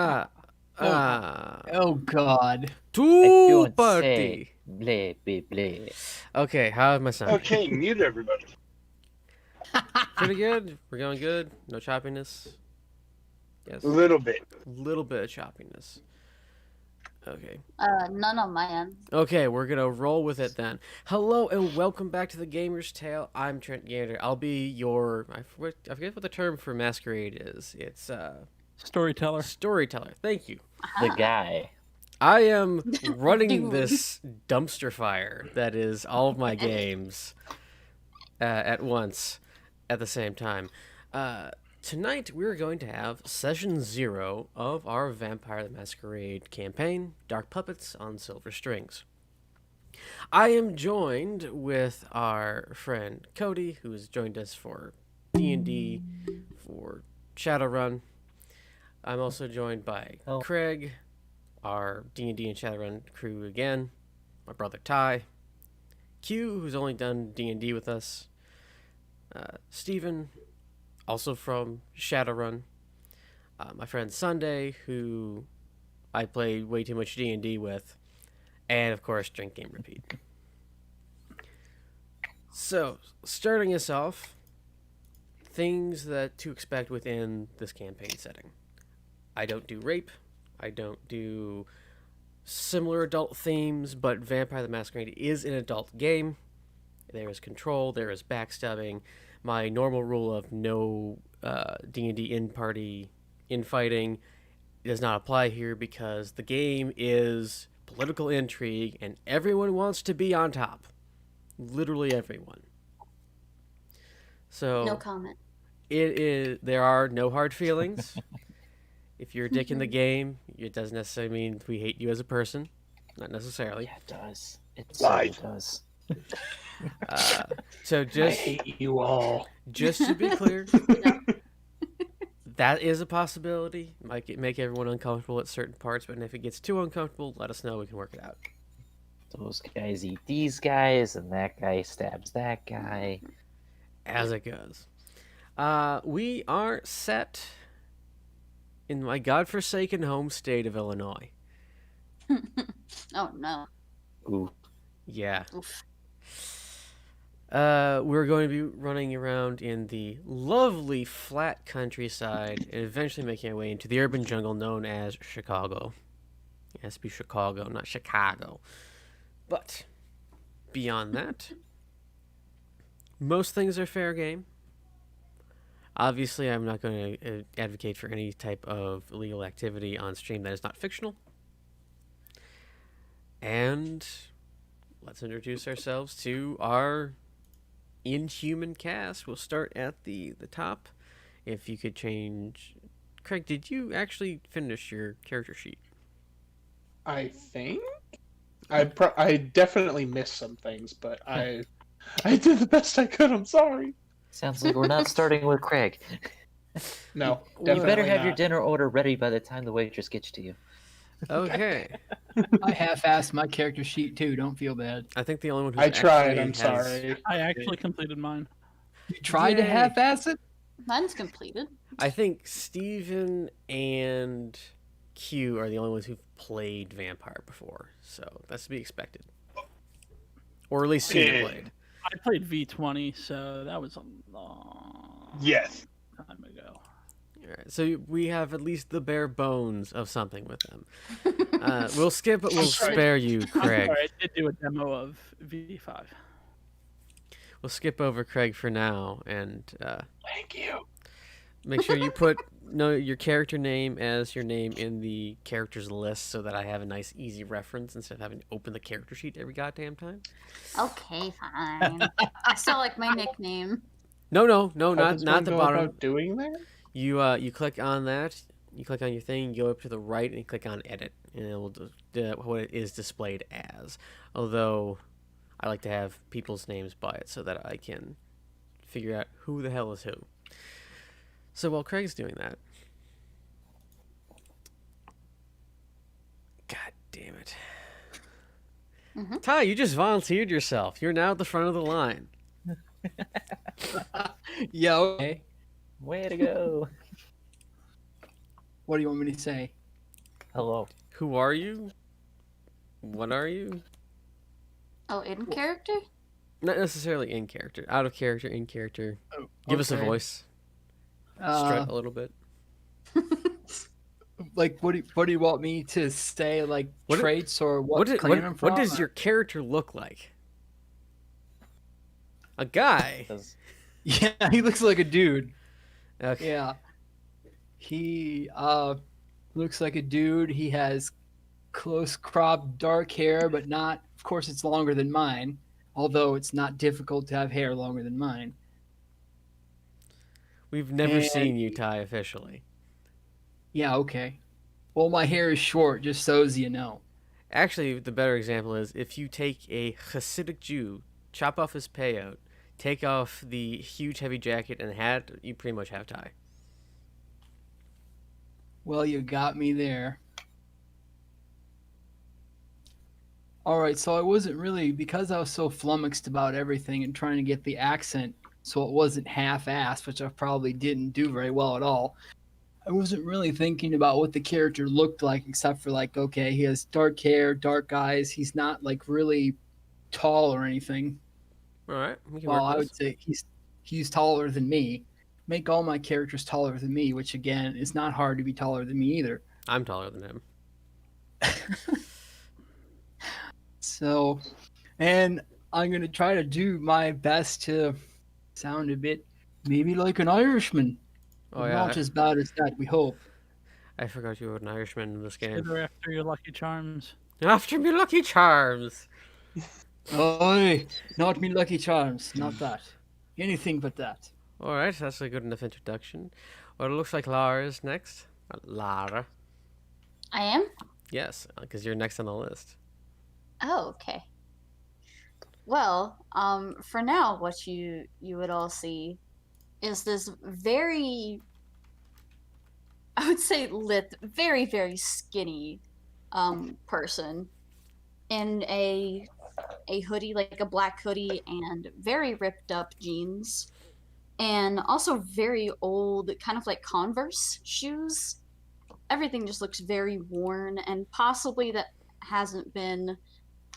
Ah, Oh God. I two don't party. say bleh, bleh, bleh. Okay, how's my sound? Okay, mute everybody. Pretty good. We're going good. No choppiness. Yes. A little bit. Little bit of choppiness. Okay. None on my end. Okay, we're gonna roll with it then. Hello and welcome back to the Gamer's Tale. I'm Trent Gander. I'll be your I forget what the term for masquerade is. It's Storyteller. storyteller. Thank you. The guy. I am running Dude. this dumpster fire that is all of my games at once at the same time. Tonight we're going to have session 0 of our Vampire the Masquerade campaign, Dark Puppets on Silver Strings. I am joined with our friend Cody, who has joined us for D&D, for Shadowrun. I'm also joined by Oh. Craig, our D&D and Shadowrun crew again, my brother Ty, Q, who's only done D&D with us, Steven, also from Shadowrun, my friend Sunday, who I play way too much D&D with, and of course Drink Game Repeat. So, starting us off, things that to expect within this campaign setting. I don't do rape, I don't do similar adult themes, but Vampire the Masquerade is an adult game. There is control, there is backstabbing. My normal rule of no D&D in-party infighting does not apply here because the game is political intrigue and everyone wants to be on top. Literally everyone. So No comment. there are no hard feelings. If you're a dick in the game, it doesn't necessarily mean we hate you as a person. Not necessarily. Yeah, it does. It Lied. so does. So I just hate you all. just to be clear, that is a possibility. Might make everyone uncomfortable at certain parts, but if it gets too uncomfortable, let us know. We can work it out. Those guys eat these guys, and that guy stabs that guy. As it goes. We are set in my godforsaken home state of Illinois. Oh no. Ooh. Yeah. Oof. We're going to be running around in the lovely flat countryside and eventually making our way into the urban jungle known as Chicago. It has to be Chicago, not Chicago. But beyond that, most things are fair game. Obviously, I'm not going to advocate for any type of illegal activity on stream that is not fictional. And let's introduce ourselves to our inhuman cast. We'll start at the top. If you could change... Craig, did you actually finish your character sheet? I think I definitely missed some things, but I did the best I could. I'm sorry. Sounds like we're not starting with Craig. No, You You better definitely have your not. dinner order ready by the time the waitress gets to you. Okay. I half-assed my character sheet too. Don't feel bad. I think the only one who I tried. actually I'm has... sorry. I actually completed mine. You tried to Yay. half-ass it? Mine's completed. I think Steven and Q are the only ones who've played Vampire before, so that's to be expected. Or at least seen it Okay. played. I played V20, so that was a long Yes. time ago. Alright, so we have at least the bare bones of something with them. We'll skip it. We'll sorry. spare you, I'm Craig. sorry, I did do a demo of V5. We'll skip over Craig for now, and Thank you. make sure you put your character name as your name in the characters list, so that I have a nice, easy reference instead of having to open the character sheet every goddamn time. Okay, fine. I still like my nickname. No, How not does one the go bottom. about doing that? You click on that. You click on your thing. You go up to the right and you click on edit, and it will what it is displayed as. Although I like to have people's names by it so that I can figure out who the hell is who. So while Craig's doing that, God damn it, Mhm. Ty, you just volunteered yourself. You're now at the front of the line. Yeah, okay. Way to go. What do you want me to say? Hello. Who are you? What are you? Oh, in character? Not necessarily in character. Out of character, in character. Oh, Give us a okay. voice. Uh, Strut a little bit. like, what do you want me to say? Like What it- traits or what What, clan I'm from? what does your character look like? A guy. Does Yeah, he looks like a dude. Okay. Yeah, he looks like a dude. He has close cropped dark hair, but not. Of course, it's longer than mine. Although it's not difficult to have hair longer than mine. We've never And- seen you, Ty, officially. Yeah, okay. Well, my hair is short, just so as you know. Actually, the better example is if you take a Hasidic Jew, chop off his payout, take off the huge heavy jacket and hat, you pretty much have Ty. Well, you got me there. All right, so I wasn't really, because I was so flummoxed about everything and trying to get the accent so it wasn't half-assed, which I probably didn't do very well at all. I wasn't really thinking about what the character looked like, except for like, okay, he has dark hair, dark eyes. He's not like really tall or anything. All right, we can Well, work I with would say he's taller than me. Make all my characters taller than me, which again is not hard to be taller than me either. I'm taller than him. So, and I'm gonna try to do my best to sound a bit maybe like an Irishman. Oh, But yeah. not as bad as that, we hope. I forgot you were an Irishman in this game. Consider after your Lucky Charms. After me Lucky Charms. Oi, not me Lucky Charms, not that. Anything but that. All right, that's a good enough introduction. Well, it looks like Lara is next. Lara. I am? Yes, because you're next on the list. Oh, okay. Well, for now, what you would all see is this very, I would say, very very skinny, person in a hoodie, like a black hoodie, and very ripped up jeans, and also very old, kind of like Converse shoes. Everything just looks very worn, and possibly that hasn't been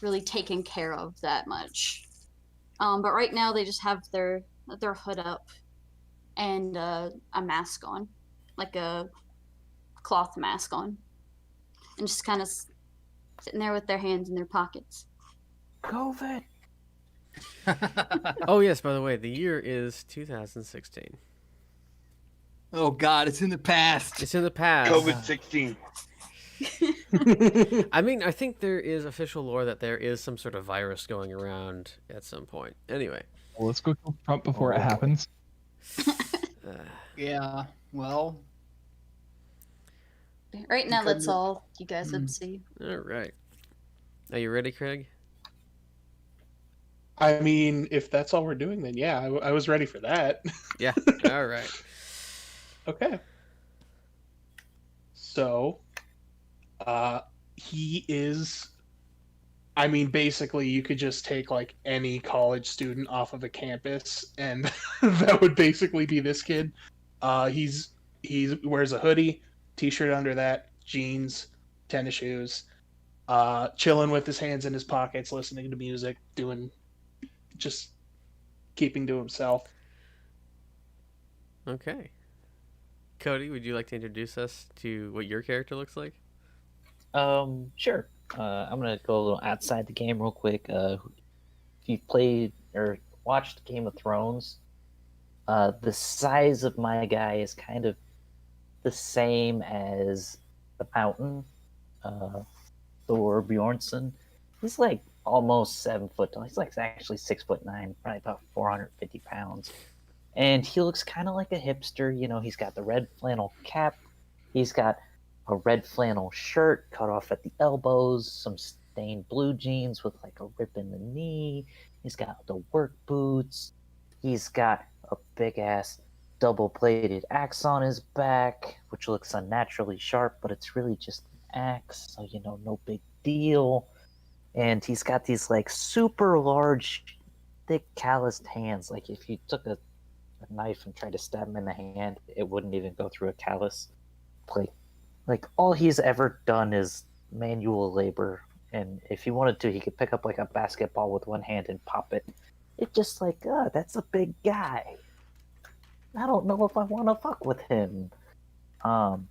really taken care of that much. But right now they just have their hood up and a mask on, like a cloth mask on, and just kind of sitting there with their hands in their pockets. COVID? Oh, yes, by the way, the year is 2016. Oh God, it's in the past. It's in the past. COVID-16. I mean, I think there is official lore that there is some sort of virus going around at some point. Anyway. Well, let's go kill Trump before it happens. Yeah, well, Right now, Because that's of- all you guys would see. All right. Are you ready, Craig? I mean, if that's all we're doing, then yeah, I was ready for that. Yeah. All right. Okay. So, he is. I mean, basically, you could just take like any college student off of a campus, and that would basically be this kid. He wears a hoodie, t-shirt under that, jeans, tennis shoes, chilling with his hands in his pockets, listening to music, just keeping to himself. Okay. Cody, would you like to introduce us to what your character looks like? Sure. I'm gonna go a little outside the game real quick. If you've played or watched Game of Thrones, the size of my guy is kind of the same as the Mountain, Thor Bjornsson. He's like almost 7 foot tall. He's like actually 6'9", probably about 450 pounds. And he looks kind of like a hipster. You know, he's got the red flannel cap. He's got a red flannel shirt cut off at the elbows, some stained blue jeans with like a rip in the knee. He's got the work boots. He's got a big ass double bladed axe on his back, which looks unnaturally sharp, but it's really just an axe, so you know, no big deal. And he's got these like super large, thick, calloused hands. Like if you took a knife and tried to stab him in the hand, it wouldn't even go through a callus. Like like all he's ever done is manual labor, and if he wanted to, he could pick up like a basketball with one hand and pop it. It's just like, that's a big guy. I don't know if I want to fuck with him. Oh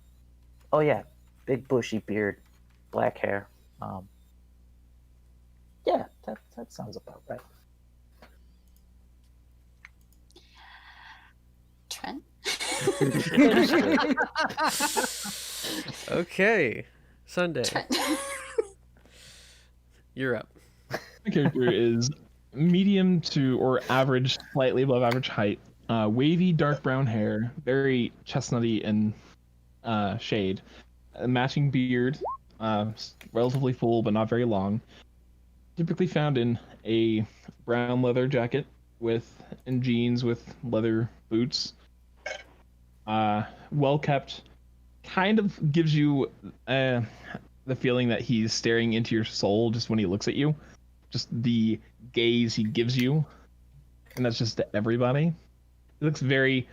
yeah, big bushy beard, black hair. Yeah, that sounds about right. Trent? Okay, Sunday, Trent. you're up. My character is medium to or average, slightly above average height. Wavy dark brown hair, very chestnutty in shade. A matching beard, relatively full but not very long. Typically found in a brown leather jacket and jeans with leather boots. Well kept, kind of gives you the feeling that he's staring into your soul just when he looks at you. Just the gaze he gives you, and that's just to everybody. It looks very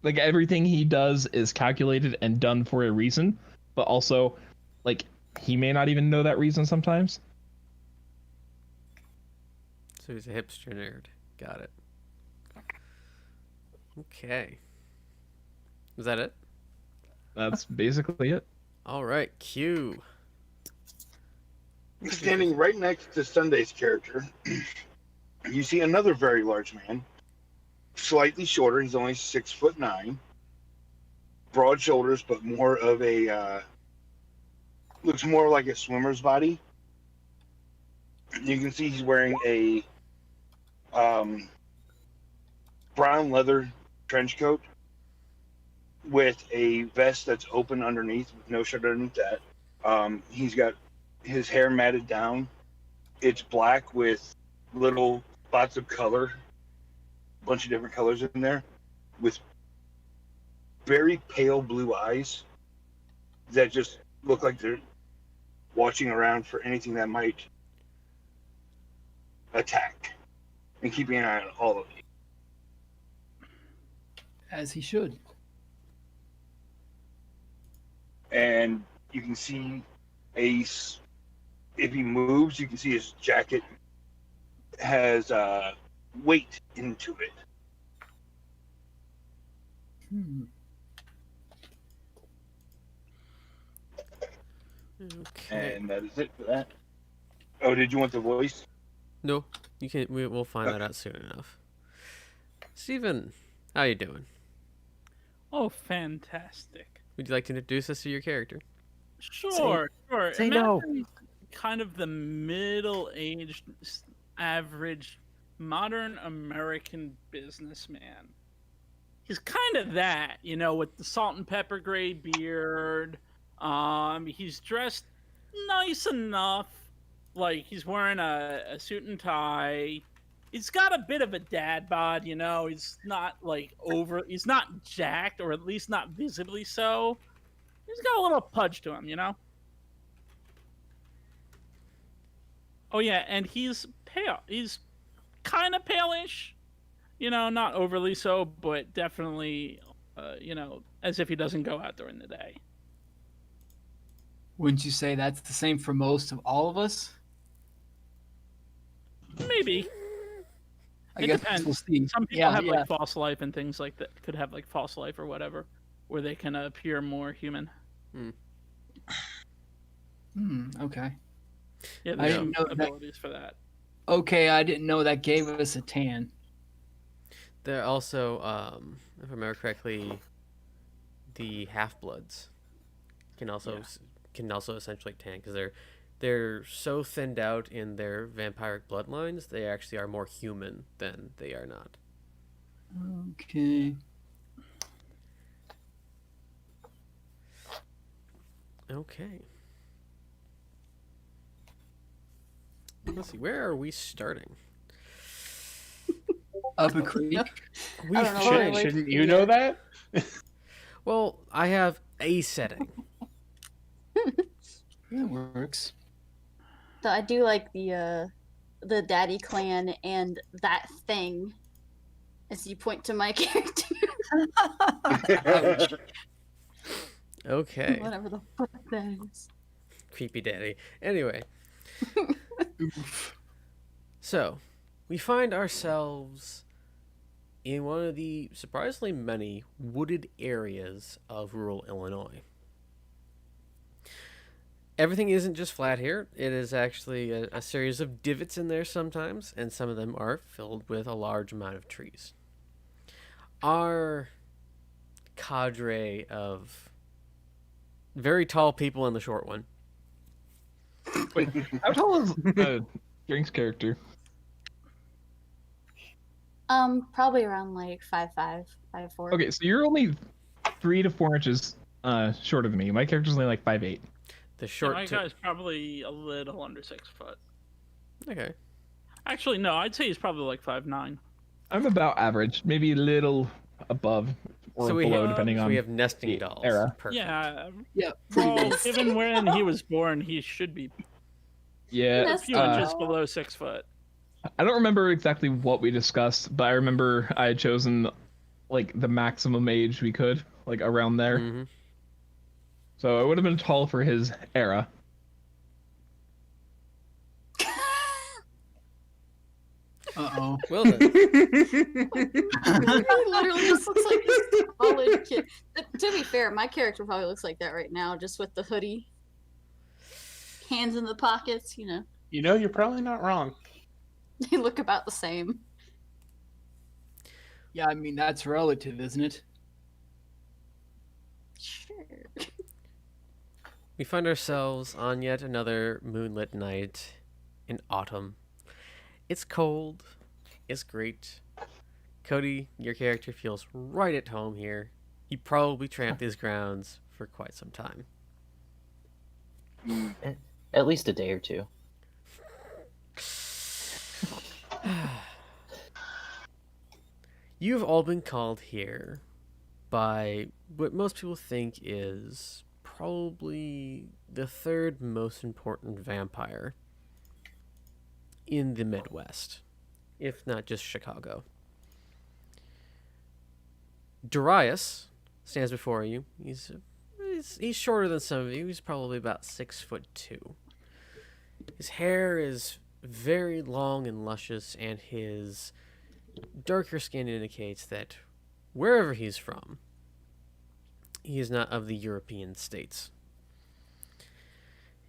like everything he does is calculated and done for a reason, but also like he may not even know that reason sometimes. So he's a hipster nerd. Got it. Okay. Is that it? That's basically it. All right, Q. Standing right next to Sunday's character, you see another very large man, slightly shorter. He's only 6'9", broad shoulders, but more of a looks more like a swimmer's body. You can see he's wearing a brown leather trench coat with a vest that's open underneath, with no shirt underneath that. He's got his hair matted down. It's black with little spots of color, a bunch of different colors in there, with very pale blue eyes that just look like they're watching around for anything that might attack and keeping an eye on all of you. As he should. And you can see if he moves, you can see his jacket has weight into it. Okay. And that is it for that. Oh, did you want the voice? No, you can. We'll find that out soon enough. Steven, how you doing? Oh, fantastic. Would you like to introduce us to your character? Sure. say no. Imagine kind of the middle-aged, average, modern American businessman. He's kind of that, with the salt and pepper gray beard. He's dressed nice enough. Like, he's wearing a suit and tie. He's got a bit of a dad bod, He's not, he's not jacked, or at least not visibly so. He's got a little pudge to him, Oh, yeah, and he's pale. He's kind of palish. Not overly so, but definitely, as if he doesn't go out during the day. Wouldn't you say that's the same for most of all of us? Maybe. I It guess depends. we'll see. Some people have like false life and things like that. Could have like false life or whatever, where they can appear more human. Okay. Yeah, I there's didn't some know that. abilities for that. Okay, I didn't know that gave us a tan. They're also, if I remember correctly, the half-bloods can also essentially tan because they're so thinned out in their vampiric bloodlines. They actually are more human than they are not. Okay. Okay. Let's see. Where are we starting? Up a creek. We I don't know why I like- Shouldn't you know that? Well, I have a setting. That works. So I do like the Daddy Clan and that thing, as you point to my character. Ouch. Okay. Whatever the fuck that is. Creepy daddy. Anyway, Oof. so we find ourselves in one of the surprisingly many wooded areas of rural Illinois. Everything isn't just flat here. It is actually a series of divots in there sometimes, and some of them are filled with a large amount of trees. Our cadre of very tall people and the short one. Wait, how tall is Drink's character? Probably around like 5'5", 5'4". Okay, so you're only 3 to 4 inches shorter than me. My character's only like 5'8". The Yeah, short. my guy's probably a little under 6 foot. Okay. Actually, no, I'd say he's probably like 5'9". I'm about average, maybe a little above or So we below, have, depending so on we have nesting the dolls. era. Perfect. Yeah. Yeah, pretty Well, big. given when he was born, he should be Yeah, a Yes, few uh, inches below 6 foot. I don't remember exactly what we discussed, but I remember I had chosen like the maximum age we could, like around there. Mhm. So it would have been tall for his era. Uh-oh. Well then. He literally just looks like this college kid. To be fair, my character probably looks like that right now, just with the hoodie, hands in the pockets. You know, You know, you're probably not wrong. they look about the same. Yeah, I mean, that's relative, isn't it? Sure. We find ourselves on yet another moonlit night in autumn. It's cold. It's great. Cody, your character feels right at home here. You probably tramped these grounds for quite some time. At least a day or two. You've all been called here by what most people think is probably the third most important vampire in the Midwest, if not just Chicago. Darius stands before you. He's shorter than some of you. He's probably about 6'2". His hair is very long and luscious, and his darker skin indicates that wherever he's from, he is not of the European states.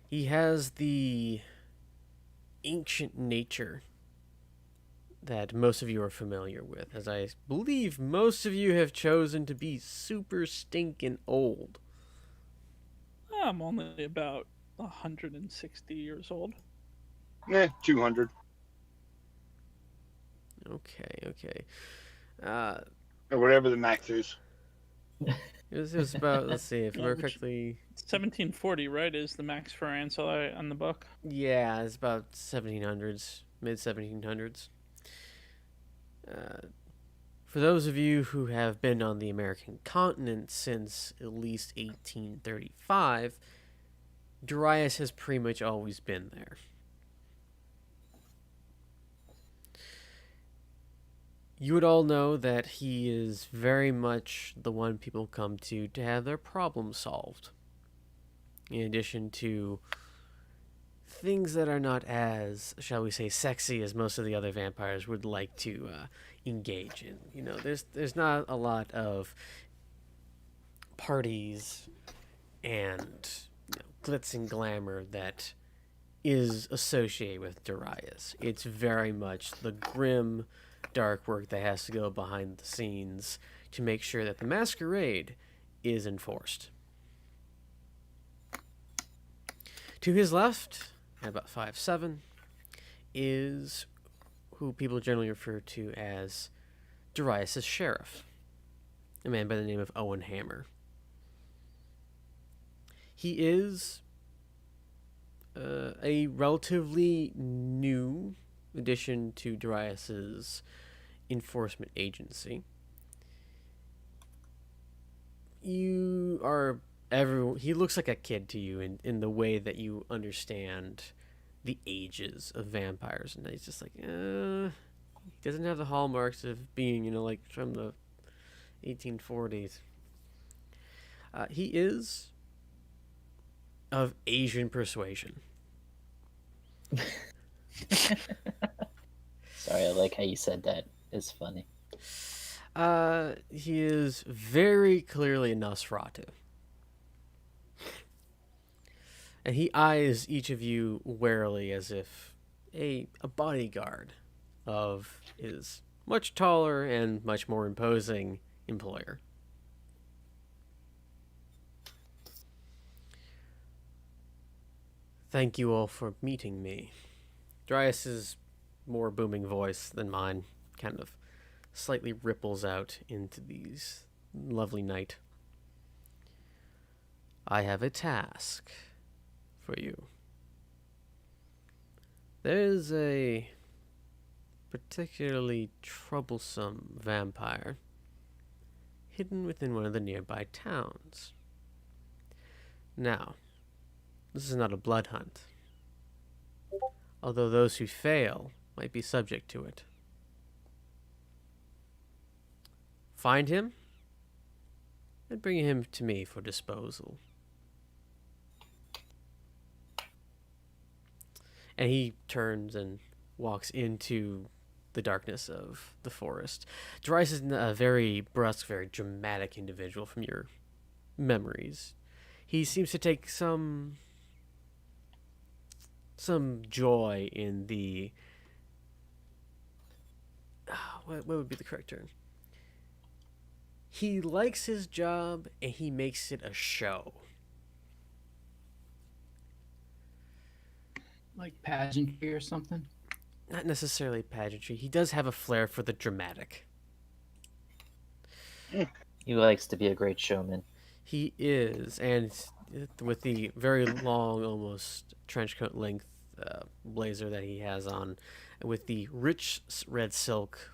He has the ancient nature that most of you are familiar with, as I believe most of you have chosen to be super stinking old. I'm only about 160 years old. 200. Okay. Or whatever the max is. It was about, let's see, if I Yeah, remember which- correctly, 1740, right, is the max for ancillary on the book. yeah, it's about 1700s, mid 1700s. For those of you who have been on the American continent since at least 1835, Darius has pretty much always been there. You would all know that he is very much the one people come to have their problems solved. In addition to things that are not as, shall we say, sexy as most of the other vampires would like to engage in. You know, there's not a lot of parties and glitz and glamour that is associated with Darius. It's very much the grim, dark work that has to go behind the scenes to make sure that the masquerade is enforced. To his left, at about 5'7", is who people generally refer to as Darius' sheriff, a man by the name of Owen Hammer. He is a relatively new addition to Darius's enforcement agency. He looks like a kid to you in the way that you understand the ages of vampires, and he's just like, he doesn't have the hallmarks of being, like from the 1840s. He is of Asian persuasion. Sorry, I like how you said that. It's funny. He is very clearly a Nosferatu. And he eyes each of you warily as if a bodyguard of his much taller and much more imposing employer. Thank you all for meeting me. Dryas's more booming voice than mine kind of slightly ripples out into these lovely night. I have a task for you. There's a particularly troublesome vampire hidden within one of the nearby towns. Now, this is not a blood hunt, although those who fail might be subject to it. Find him and bring him to me for disposal. And he turns and walks into the darkness of the forest. Darius is a very brusque, very dramatic individual from your memories. He seems to take some joy in the... what would be the correct term? He likes his job and he makes it a show. Like pageantry or something? Not necessarily pageantry. He does have a flair for the dramatic. He likes to be a great showman. He is, and with the very long, almost trench coat length blazer that he has on, with the rich red silk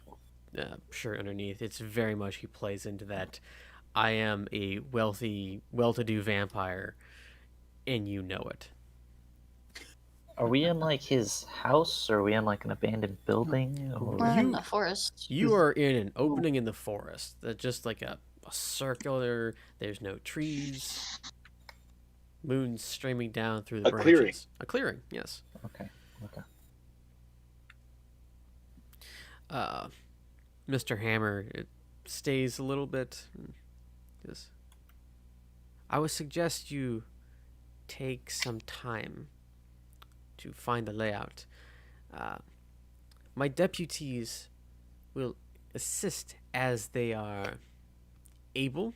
shirt underneath, it's very much he plays into that. I am a wealthy, well-to-do vampire, and you know it. Are we in like his house, or are we in like an abandoned building? Or... We're in the forest. You are in an opening in the forest. That's just like a circular. There's no trees. Moon streaming down through the branches. Clearing. A clearing, yes. Okay. Mr. Hammer it stays a little bit. Yes. I would suggest you take some time to find the layout. My deputies will assist as they are able.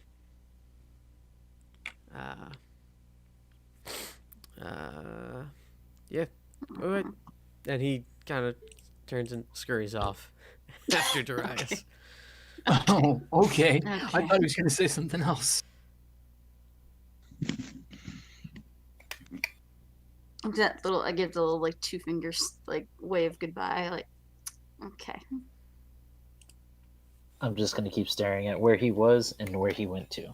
Yeah. All right. And he kind of turns and scurries off after Darius. Oh, okay. I Okay. thought he was going to say something else. I give the little like 2 fingers like wave goodbye. Like, okay. I'm just gonna keep staring at where he was and where he went to.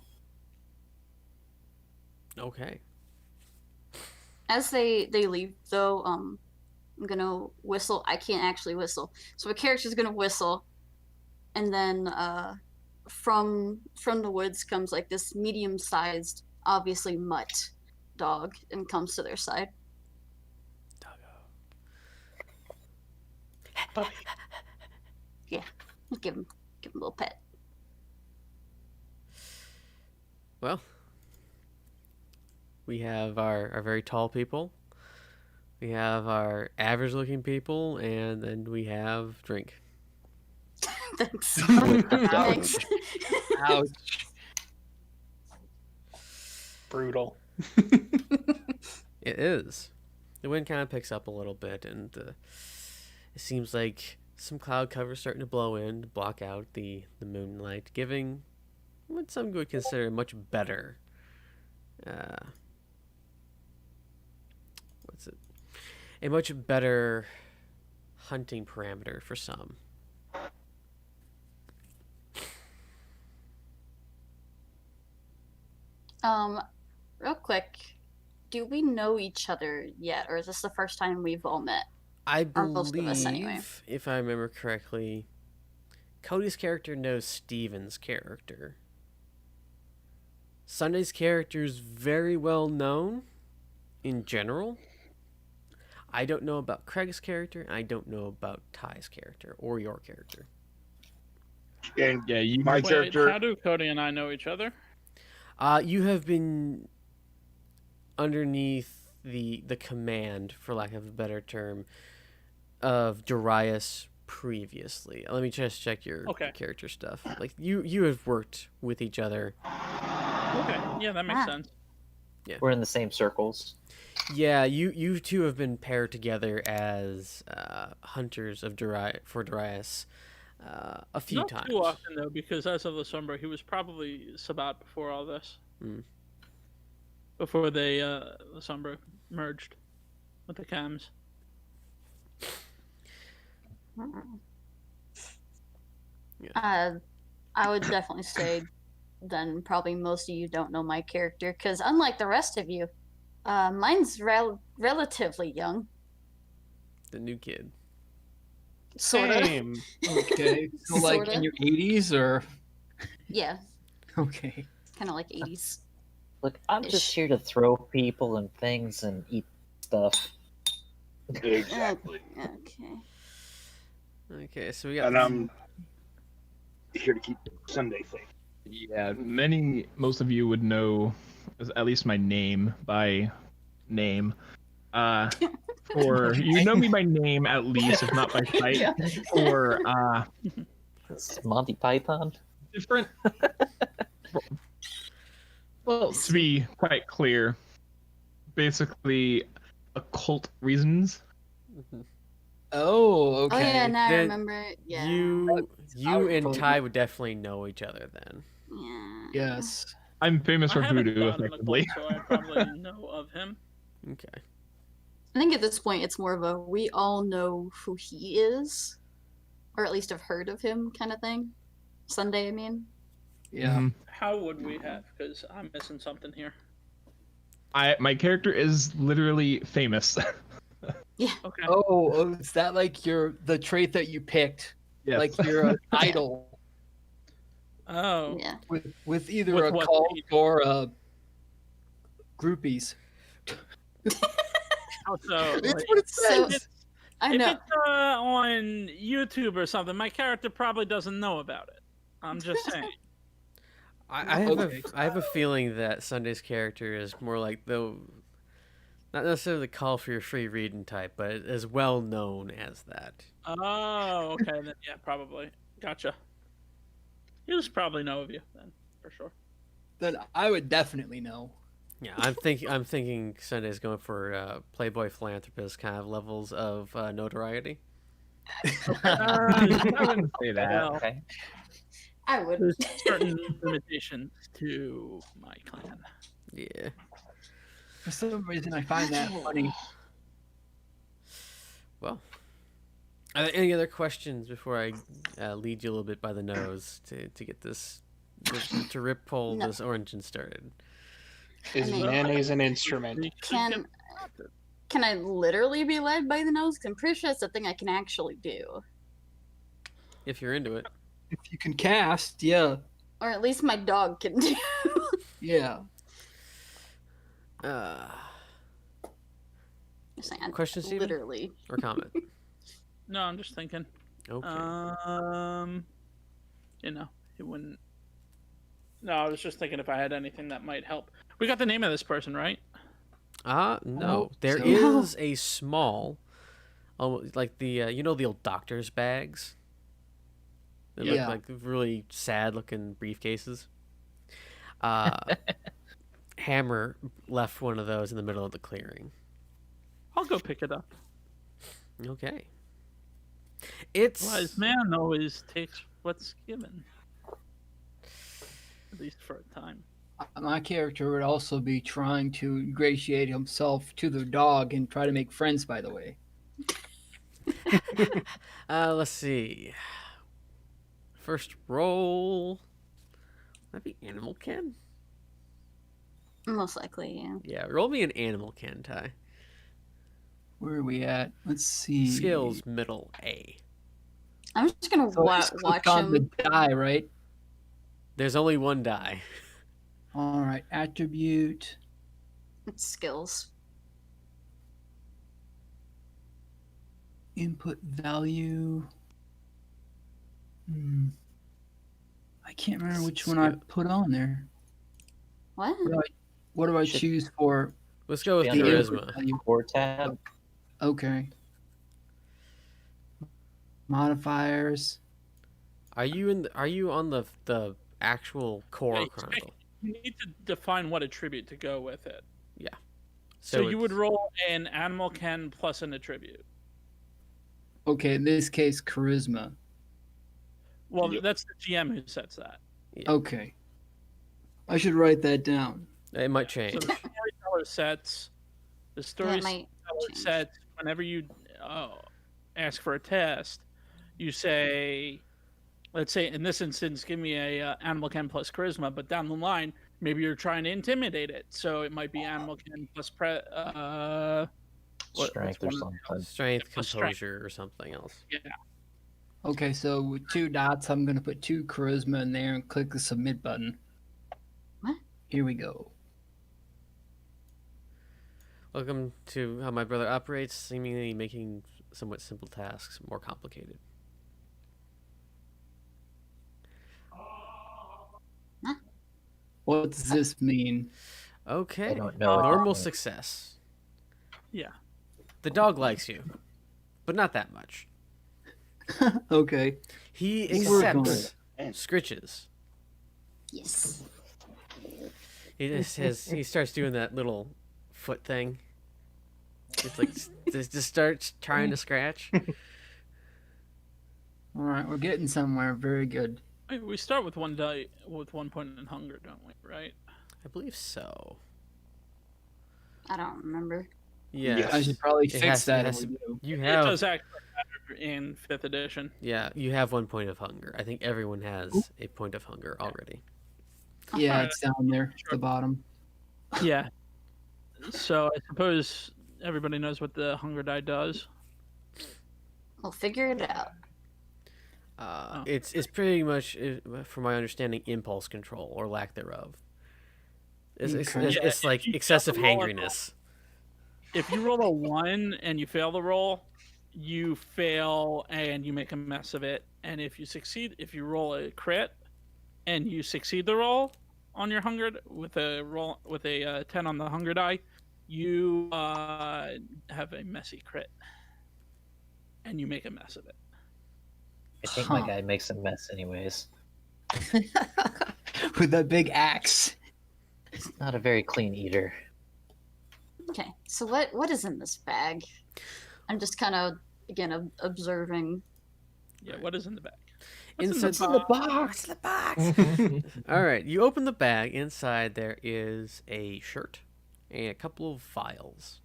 Okay. As they leave though, I'm gonna whistle. I can't actually whistle, so a character's gonna whistle, and then from the woods comes like this medium-sized, obviously mutt dog, and comes to their side. Yeah, give him a little pet. Well, we have our very tall people. We have our average looking people, and then we have drink. Thanks. Dog. Thanks. Ouch. Brutal. It is. The wind kind of picks up a little bit, and it seems like some cloud cover starting to blow in to block out the moonlight, giving what some would consider much better. What's it? A much better hunting parameter for some. Real quick, do we know each other yet, or is this the first time we've all met? I Or most of us, believe, anyway. if I remember correctly, Cody's character knows Steven's character. Sunday's character is very well known in general. I don't know about Craig's character, and I don't know about Ty's character or your character. And Yeah, you my Wait, character. how do Cody and I know each other? You have been underneath the command, for lack of a better term, of Darius previously. Let me just check your Okay. character stuff. Like you have worked with each other. Okay, yeah, that makes sense. We're in the same circles. Yeah, you two have been paired together as hunters of Darius a few Not times. too often though, because as of the Sombra, he was probably Sabat before all this. Mm. Before they the Sombra merged with the Cams. I would definitely say then probably most of you don't know my character because unlike the rest of you, mine's relatively young. The new kid. Sort of. Same. Okay. So like Sorta. in your 80s or Yeah, okay. kind of like 80s. Look, I'm just here to throw people and things and eat stuff. Exactly. Okay. Okay, so we got. And I'm here to keep Sunday safe. Yeah, most of you would know at least my name by name. Or you know me by name at least, if not by sight. Yeah. Or It's Monty Python. different. Well, to be quite clear, basically occult reasons. Oh, okay. Oh yeah, now I Then remember it. Yeah. You would and probably- Ty would definitely know each other then. Yeah. Yes. I'm famous for I haven't voodoo, done the effectively. cult, so I probably know of him. Okay. I think at this point it's more of a we all know who he is, or at least have heard of him kind of thing. Sunday, I mean. Yeah. Mhm. How would we have? Because I'm missing something here. My character is literally famous. Okay. Oh, is that like the trait that you picked? Yes. Like you're an idol Oh. Yeah. with either With a what cult trait? or groupies. Also, That's like, what it So says. I if know. it's on YouTube or something, my character probably doesn't know about it. I'm just saying. I have Okay. I have a feeling that Sunday's character is more like not necessarily the call for your free reading type, but as well known as that. Oh, okay. Then, yeah, probably. Gotcha. He'll just probably know of you then, for sure. Then I would definitely know. Yeah, I'm thinking Sunday's going for Playboy philanthropist kind of levels of notoriety. I wouldn't say that. Well, Okay. I would. there's certain limitations to my clan. Yeah. For some reason, I find that funny. Well, are there any other questions before I lead you a little bit by the nose to get this to rip pull No. this origin started? Is I mean- mayonnaise an instrument? Can I literally be led by the nose? 'Cause I'm pretty sure that's the thing I can actually do, If you're into it. If you can cast, yeah, or at least my dog can do. yeah. Just saying, Question, Steven? literally. Or comment? No, I'm just thinking. Okay. You know, it wouldn't. No, I was just thinking if I had anything that might help. We got the name of this person, right? No. Oh, There so- is a small, like the the old doctor's bags. They look Yeah. like really sad looking briefcases. Hammer left one of those in the middle of the clearing. I'll go pick it up. Okay. It's Wise man always takes what's given. At least for a time. My character would also be trying to ingratiate himself to the dog and try to make friends, by the way. let's see. First roll. Might be animal ken. Most likely, yeah. Yeah, roll me an animal ken, Ty. Where are we at? Let's see. Skills middle A. I'm just gonna So I just watch click on him. the die, right? There's only 1 die. The die, right? There's only 1 die. All right. Attribute. Skills. Input value. I can't remember which one I put on there. What? What do I Should- choose for? Let's go with Be under charisma. value? Core tab. Okay. Modifiers. Are you on the actual core Yeah, chronicle? You need to define what attribute to go with it. Yeah. So you would it's- roll an animal ken plus an attribute. Okay, in this case, charisma. Well, Yep. that's the GM who sets that. Okay. I should write that down. It might So change. the storyteller sets. The Yeah, it storyteller might change. sets whenever you ask for a test. You say, let's say in this instance, give me a animal ken plus charisma, but down the line, maybe you're trying to intimidate it, so it might be animal ken plus Strength or something. Strength, Plus strength. composure, or something else. Yeah. Okay, so with 2 dots, I'm gonna put 2 charisma in there and click the submit button. What? Here we go. Welcome to how my brother operates, seemingly making somewhat simple tasks more complicated. What does this mean? Okay. I don't know. Normal success. Yeah. The dog likes you, but not that much. Okay. He We're accepts going. scritches. Yes. He starts doing that little foot thing. It's like just starts trying to scratch. All right, we're getting somewhere. Very good. We start with 1 die with 1 point in hunger, don't we? Right? I believe so. I don't remember. Yes. I should probably It fix has to- that. it has if we to- do. You It have does actually matter in 5th edition. Yeah, you have 1 point of hunger. I think everyone has a point of hunger already. Yeah, it's down there at the bottom. Yeah. So I suppose everybody knows what the hunger die does. We'll figure it out. It's pretty much, from my understanding, impulse control or lack thereof. It's Okay. like if you excessive roll it- hangriness. If you roll a 1 and you fail the roll, you fail and you make a mess of it. And if you succeed, if you roll a crit and you succeed the roll on your hunger with a 10 on the hunger die, you have a messy crit and you make a mess of it. I think my guy makes a mess anyways. With that big axe. He's not a very clean eater. Okay. So what is in this bag? I'm just kind of again observing. Yeah, what is in the bag? Inside the box. All right, you open the bag. Inside there is a shirt and a couple of vials.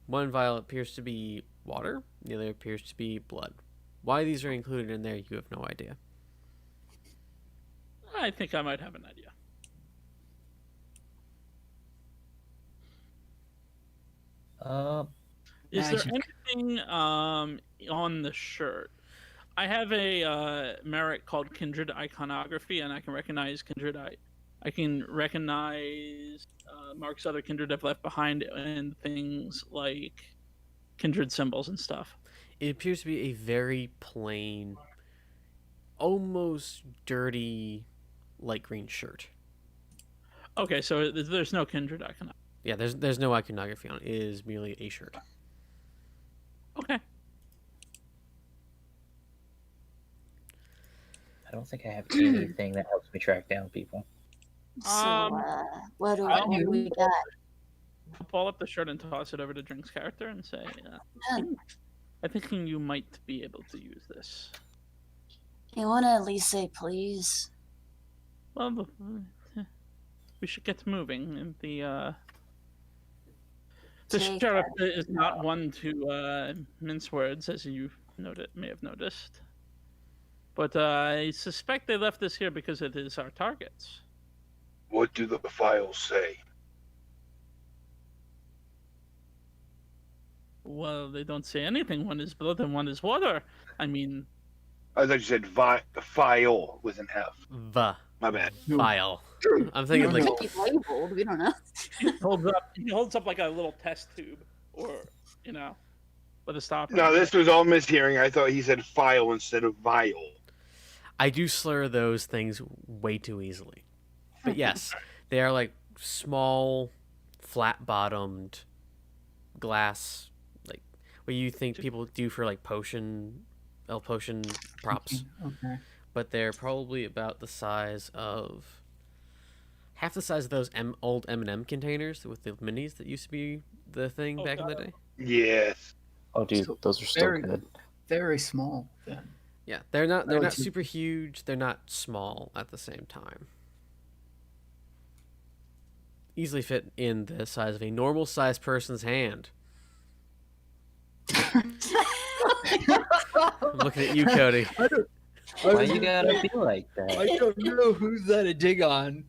One vial appears to be water. The other appears to be blood. Why these are included in there, you have no idea. I think I might have an idea. Is there Magic. anything on the shirt? I have a merit called Kindred Iconography, and I can recognize Kindred. I can recognize marks other Kindred have left behind, and things like Kindred symbols and stuff. It appears to be a very plain, almost dirty, light green shirt. Okay, so there's no Kindred Iconography. Yeah, there's no iconography on it. It is merely a shirt. Okay. I don't think I have anything that helps me track down people. So Um, what do I'll- we got? I'll pull up the shirt and toss it over to Drink's character and say, I think you might be able to use this. You want to at least say please? Well, we should get moving. And the Take sheriff is not one to mince words, as you may have noticed. But I suspect they left this here because it is our targets. What do the files say? Well, they don't say anything. One is blood and one is water. I mean, I thought you said file with an F. The My bad. file. I'm thinking It like could be labeled. We don't know. he holds up like a little test tube, or with a stopper. No, this was all mishearing. I thought he said file instead of vial. I do slur those things way too easily. But yes, they are like small, flat-bottomed glass, like what you think people do for like potion props. Okay. But they're probably about the size of half the size of those old M&M containers with the minis that used to be the thing back in the day. Yes. Oh, dude, So those are so good. Very small then. Yeah, they're not would super huge. They're not small at the same time. Easily fit in the size of a normal sized person's hand. I'm looking at you, Cody. Why you gotta be like I that? don't know who's that a dig on.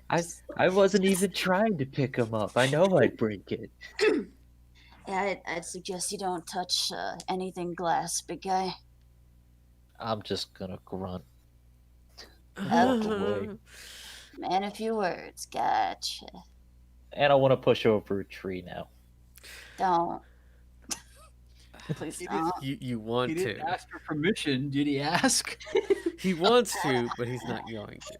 I wasn't even trying to pick him up. I know I'd break it. Yeah, I'd suggest you don't touch anything glass, big guy. I'm just gonna grunt. Out the way. Man, a few words. Gotcha. And I want to push over a tree now. Don't. Please He don't. You want He to. didn't ask for permission. Did he ask? He wants to, but he's not going to.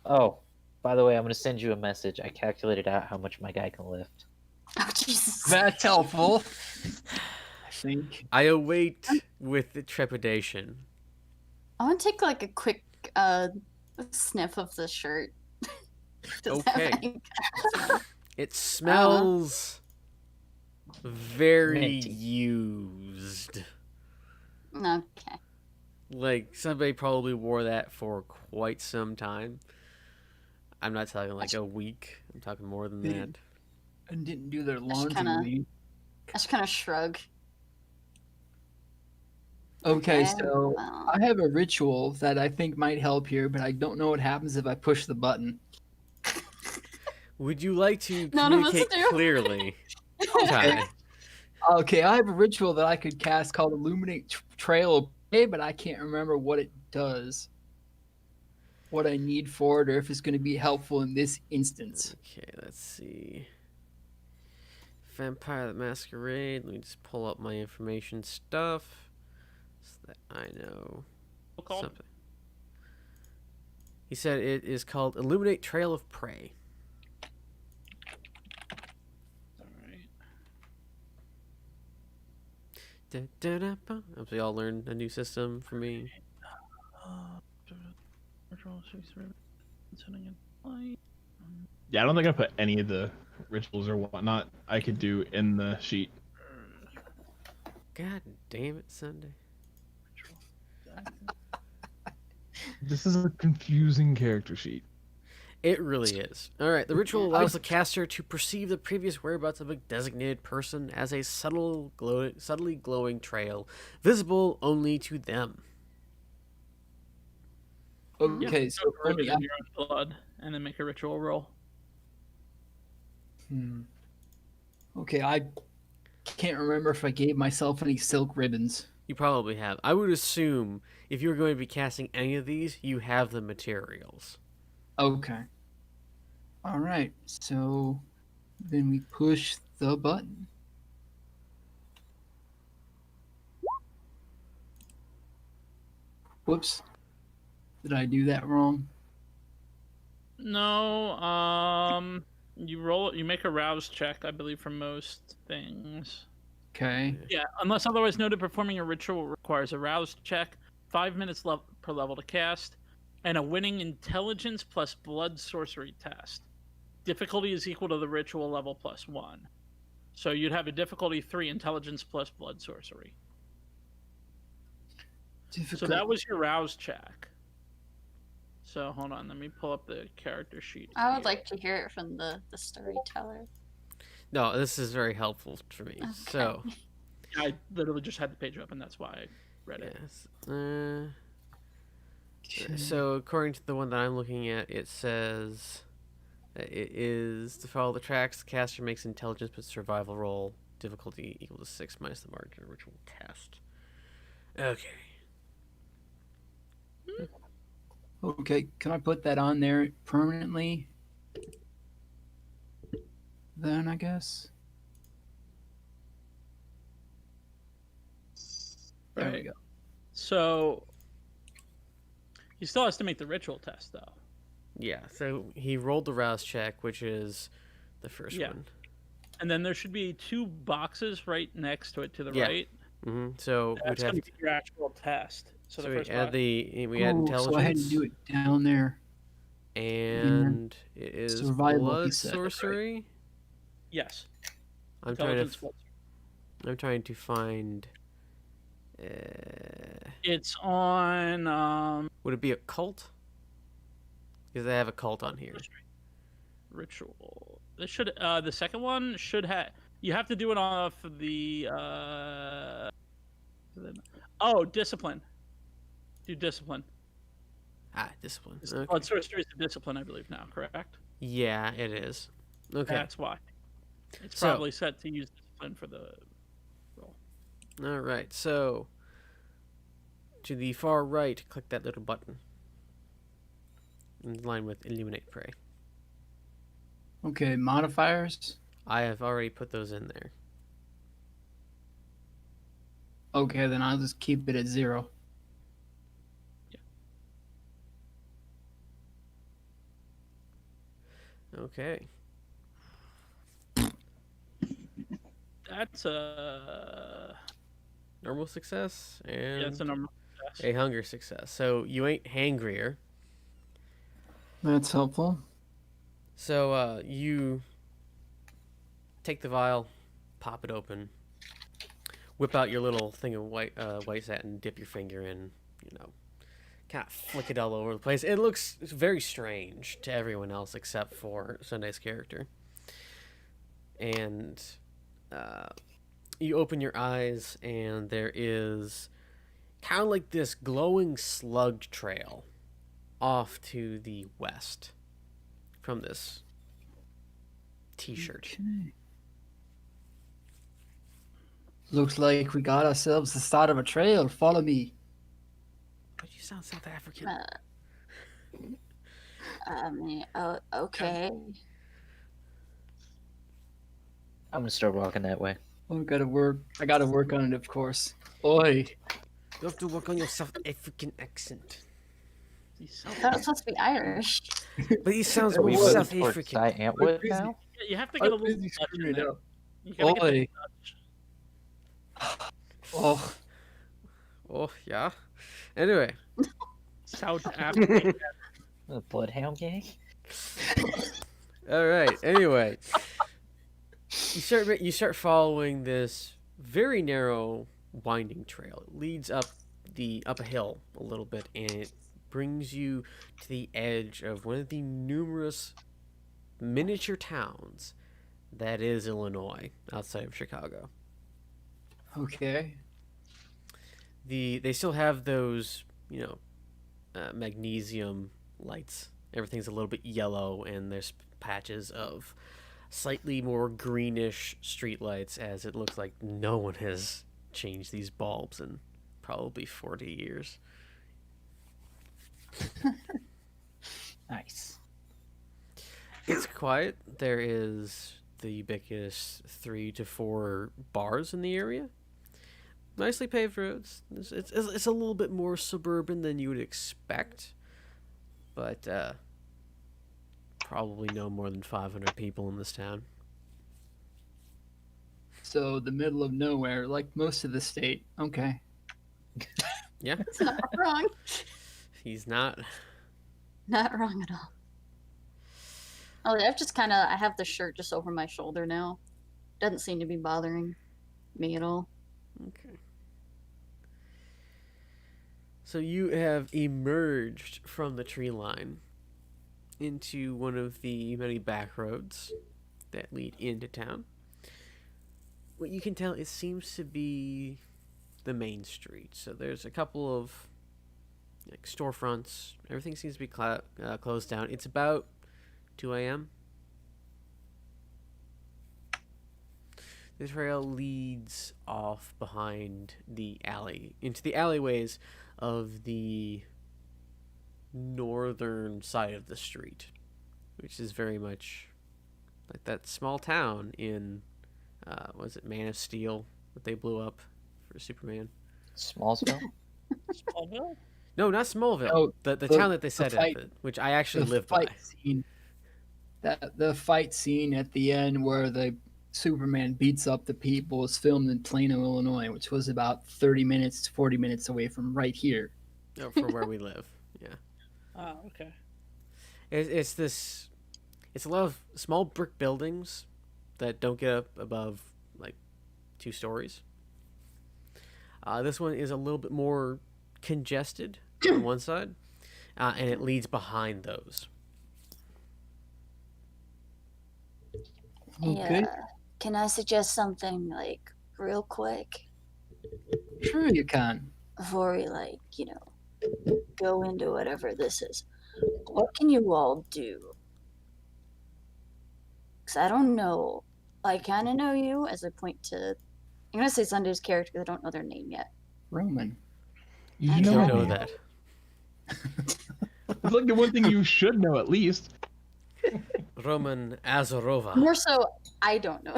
Oh, by the way, I'm gonna send you a message. I calculated out how much my guy can lift. Oh, Jesus. That's helpful. I think. I await with trepidation. I want to take like a quick sniff of the shirt. Does it have Okay. any kind of- It smells very Minty. used. Okay. Like somebody probably wore that for quite some time. I'm not talking like a week. I'm talking more than They that. And didn't do their Just laundry. kinda- leave. I just kind of shrug. Okay, so Well, I have a ritual that I think might help here, but I don't know what happens if I push the button. Would you like to None of us communicate do. clearly, Ty? Okay, I have a ritual that I could cast called Illuminate Trail of Prey, but I can't remember what it does. What I need for it, or if it's going to be helpful in this instance. Okay, let's see. Vampire the Masquerade. Let me just pull up my information stuff so that I know Called? something. He said it is called Illuminate Trail of Prey. All right. Da-da-da-ba. Hope we all learned a new system for me. Yeah, I don't think I put any of the rituals or whatnot I could do in the sheet. God damn it, Sunday. This is a confusing character sheet. It really is. Alright, the ritual allows the caster to perceive the previous whereabouts of a designated person as a subtly glowing trail, visible only to them. Okay, so Rub it only in your own blood, and then make a ritual roll. Okay, I can't remember if I gave myself any silk ribbons. You probably have. I would assume if you're going to be casting any of these, you have the materials. Okay. All right, so then we push the button. Whoops. Did I do that wrong? No, you make a rouse check, I believe, for most things. Okay. Yeah, unless otherwise noted, performing a ritual requires a rouse check, 5 minutes per level to cast, and a winning intelligence plus blood sorcery test. Difficulty is equal to the ritual level plus 1. So you'd have a difficulty 3, intelligence plus blood sorcery. So that was your rouse check. So hold on, let me pull up the character sheet. I would here. like to hear it from the storyteller. No, this is very helpful for me. So, I literally just had the page open, that's why I read it. yes. So, according to the one that I'm looking at, it says that it is to follow the tracks. The caster makes intelligence but survival roll difficulty equal to 6 minus the margin of ritual test. Okay. Okay, can I put that on there permanently? Then I guess. There we Right. go. So he still has to make the ritual test, though. Yeah, so he rolled the rouse check, which is the first Yeah. one. And then there should be 2 boxes right next to it to the Yeah. right. So we'd That's have going to, to be your actual test. So the we first add box. we add intelligence, So I had to do it down there. and it is Survival, he blood said, right? sorcery. Yes. I'm trying Intelligence. to find. It's on Would it be a cult? Because they have a cult on here. ritual. This should the second one should have. You have to do it off the. Discipline. Do discipline. Discipline. It's Okay. blood sorcery is the discipline, I believe now. Correct. Yeah, it is. Okay. That's why. It's So- probably set to use discipline for the roll. All right. So to the far right, click that little button in line with Illuminate Prey. Okay, modifiers. I have already put those in there. Okay, then I'll just keep it at 0. Okay. That's a Normal success and yeah, it's a number. a hunger success. So you ain't hangrier. That's helpful. So you take the vial, pop it open, whip out your little thing of white satin, dip your finger in, kind of flick it all over the place. It looks very strange to everyone else except for Sunday's character. And you open your eyes, and there is kind of like this glowing slug trail off to the west from this t-shirt. Okay. Looks like we got ourselves the start of a trail. Follow me. But you sound South African. Okay. I'm gonna start walking that way. Oh, I gotta work on it, of course. Oi. You have to work on your South African accent. I thought it was supposed to be Irish. But he sounds Are more we South Towards African. Cy Antwood busy. now? Yeah, you have to get a I'm little busy touch in screwing it there. up. You gotta get Oi. the touch. Oh, Oh, yeah. Anyway, South Africa. The Bloodhound gang? all right. Anyway, you start following this very narrow winding trail. It leads up a hill a little bit, and it brings you to the edge of one of the numerous miniature towns that is Illinois, outside of Chicago. okay. They still have those, magnesium lights. Everything's a little bit yellow, and there's patches of slightly more greenish street lights, as it looks like no one has changed these bulbs in probably 40 years. Nice. It's quiet. There is the ubiquitous 3 to 4 bars in the area. Nicely paved roads. It's a little bit more suburban than you would expect, but probably no more than 500 people in this town. So the middle of nowhere, like most of the state. Okay. Yeah, It's not wrong. he's not. Not wrong at all. Oh, I have the shirt just over my shoulder now. Doesn't seem to be bothering me at all. Okay. So you have emerged from the tree line into one of the many back roads that lead into town. What you can tell, it seems to be the main street. So there's a couple of storefronts. Everything seems to be closed down. It's about 2 a.m. The trail leads off behind the alley, into the alleyways of the northern side of the street, which is very much like that small town in, was it Man of Steel that they blew up for Superman? Smallsville. Smallville? No, not Smallville. No, the the- town that they the set fight- up, which I actually The live by. fight scene. The fight scene at the end where the Superman beats up the people was filmed in Plano, Illinois, which was about 30 minutes to 40 minutes away from right here. No, from where we live. Yeah. Oh, okay. It's a lot of small brick buildings that don't get up above like 2 stories. This one is a little bit more congested on one side, and it leads behind those. Okay, Yeah. Can I suggest something like real quick sure you can. before we go into whatever this is? What can you all do? Because I don't know. I kind of know you as I point to. I'm gonna say Sunday's character because I don't know their name yet. Roman. You I I know, don't don't know me. that. It's like the one thing you should know at least. Roman Azarova. More so, I don't know.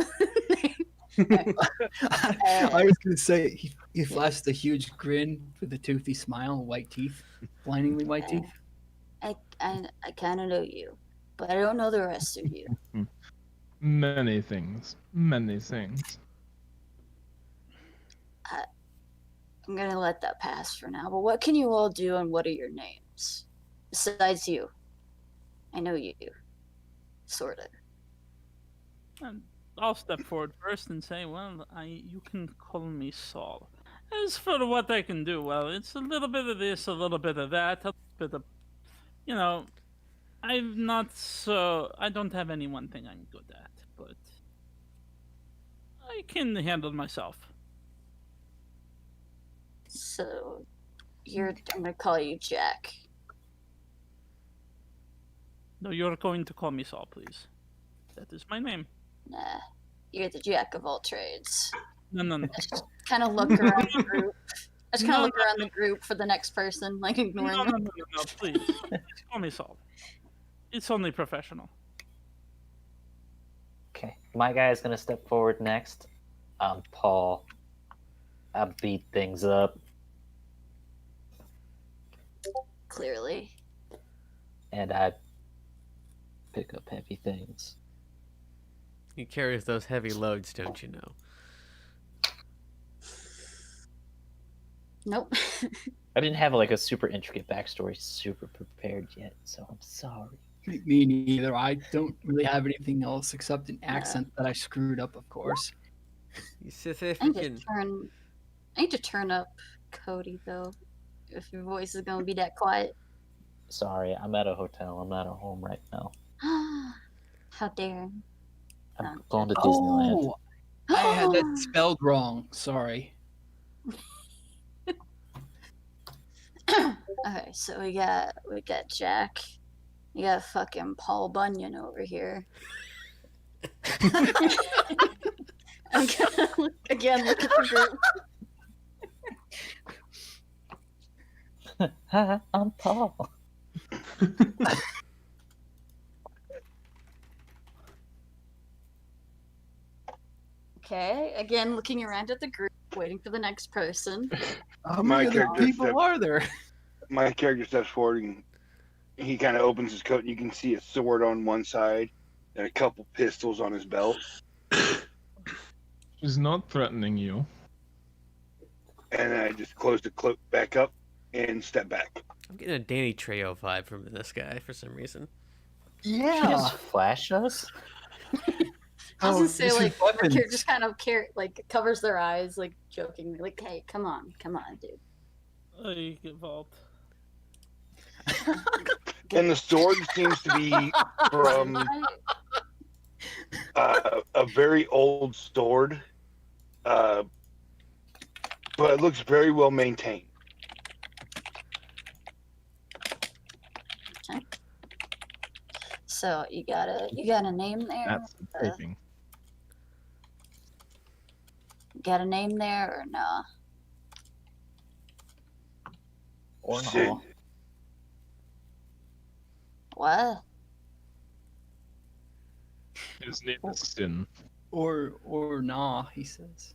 I was gonna say he flashed a huge grin with a toothy smile, white teeth, blindingly white teeth. I kind of know you, but I don't know the rest of you. Many things. Many things. I'm gonna let that pass for now. But what can you all do, and what are your names? Besides you, I know you, sort of. And I'll step forward first and say, well, you can call me Saul. As for what I can do, well, it's a little bit of this, a little bit of that, a bit of, I don't have any one thing I'm good at, but I can handle myself. So, I'm gonna call you Jack. No, you're going to call me Saul, please. That is my name. Nah, you're the Jack of all trades. No. Kind of look around the group. I just kind of look around the group for the next person, like ignoring them. No, please. Please call me Saul. It's only professional. Okay, my guy is gonna step forward next. I'm Paul. I beat things up, Clearly. and I pick up heavy things. He carries those heavy loads, don't you know? Nope. I didn't have like a super intricate backstory, super prepared yet, so I'm sorry. Me neither. I don't really have anything else except an accent that I screwed up, of course. You sit there I need thinking, I need to turn up Cody though, if your voice is gonna be that quiet. Sorry, I'm at a hotel. I'm not at home right now. How dare! I'm going to Disneyland. Oh, I had that spelled wrong. Sorry. Okay, so we got Jack. You got fucking Paul Bunyan over here. I'm gonna look at the group. Hi, I'm Paul. Okay, again looking around at the group, waiting for the next person. How My many other character people step- are there? My character steps forward and he kind of opens his coat and you can see a sword on one side and a couple pistols on his belt. She's not threatening you. And then I just close the cloak back up and step back. I'm getting a Danny Trejo vibe from this guy for some reason. She Yeah. just flash us? I was Oh, gonna say this is like weapons. Rickard just kind of covers their eyes, like jokingly, like, "Hey, come on, dude." I give up. And the sword seems to be from a very old sword, but it looks very well maintained. So you got a name there. That's scraping. Got a name there or no? Or Sid. no. What? His name is Sin. Or nah, he says.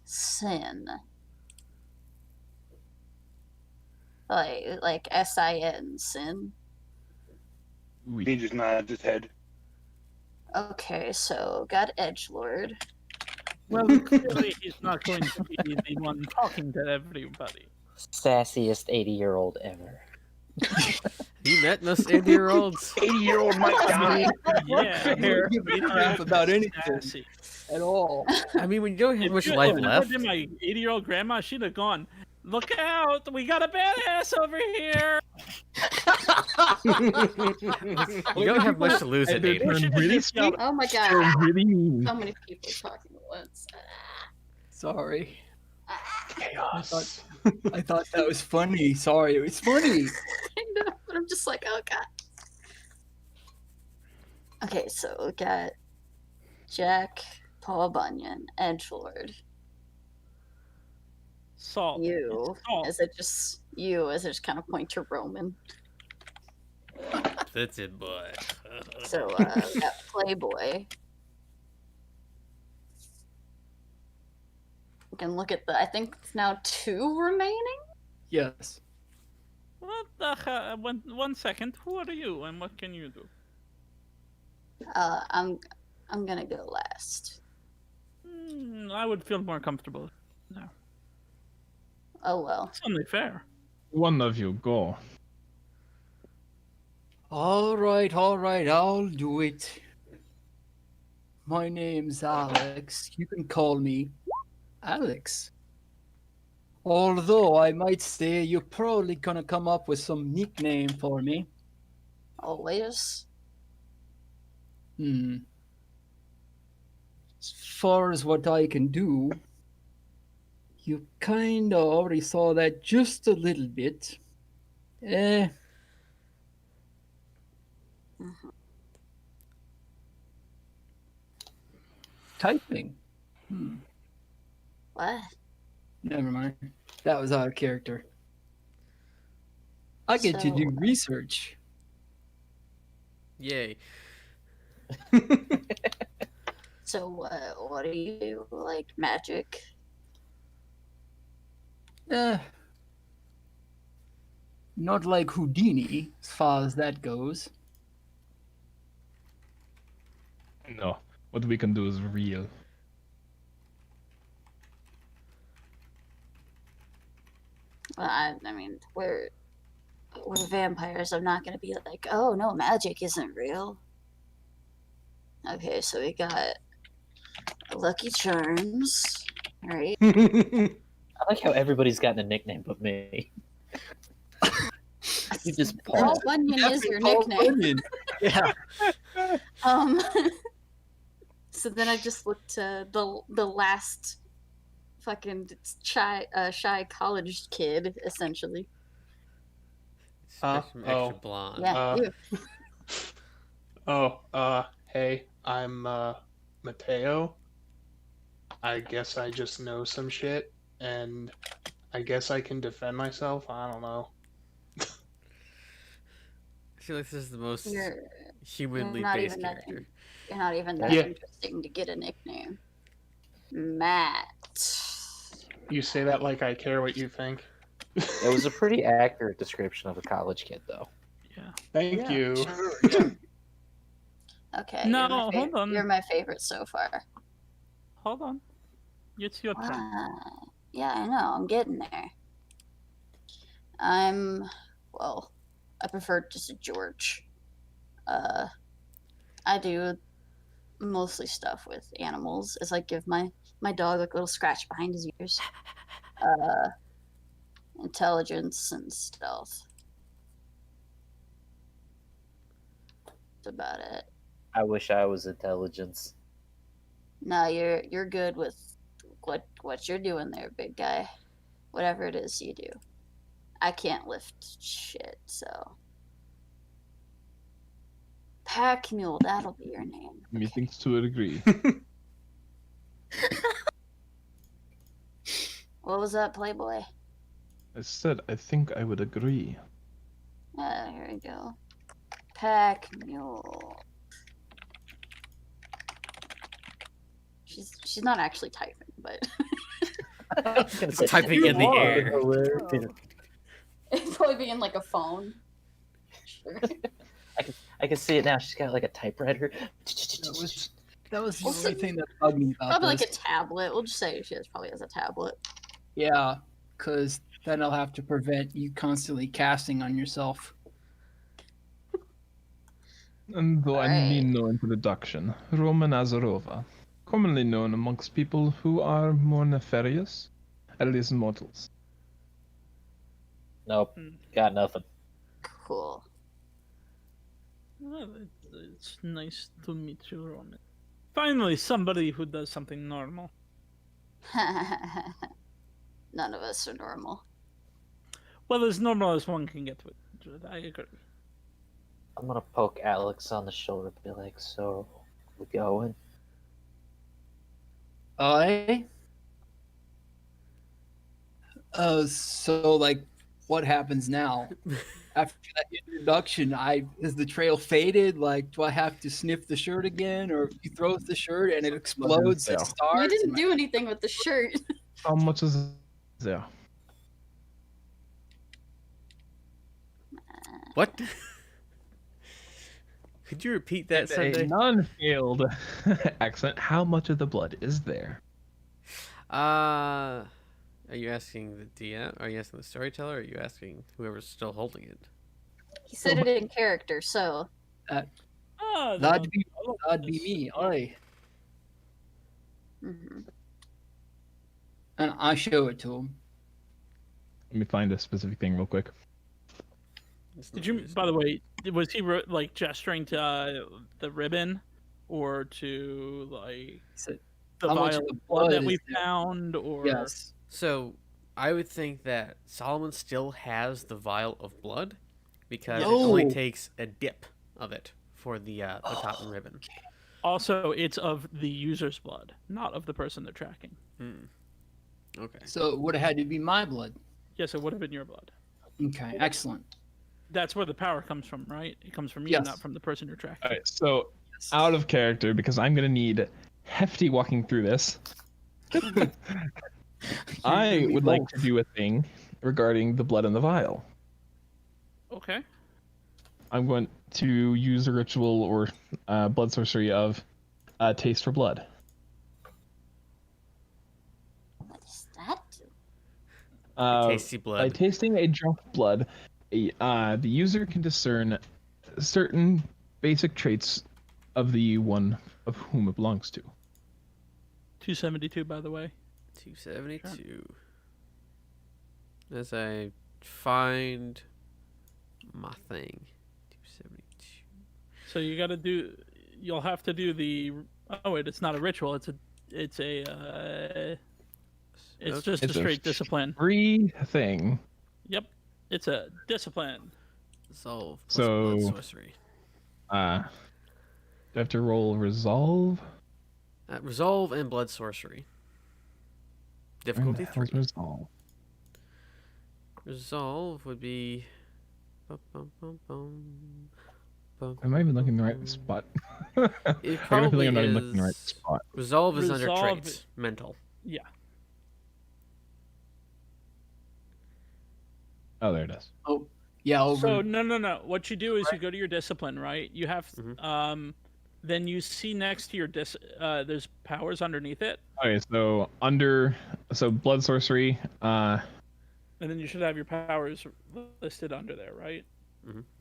Sin. Like S-I-N, sin. Oui. He just nodded his head. Okay, so got edgelord. Well, clearly he's not going to be the one talking to everybody. Sassiest 80-year-old ever. You met most 80-year-olds? 80-year-old Mike Downey. Yeah, Don't give a crap about anything sassy. at all. I mean, when you don't have If much you- life if it left. had been my 80-year-old grandma, she'd have gone, "Look out! We got a badass over here!" You don't have much to lose at Either 80. Or she turn just really gets yelled sweet Oh my god. or really mean. So many people talking at once. Sorry. Chaos. I thought that was funny. Sorry, it was funny. I know, but I'm just like, oh god. Okay, so we got Jack, Paul Bunyan, edgelord. Salt. You. It's salt. Is it just you? Is it just kind of point to Roman? That's it, boy. So we got Playboy. We can look at I think it's now 2 remaining? Yes. What the hell? One second. Who are you and what can you do? I'm gonna go last. I would feel more comfortable. Oh well. It's only fair. One of you, go. All right, I'll do it. My name's Alex. You can call me Alex. Although I might say you're probably gonna come up with some nickname for me. Always. As far as what I can do, you kinda already saw that just a little bit. Typing. What? Never mind. That was out of character. I get to So- do research. Yay. So what do you do? Like magic? Not like Houdini, as far as that goes. No, what we can do is real. Well, I mean, we're vampires. I'm not gonna be like, oh no, magic isn't real. Okay, so we got Lucky Charms, right? I like how everybody's gotten a nickname but me. You just Paul pause. Bunyan is your Paul nickname. Bunyan. Yeah. So then I just looked to the last fucking shy college kid, essentially. Extra oh. blonde. Yeah, you. Hey, I'm Mateo. I guess I just know some shit, and I guess I can defend myself. I don't know. I feel like this is the most You're humanly not based even that character. You're not even that Yeah. interesting to get a nickname. Matt. You say that like I care what you think. It was a pretty accurate description of a college kid, though. Yeah. Thank you. Okay. No, you're my hold on. You're my favorite so far. Hold on. It's your turn. Yeah, I know. I'm getting there. Well, I prefer just a George. I do mostly stuff with animals. It's like give my dog like a little scratch behind his ears. Intelligence and stealth. That's about it. I wish I was intelligence. No, you're good with what you're doing there, big guy. Whatever it is you do. I can't lift shit, so. Pack Mule, that'll be your name. Methinks to a degree. What was that, Playboy? I said I think I would agree. Here we go. Pack mule. She's not actually typing, but I was gonna say, Typing in the "You are air." hilarious." it'd probably be in like a phone. Sure. I can see it now. She's got like a typewriter. That was the Also- only thing that bugged me about Probably like this. a tablet. We'll just say she probably has a tablet. Yeah, because then I'll have to prevent you constantly casting on yourself. And though I need Alright. no introduction, Roma Nazarova, commonly known amongst people who are more nefarious, at least mortals. Nope, got nothing. Cool. Well, it's nice to meet you, Roman. Finally, somebody who does something normal. None of us are normal. Well, as normal as one can get to it. I agree. I'm gonna poke Alex on the shoulder and be like, "So, we going?" Eh? So like, what happens now? After that introduction, is the trail faded? Like, do I have to sniff the shirt again, or if he throws the shirt and it explodes there? as stars? You didn't and do anything with the shirt. How much is there? What? Could you repeat that, A Sunday? non-failed accent. How much of the blood is there? Are you asking the DM? Are you asking the storyteller? Or are you asking whoever's still holding it? He said it in character, so Oh, that'd be me. Oi. mhm. And I show it to him. Let me find a specific thing real quick. It's Did not you? By the way, was he like gesturing to the ribbon, or to like Said, the "How much vial of the of blood that blood we is there?" found? Or Yes. So, I would think that Solomon still has the vial of blood because it No. only takes a dip of it for the cotton ribbon. also, it's of the user's blood, not of the person they're tracking. Hmm. Okay. So it would have had to be my blood. Yes, it would have been your blood. Okay, excellent. That's where the power comes from, right? It comes from you, Yes. not from the person you're tracking. All right, so out of character because I'm gonna need hefty walking through this. I would like to do a thing regarding the blood in the vial. Okay. I'm going to use a ritual or blood sorcery of taste for blood. What does that do? Tasty By blood. tasting a drop of blood, the user can discern certain basic traits of the one of whom it belongs to. 272, by the way. 272. As I find my thing. 272. So you got to do. You'll have to do the. Oh wait, it's not a ritual. It's It's just It's a straight discipline. Free thing. Yep. It's a discipline. Resolve plus So- blood sorcery. Do I have to roll resolve? Resolve and blood sorcery. Where Difficulty the hell's 3. resolve? Resolve would be. Bum, bum, bum, bum, bum, Am I even looking in the right bum. spot? It I got a feeling probably I'm not even looking in the right is. spot. Resolve is under Resolve- traits. Mental. Yeah. Oh, there it is. Oh, yeah. Over. So no. What you do is you go to your discipline, right? You have Mhm. then you see next to your there's powers underneath it, Okay, so blood sorcery. and then you should have your powers listed under there, right?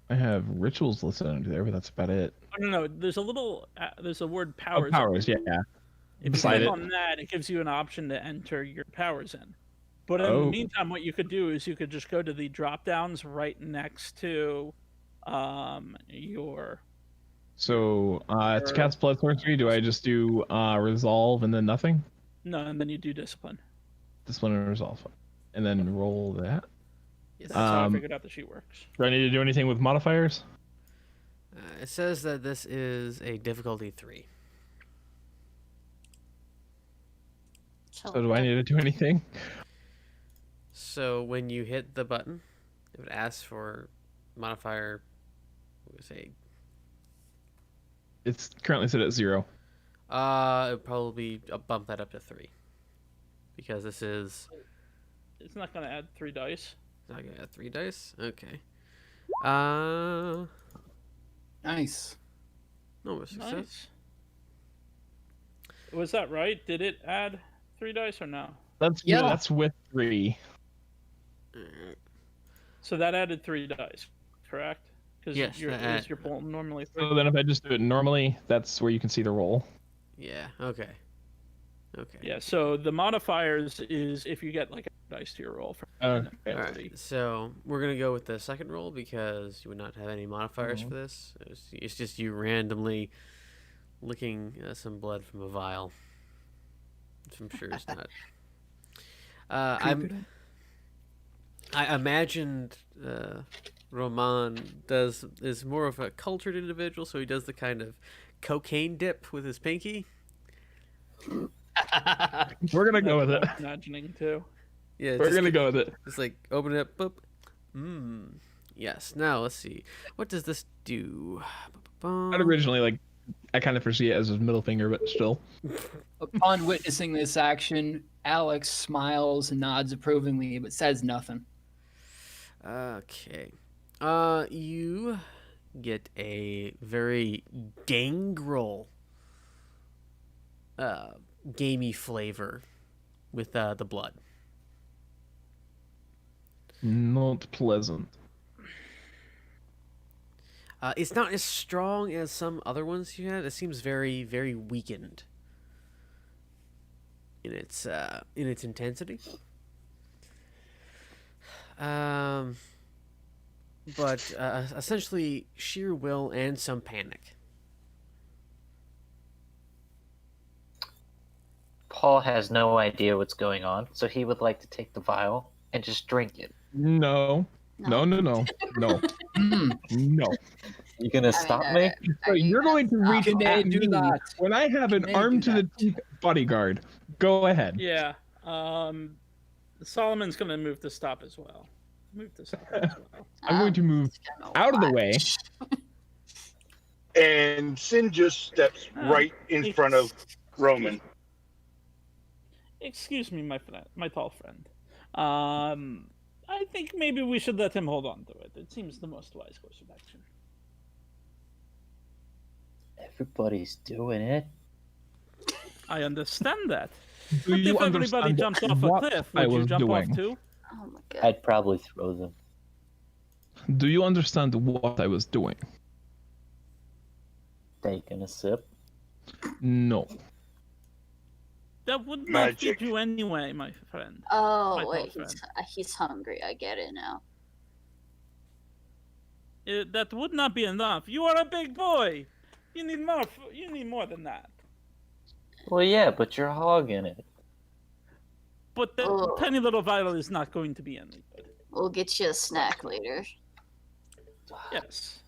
I have rituals listed under there, but that's about it. Oh, no. There's a little there's a word Oh, powers. powers, yeah. If you Beside click it. on that, it gives you an option to enter your powers in. But in the Oh. meantime, what you could do is you could just go to the drop downs right next to your. So to cast blood sorcery, do I just do resolve and then nothing? No, and then you do discipline. Discipline and resolve, and then roll that. Yes. That's how I Um, figured out the sheet works. Do I need to do anything with modifiers? It says that this is a difficulty 3. Shall So do we I go- need to do anything? So when you hit the button, it would ask for modifier. What would say? It's currently set at 0. It would probably bump that up to 3, because this is. It's not gonna add 3 dice. I got 3 dice. Okay. Nice. No success. Nice. Was that right? Did it add 3 dice or no? That's Yeah. that's with 3. So that added 3 dice, correct? Because Yes, that your poll normally 3. So then if I just do it normally, that's where you can see the roll. Yeah. Okay. Okay. Yeah. So the modifiers is if you get like a dice to your roll for Okay. All right. So we're gonna go with the second roll because you would not have any modifiers for this. It's just you randomly licking some blood from a vial, which I'm sure is not. I imagined Roman is more of a cultured individual, so he does the kind of cocaine dip with his pinky. We're gonna go with it. I was imagining too. Yeah, We're gonna go with it. Just like open it up, boop. Yes. Now let's see. What does this do? I'd originally I kind of foresee it as his middle finger, but still. Upon witnessing this action, Alex smiles and nods approvingly, but says nothing. Okay. You get a very gangrel, gamey flavor with the blood. Not pleasant. It's not as strong as some other ones you had. It seems very, very weakened in its intensity. But essentially sheer will and some panic. Paul has no idea what's going on, so he would like to take the vial and just drink it. No. No. No. You gonna stop me? So you're going to reach Can they at do me that? when I have an Can they arm do to the that? teeth bodyguard. Go ahead. Yeah. Solomon's gonna move to stop as well. Move to stop as well. I'm going to move out of the way. And Sin just steps right in front of Roman. Excuse me, my friend, my tall friend. I think maybe we should let him hold on to it. It seems the most wise course of action. Everybody's doing it. I understand that. Do But you if everybody understand jumped off a what cliff, I would you was jump doing? off too? Oh my god. I'd probably throw them. Do you understand what I was doing? Taking a sip. No. That would not Magic. fit you anyway, my friend. Oh My wait, tall he's hungry. I get it now. That would not be enough. You are a big boy. You need more. You need more than that. Well, yeah, but you're hogging it. But the Oh. tiny little vial is not going to be any good. We'll get you a snack later. Yes,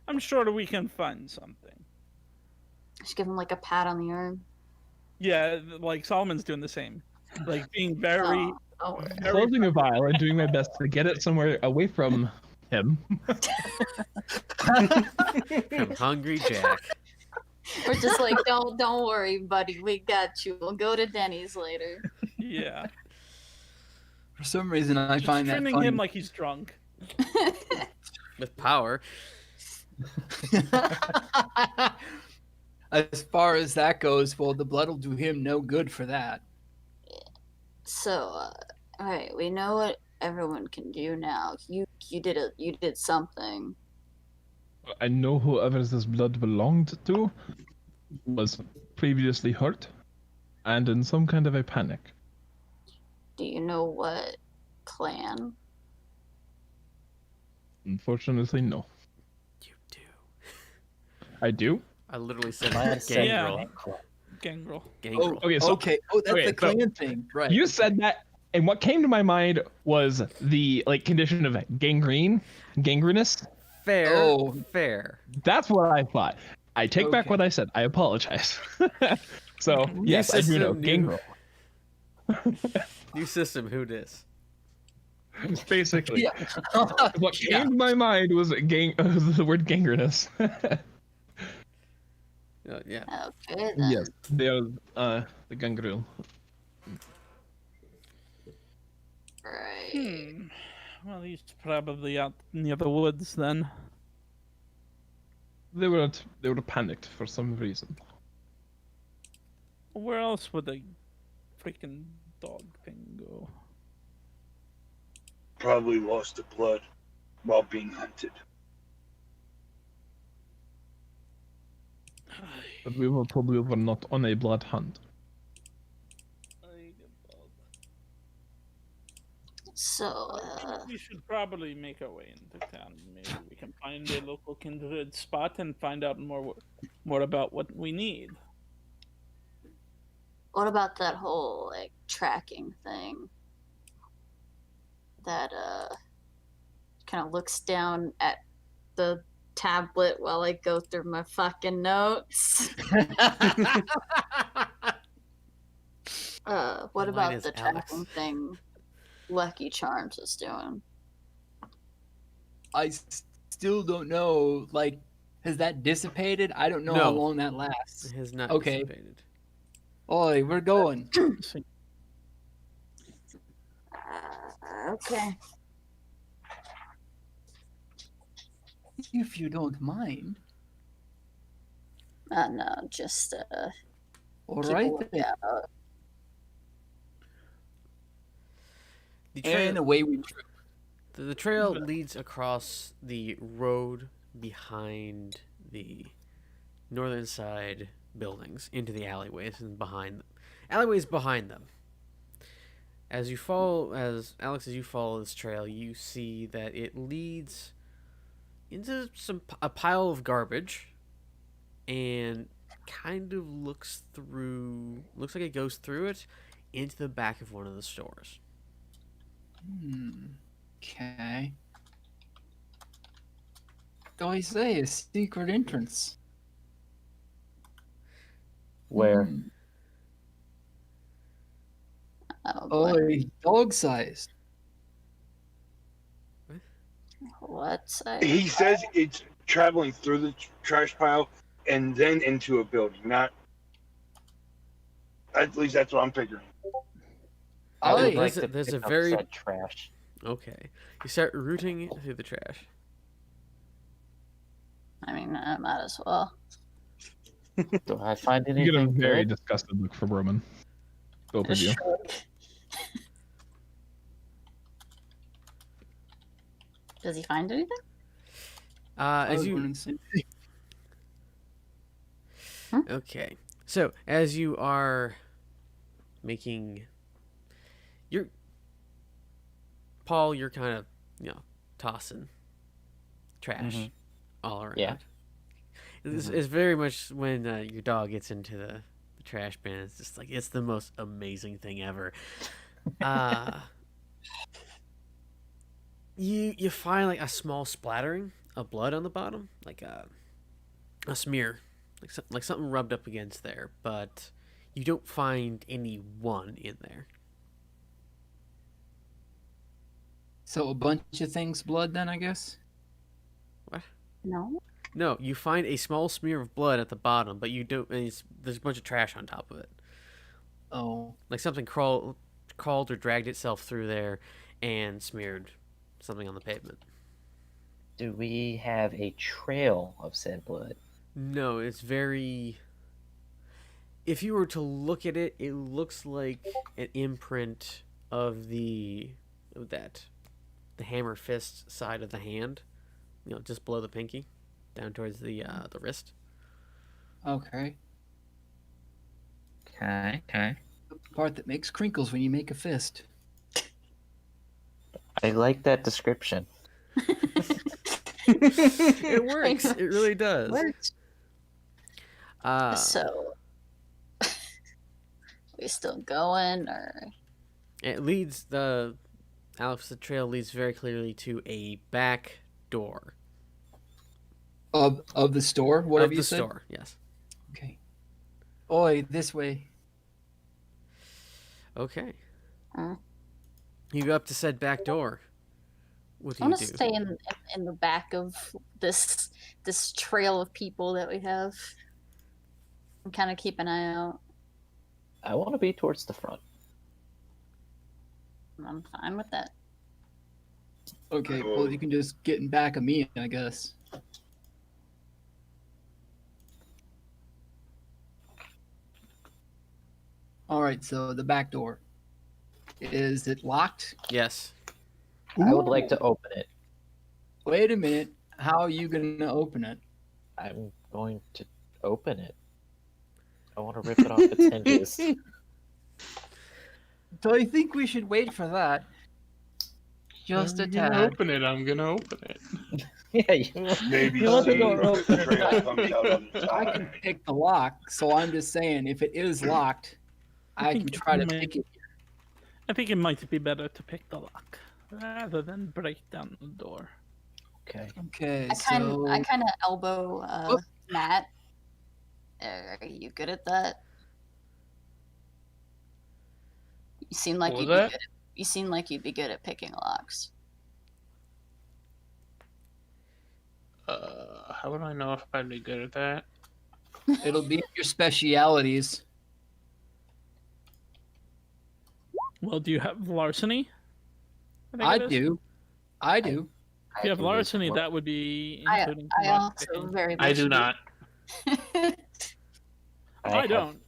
I'm sure that we can find something. Just give him like a pat on the arm. Yeah, like Solomon's doing the same, like being very. Oh, don't worry. Closing a vial and doing my best to get it somewhere away from him. From Hungry Jack. We're just like, don't worry, buddy. We got you. We'll go to Denny's later. Yeah, For some reason, I just find that trimming funny. him like he's drunk. With power. As far as that goes, well, the blood will do him no good for that. So, all right, we know what everyone can do now. You did something. I know whoever this blood belonged to was previously hurt and in some kind of a panic. Do you know what clan? Unfortunately, no. You do. I do? I literally said Mine said Yeah. gangrel. Gangrel. Gangrel. Okay, so Okay. Oh, that's okay, the so clan thing, right? you said that, and what came to my mind was the condition of gangrenous. Fair. Oh. Fair. That's what I thought. I take back Okay. what I said. I apologize. So You yes, I do know said new. gangrel. New system. Who dis? Basically, Yeah. what Yeah. came to my mind was was the word gangrenous. Yeah. Okay then. Yes, they are the gangrel. Right. Well, he's probably out near the woods then. They were panicked for some reason. Where else would the freaking dog thing go? Probably lost the blood while being hunted. But we were told we were not on a blood hunt. So, We should probably make our way into town. Maybe we can find a local kindred spot and find out more about what we need. what about that whole like tracking thing? That kind of looks down at the tablet while I go through my fucking notes. What Mine about is the Alex. tracking thing Lucky Charms is doing? I still don't know. Like, has that dissipated? I don't know how No. long that lasts. It has not Okay. dissipated. Oi, we're going. Okay. If you don't mind. No, just All keep a right. lookout. The And trail, away we trip. the trail leads across the road behind the northern side buildings into the alleyways and alleyways behind them. As you follow this trail, you see that it leads into a pile of garbage, and kind of looks like it goes through it into the back of one of the stores. Okay. Do I say a secret entrance? Where? Oh, boy. Oi, dog sized. What? He says it's traveling through the trash pile and then into a building. Not. At least that's what I'm figuring. I would Oi, like there's to there's a pick up very- said trash. Okay. You start rooting through the trash. I mean, I might as well. Do I find You get a anything very good? disgusted look from Roman. Both of you. Does he find anything? As you Okay. So, as you are making Paul, you're kind of, tossing trash all around. Yeah. It's very much when your dog gets into the trash bin, it's just like, it's the most amazing thing ever. You find like a small splattering of blood on the bottom, like a smear, like something rubbed up against there, but you don't find anyone in there. So a bunch of things blood then, I guess? No. No, you find a small smear of blood at the bottom, but you don't. And there's a bunch of trash on top of it, Oh. like something crawled or dragged itself through there and smeared something on the pavement. Do we have a trail of said blood? No, it's very. If you were to look at it, it looks like an imprint of the hammer fist side of the hand, just below the pinky, down towards the wrist. Okay. Okay. The part that makes crinkles when you make a fist. I like that description. It works. It really does. Works. Uh, So, we still going, or It leads the trail leads very clearly to a back door Of the store, whatever of the you said? store. Yes. Okay. Oi, this way. Okay. Uh. You go up to said back door. What do I you want do? to stay in the back of this trail of people that we have, and kind of keep an eye out. I want to be towards the front. I'm fine with that. Okay, well, you can just get in back of me, I guess. All right, so the back door. Is it locked? Yes. I would like to open it. Wait a minute. How are you going to open it? I'm going to open it. I want to rip it off its hinges. So I think we should wait for that. Just a I'm gonna tad. open it. I'm gonna open it. Yeah, you, Maybe you want the see door if open. the trail comes out on the I side. can pick the lock, so I'm just saying, if it is locked, I can try to pick it. I think it might be better to pick the lock rather than break down the door. Okay. Okay, I kind so of elbow Matt. Are you good at that? You seem like What you'd was be that? good. You seem like you'd be good at picking locks. How would I know if I'd be good at that? it'll be your specialities. Well, do you have larceny? think I it is? do. I do. If you have do as larceny, well. that would be I including also lockpicking. very much I do not. I have- don't,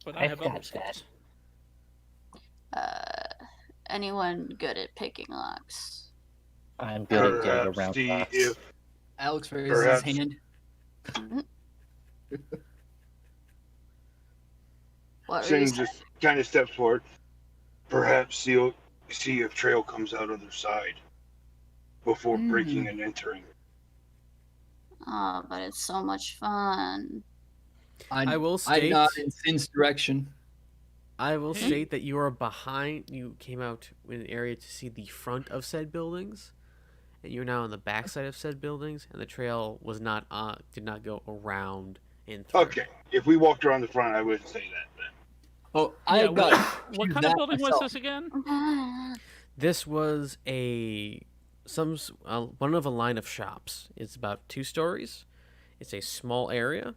but I I've have got other that. skills. Anyone good at picking locks? I'm good at getting Perhaps around see locks. if Alex raises Perhaps. his hand. Mhm. What were you Sin saying? just kind of steps forward. Perhaps see if trail comes out other side before breaking and entering. Oh, but it's so much fun. I will I state. nod in Sin's direction. I will Hmm? state that you are behind. You came out in an area to see the front of said buildings, and you're now on the backside of said buildings. And the trail was not did not go around and through. Okay, if we walked around the front, I wouldn't say that. Then. Oh, Yeah, I got what to kind of that building was myself. this again? This was one of a line of shops. It's about 2 stories. It's a small area.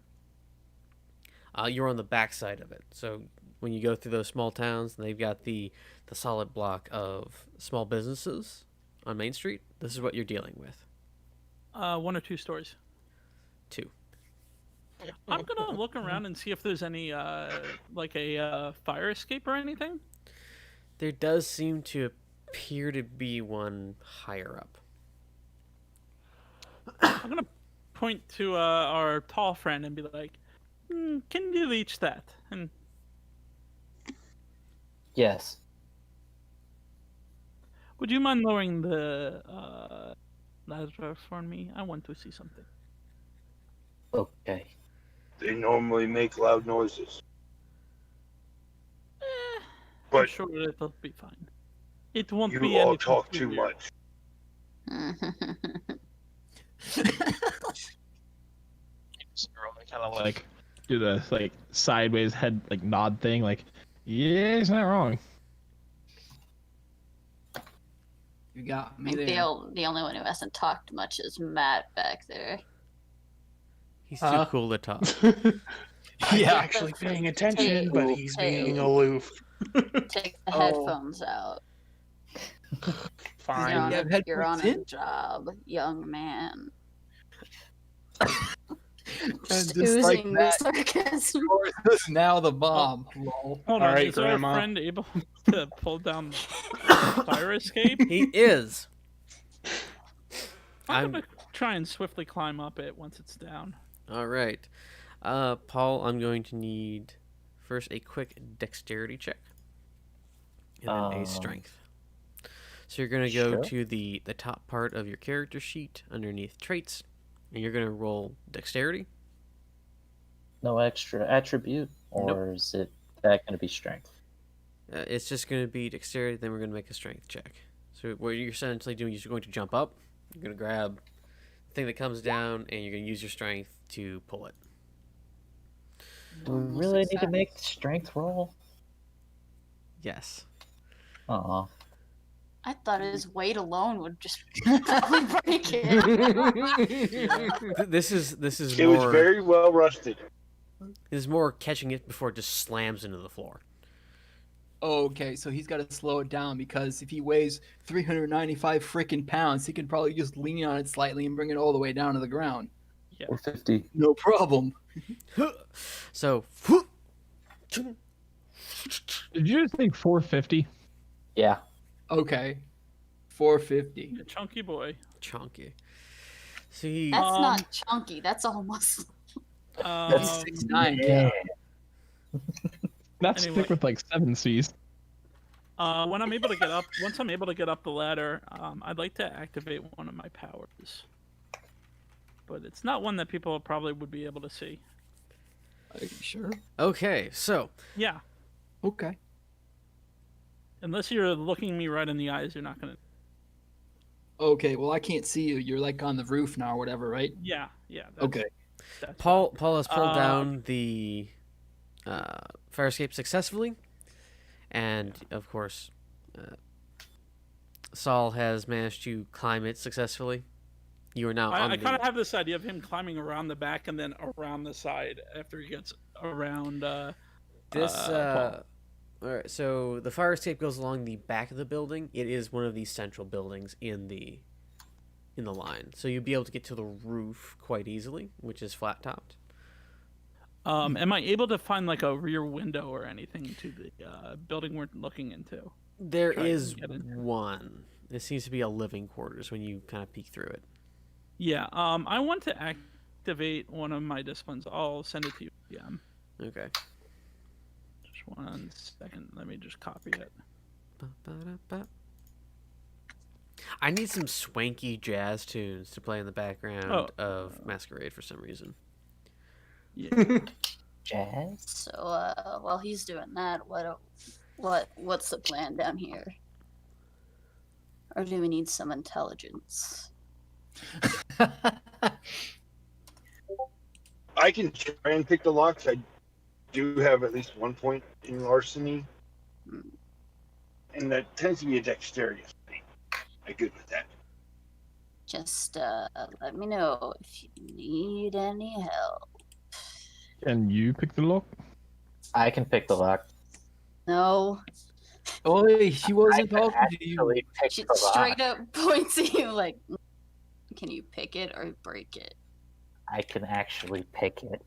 You're on the backside of it, so when you go through those small towns, and they've got the solid block of small businesses on Main Street. This is what you're dealing with. 1 or 2 stories. 2. I'm gonna look around and see if there's any like a fire escape or anything. There does seem to appear to be one higher up. I'm gonna point to our tall friend and be like, "Can you reach that?" And Yes. would you mind lowering the ladder for me? I want to see something. Okay. They normally make loud noises, I'm but sure it'll be fine. It won't you be all anything talk too weird. much. Kind of like do the like sideways head like nod thing, like yeah, it's not wrong. You got I me think there. the only one who hasn't talked much is Matt back there. He's too cool to talk. He's Yeah. actually paying attention, but he's being aloof. Take the Oh. headphones out. Fine. You're on, You have you're on headphones a in? job, young man. And Just just like oozing that, sarcasm. this is now the bomb. Lol. Hold All on, right, is our Grandma. friend able to pull down fire escape? He is. I'm gonna try and swiftly climb up it once it's down. All right. Paul, I'm going to need first a quick dexterity check and then a strength. So you're going to go Sure. to the top part of your character sheet underneath traits, and you're going to roll dexterity. No extra attribute, or is it that going to be strength? It's just going to be dexterity, then we're going to make a strength check. So what you're essentially doing is you're going to jump up, you're going to grab the thing that comes down, and you're going to use your strength to pull it. Do we really need to make the strength roll? Yes. Aw. I thought his weight alone would just probably break it. This is It was more. very well rusted. This is more catching it before it just slams into the floor. Okay, so he's got to slow it down because if he weighs 395 freaking pounds, he can probably just lean on it slightly and bring it all the way down to the ground. Yeah. Or 50. No problem. So. Did you just think 450? Yeah. Okay. 450. A chunky boy. Chunky. So he. That's not chunky. That's all muscle. That's Um, 6'9". Yeah. That's Anyway. thick with like 7 C's. when I'm able to get up, once I'm able to get up the ladder, I'd like to activate one of my powers. But it's not one that people probably would be able to see. Are you sure? Okay, so Yeah, Okay. unless you're looking me right in the eyes, you're not gonna. Okay, well, I can't see you. You're like on the roof now or whatever, right? Yeah. That's, Okay. That's Paul has pulled Uh, down the fire escape successfully, and of course, Saul has managed to climb it successfully. You are now on I the. kind of have this idea of him climbing around the back and then around the side after he gets around. This Paul. all right, so the fire escape goes along the back of the building. It is one of the central buildings in the line, so you'll be able to get to the roof quite easily, which is flat topped. Am I able to find like a rear window or anything to the building we're looking into? There Try and is get in. one. It seems to be a living quarters when you kind of peek through it. Yeah. I want to activate one of my disciplines. I'll send it to you. Yeah. Okay. Just 1 second. Let me just copy it. Ba-ba-da-ba. I need some swanky jazz tunes to play in the background of Masquerade for some reason. Yeah. Jazz? So while he's doing that, what's the plan down here? Or do we need some intelligence? I can try and pick the locks. I do have at least 1 point in larceny, and that tends to be a dexterity thing. I'm good with that. Just let me know if you need any help. Can you pick the lock? I can pick the lock. No, Oi, she wasn't I can talking to you. actually pick she the lock. straight up points at you like, can you pick it or break it? I can actually pick it.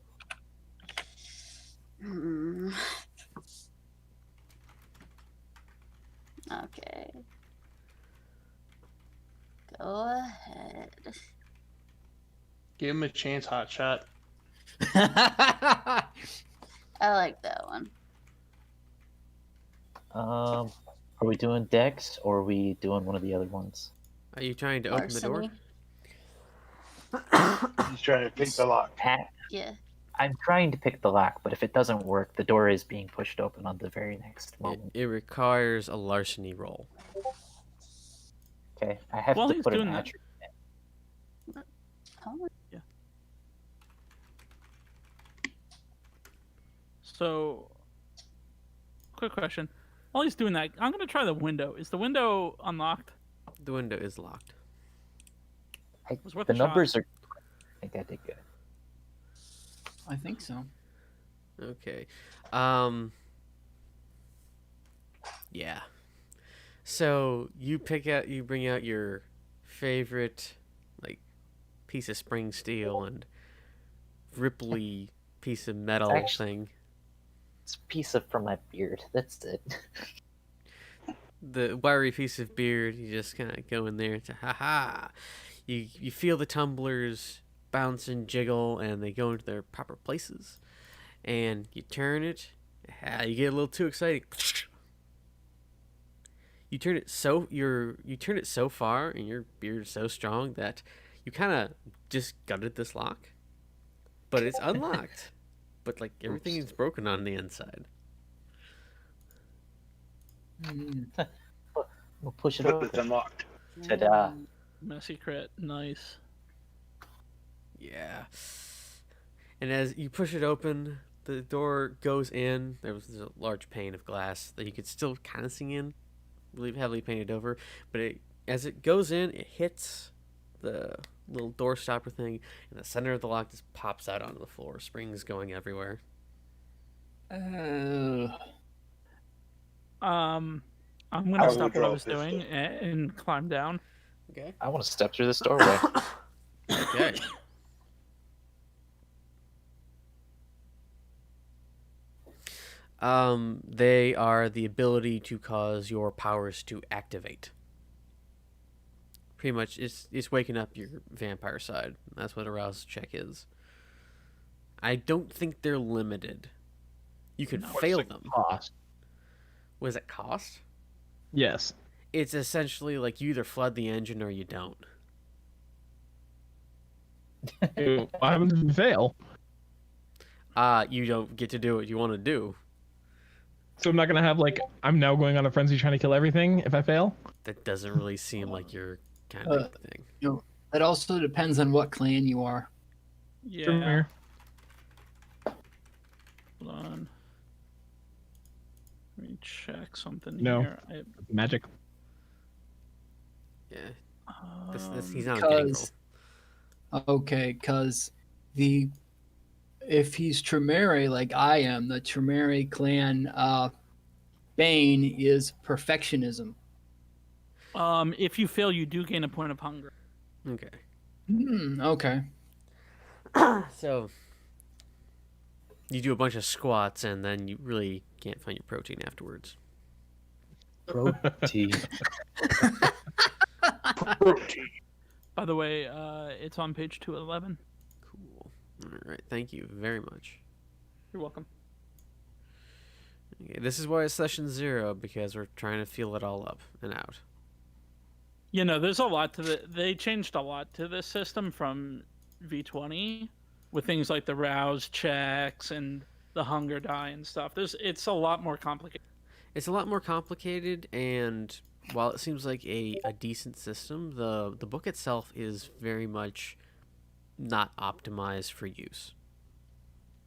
Hmm. Okay. Go ahead. Give him a chance, hot shot. I like that one. Are we doing Dex or are we doing one of the other ones? Are you trying to open the door? Larceny? He's trying to pick the lock. Pat, Yeah. I'm trying to pick the lock, but if it doesn't work, the door is being pushed open on the very next moment. It requires a larceny roll. Okay, I have While to he's put an doing that- attribute in. Oh, So, quick question. While he's doing that, I'm gonna try the window. Is the window unlocked? The window is locked. Was worth The a shot. numbers are. I think I did good. I think so. Okay. Yeah. So you bring out your favorite like piece of spring steel and ripply piece of metal thing. It's a piece of from my beard. That's it. The wiry piece of beard, you just kind of go in there and say, ha ha. You feel the tumblers bounce and jiggle and they go into their proper places. And you turn it, you get a little too excited. You turn it so far and your beard is so strong that you kind of just gutted this lock. But it's unlocked. But like everything is broken on the inside. We'll push it But over. it's unlocked. Ta-da. Messy crit. Nice. Yeah. And as you push it open, the door goes in. There's a large pane of glass that you could still kind of see in, really heavily painted over. But as it goes in, it hits the little door stopper thing, and the center of the lock just pops out onto the floor. Springs going everywhere. I'm I gonna will stop what draw I a was pistol. doing and climb down. Okay. I want to step through this doorway. Okay. They are the ability to cause your powers to activate. Pretty much, it's waking up your vampire side. That's what a rouse check is. I don't think they're limited. You could fail What's the them. cost? What does it cost? Yes. It's essentially like you either flood the engine or you don't. What happens if you fail? You don't get to do what you want to do. So I'm not gonna have like I'm now going on a frenzy trying to kill everything if I fail. That doesn't really seem like your kind of thing. That also depends on what clan you are. Yeah. Tremere. Hold on. Let me check something No. here. Magic. Yeah. He's not a Because- gangrel. Okay, because if he's Tremere like I am, the Tremere clan bane is perfectionism. If you fail, you do gain a point of hunger. Okay. Okay. So you do a bunch of squats and then you really can't find your protein afterwards. Protein. Protein. By the way, it's on page 211. Cool. All right. Thank you very much. You're welcome. Okay, this is why it's session 0, because we're trying to feel it all up and out. You know, there's a lot to they changed a lot to this system from V20 with things like the rouse checks and the hunger die and stuff. It's a lot more complicated. It's a lot more complicated, and while it seems like a decent system, the book itself is very much not optimized for use.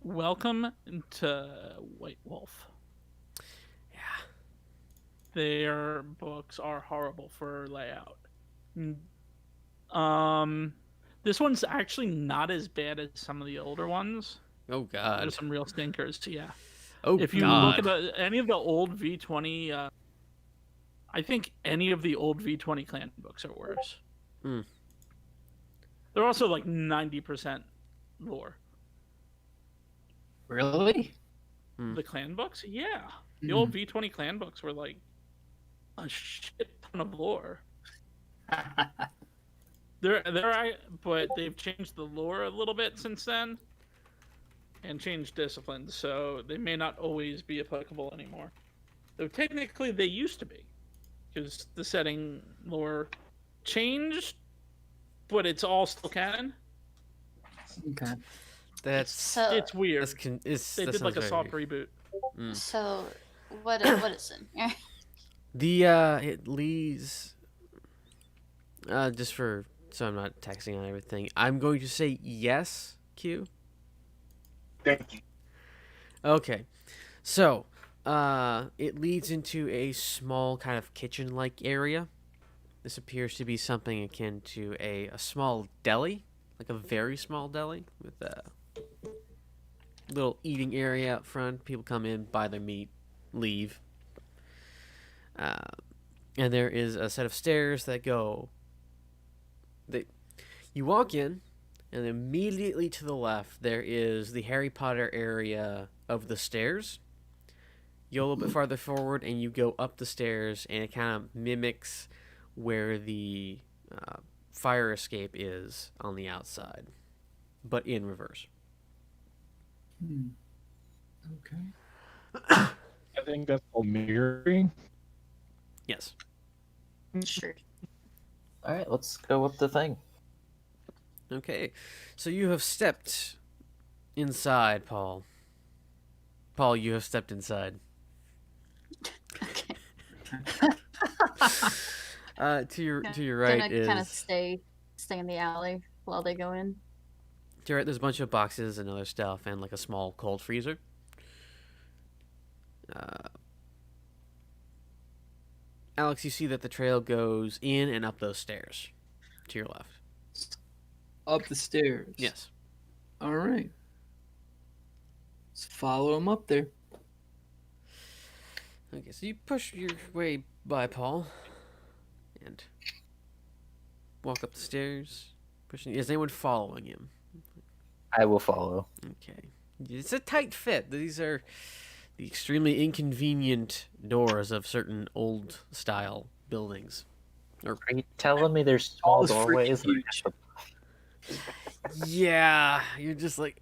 Welcome to White Wolf. Yeah. Their books are horrible for layout. This one's actually not as bad as some of the older ones. Oh God. There's some real stinkers, yeah. Oh If you God. look at any of the old V20, I think any of the old V20 clan books are worse. Hmm. They're also like 90% lore. Really? The clan books, yeah. The old V20 clan books were like a shit ton of lore. But they've changed the lore a little bit since then, and changed disciplines, so they may not always be applicable anymore. Though technically they used to be, because the setting lore changed, but it's all still canon. Okay. That's So, It's weird. it's They that did like a sounds soft very- reboot. so what is it? It leads just for so I'm not texting on everything. I'm going to say yes, Q. Thank you. Okay. So, it leads into a small kind of kitchen-like area. This appears to be something akin to a small deli, like a very small deli with a little eating area up front. People come in, buy their meat, leave. And there is a set of stairs that go. You walk in, and immediately to the left there is the Harry Potter area of the stairs. You go a little bit farther forward, and you go up the stairs, and it kind of mimics where the fire escape is on the outside, but in reverse. Okay. I think that's called mirroring. Yes. Sure. All right, let's go up the thing. Okay. So you have stepped inside, Paul. Paul, you have stepped inside. Okay. To your right Gonna is kind of stay in the alley while they go in. To your right, there's a bunch of boxes and other stuff, and like a small cold freezer. Alex, you see that the trail goes in and up those stairs to your left. Up the stairs. Yes. All right. Let's follow him up there. Okay, so you push your way by Paul and walk up the stairs. Pushing. Is anyone following him? I will follow. Okay. It's a tight fit. These are the extremely inconvenient doors of certain old style buildings. Are you telling me there's small Paul's freaking doorways? huge. Yeah, you're just like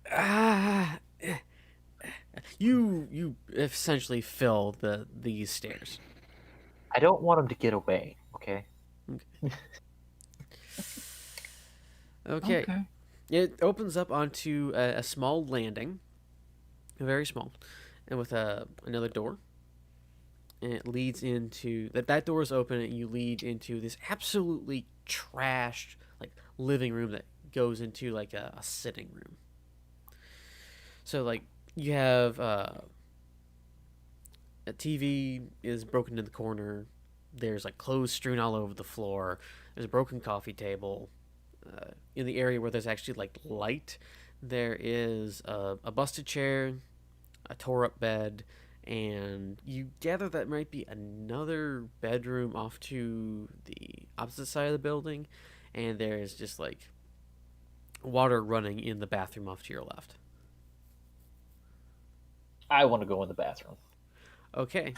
You essentially fill these stairs. I don't want him to get away. Okay. Okay. It opens up onto a small landing, very small, and with another door. And it leads into that door is open, and you lead into this absolutely trashed like living room that goes into like a sitting room. So like you have a TV is broken in the corner. There's like clothes strewn all over the floor. There's a broken coffee table. In the area where there's actually like light, there is a busted chair, a tore up bed, and you gather that might be another bedroom off to the opposite side of the building, and there's just like water running in the bathroom off to your left. I want to go in the bathroom. Okay.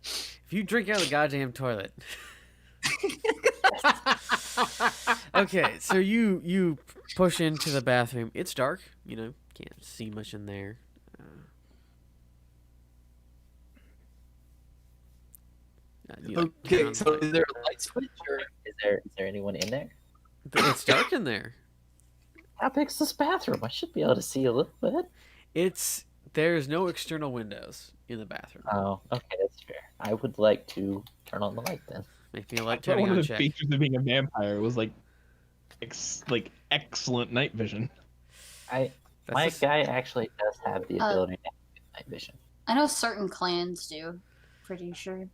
If you drink out of the goddamn toilet. Okay, so you push into the bathroom. It's dark, can't see much in there. Okay, so is there a light switch or Is there anyone in there? It's dark in there. How big's this bathroom? I should be able to see a little bit. There's no external windows in the bathroom. Oh, okay, that's fair. I would like to turn on the light then. Make me a light But turning one on of the check. features of being a vampire was like excellent night vision. My guy actually does have the ability to have night vision. I know certain clans do. Pretty sure.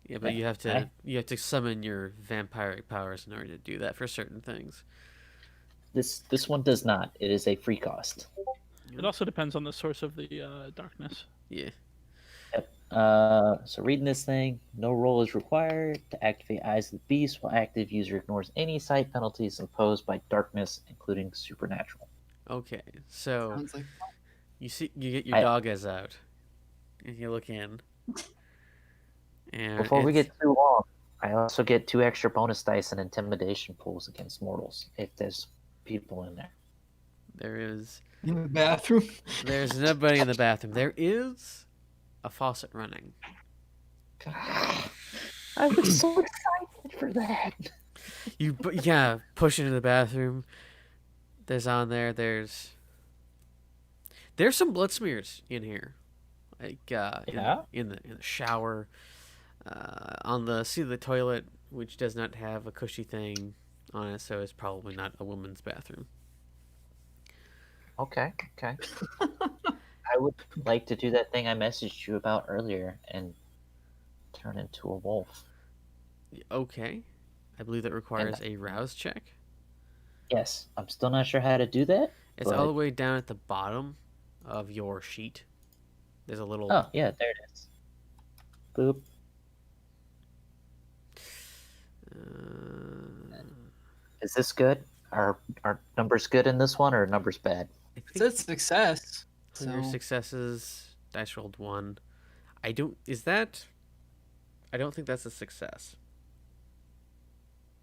Yeah, but you have to summon your vampiric powers in order to do that for certain things. This one does not. It is a free cost. It also depends on the source of the darkness. Yeah. Yep. So reading this thing, no roll is required. To activate Eyes of the Beast, while active, user ignores any sight penalties imposed by darkness, including supernatural. Okay, so sounds like you get your dog eyes out, and you look in. And Before we get too long, I also get 2 extra bonus dice and intimidation pulls against mortals if there's people in there. there's in the bathroom? there's nobody in the bathroom. There is a faucet running. I was so excited for that. You push into the bathroom. There's some blood smears in here, like in the shower, on the seat of the toilet, which does not have a cushy thing on it, so it's probably not a woman's bathroom. Okay. I would like to do that thing I messaged you about earlier and turn into a wolf. Okay, I believe that requires a rouse check. Yes, I'm still not sure how to do that. It's but- all the way down at the bottom of your sheet. There's a little. Oh, yeah, there it is. Boop. Is this good? Are numbers good in this one or numbers bad? I It's a success. For your So successes, dice rolled 1. I don't think that's a success.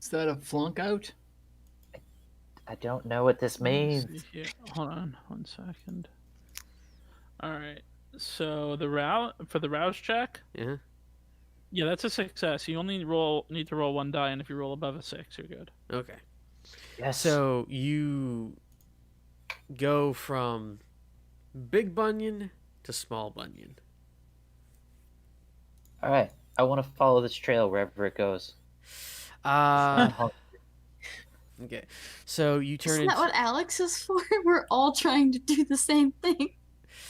is that a flunk out? I don't know what this Let me means. see here. Hold on 1 second. All right. So for the rouse check, Yeah. yeah, that's a success. You only need to roll 1 die, and if you roll above a 6, you're good. Okay. Yes. So you go from big bunion to small bunion. All right. I want to follow this trail wherever it goes. Uh, Okay, so you turn Isn't that into what Alex is for? We're all trying to do the same thing.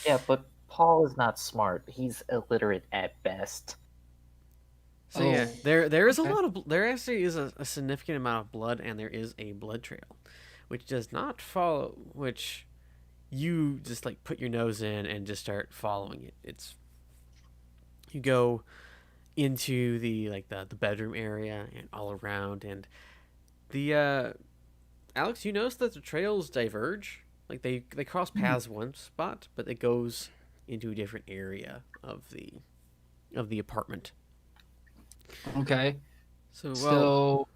Yeah, but Paul is not smart. He's illiterate at best. so yeah. Oh, There is okay. a lot of there actually is a significant amount of blood, and there is a blood trail, which does not follow. Which you just like put your nose in and just start following it. It's you go into the bedroom area and all around, and the Alex, you notice that the trails diverge. Like they cross paths one spot, but it goes into a different area of the apartment. Okay. So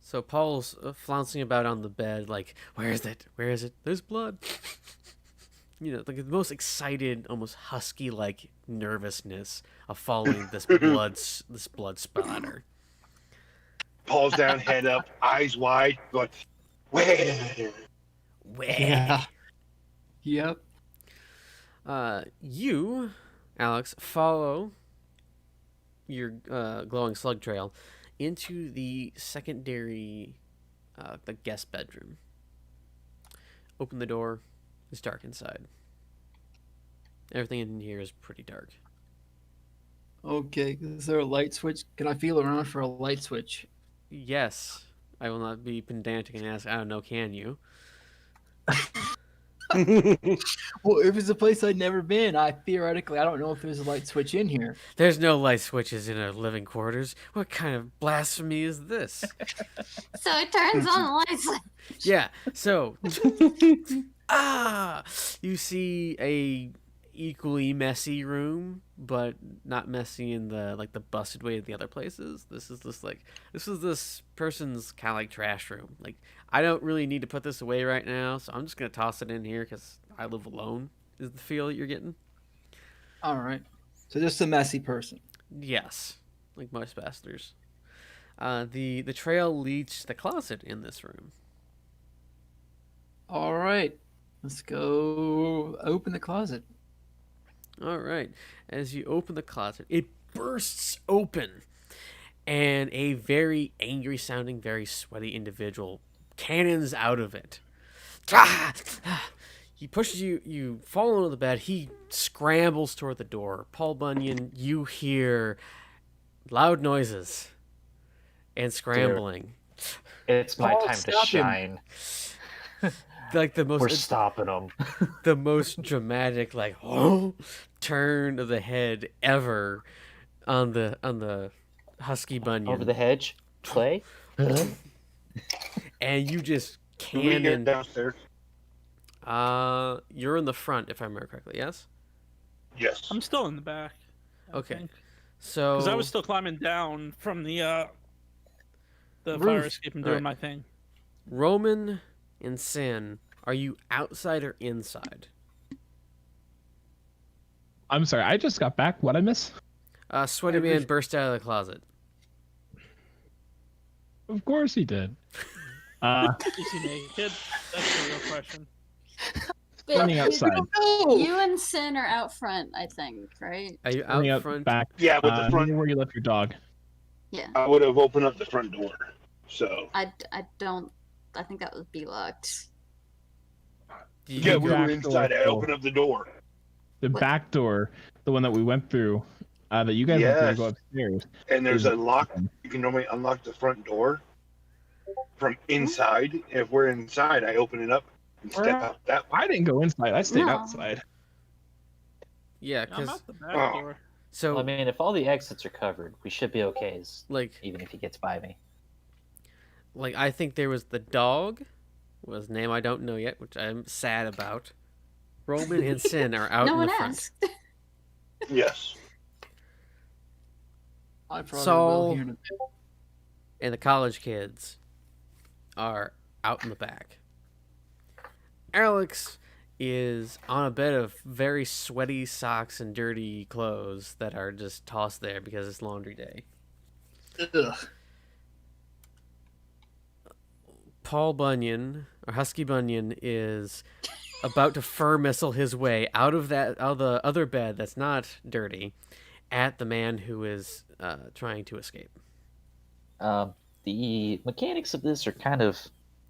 So Paul's flouncing about on the bed, like, where is it? Where is it? There's blood. You know, like the most excited, almost husky-like nervousness of following this blood splatter. Paul's down, head up, eyes wide, going, where? Where? yeah. Yep. You, Alex, follow your glowing slug trail into the secondary, the guest bedroom. Open the door. It's dark inside. Everything in here is pretty dark. Okay. Is there a light switch? Can I feel around for a light switch? Yes, I will not be pedantic and ask, I don't know, can you? Well, if it's a place I'd never been, I don't know if there's a light switch in here. There's no light switches in our living quarters. What kind of blasphemy is this? So it turns on the lights. Yeah, so you see a equally messy room, but not messy in the busted way of the other places. This is this person's kind of like trash room. Like, I don't really need to put this away right now, so I'm just gonna toss it in here because I live alone. Is the feel that you're getting? All right. So just a messy person. Yes, like most bastards. The trail leads to the closet in this room. All right. Let's go open the closet. All right. As you open the closet, it bursts open, and a very angry sounding, very sweaty individual cannons out of it. He pushes you, you fall onto the bed. He scrambles toward the door. Paul Bunyan, you hear loud noises and scrambling. It's my Paul, time to stop him. shine. Like the We're most stopping them. the most dramatic turn of the head ever on the husky Bunyan. Over the hedge. Clay? And you just Do we hear it cannon. downstairs? You're in the front, if I remember correctly. Yes. Yes. I'm still in the back. Okay. So Because I was still climbing down from the Roof. fire escape and doing Alright. my thing. Roman and Sin, are you outside or inside? I'm sorry, I just got back. What I miss? Sweaty Man burst out of the closet. Of course he did. Is he naked? That's the real question. Running outside. You and Sin are out front, I think, right? Are you Running out out front? back. Yeah, with the front, near where you left your dog. Yeah. I would have opened up the front door. So I think that would be locked. Do you yeah, go- we were back inside. door. I opened up the door. The What? back door, the one that we went through, that you guys went through to Yes. go upstairs. And there's Is- a lock. You can normally unlock the front door from inside. If we're inside, I open it up and step out that way. I didn't go inside. I stayed No. outside. Yeah, I'm because out the back Oh. door. so I mean, if all the exits are covered, we should be okay, even if he gets by me. I think there was the dog, was name I don't know yet, which I'm sad about. Roman and Sin are out no in one the front. asked. Yes. I probably Saul- will here in a bit. And the college kids are out in the back. Alex is on a bed of very sweaty socks and dirty clothes that are just tossed there because it's laundry day. Ugh. Paul Bunyan, or Husky Bunyan, is about to fur missile his way out of the other bed that's not dirty at the man who is trying to escape. the mechanics of this are kind of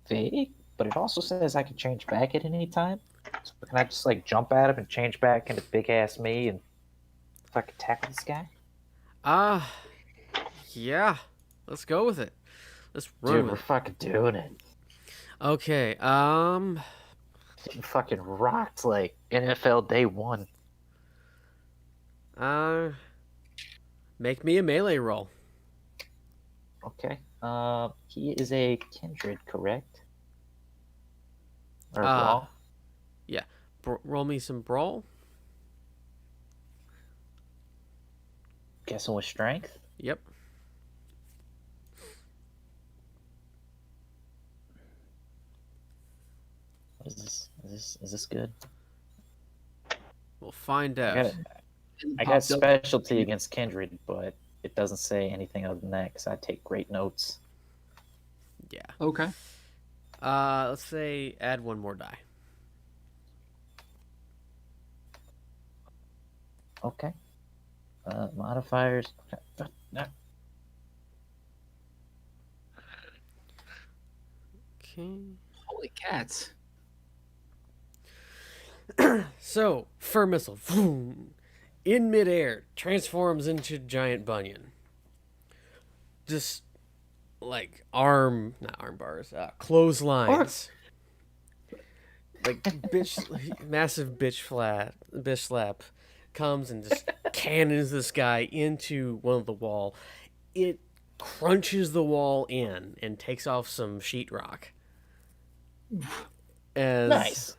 vague, but it also says I can change back at any time. So can I just like jump at him and change back into big ass me and fucking tackle this guy? Yeah. Let's go with it. Let's run Dude, with we're it. fucking doing it. Okay. Getting fucking rocked like NFL Day 1. Make me a melee roll. Okay. He is a kindred, correct? Or Uh, brawl? Roll me some brawl. Guessing with strength. Yep. What is this? Is this good? We'll find out. I got specialty against kindred, but it doesn't say anything other than that because I take great notes. Yeah. Okay. Let's say add one more die. Okay. Modifiers. Okay. Holy cats. So, fur missile, boom, in midair, transforms into giant bunion. Just like not arm bars, clotheslines. Like massive bitch slap comes and just cannons this guy into one of the wall. It crunches the wall in and takes off some sheetrock. Nice.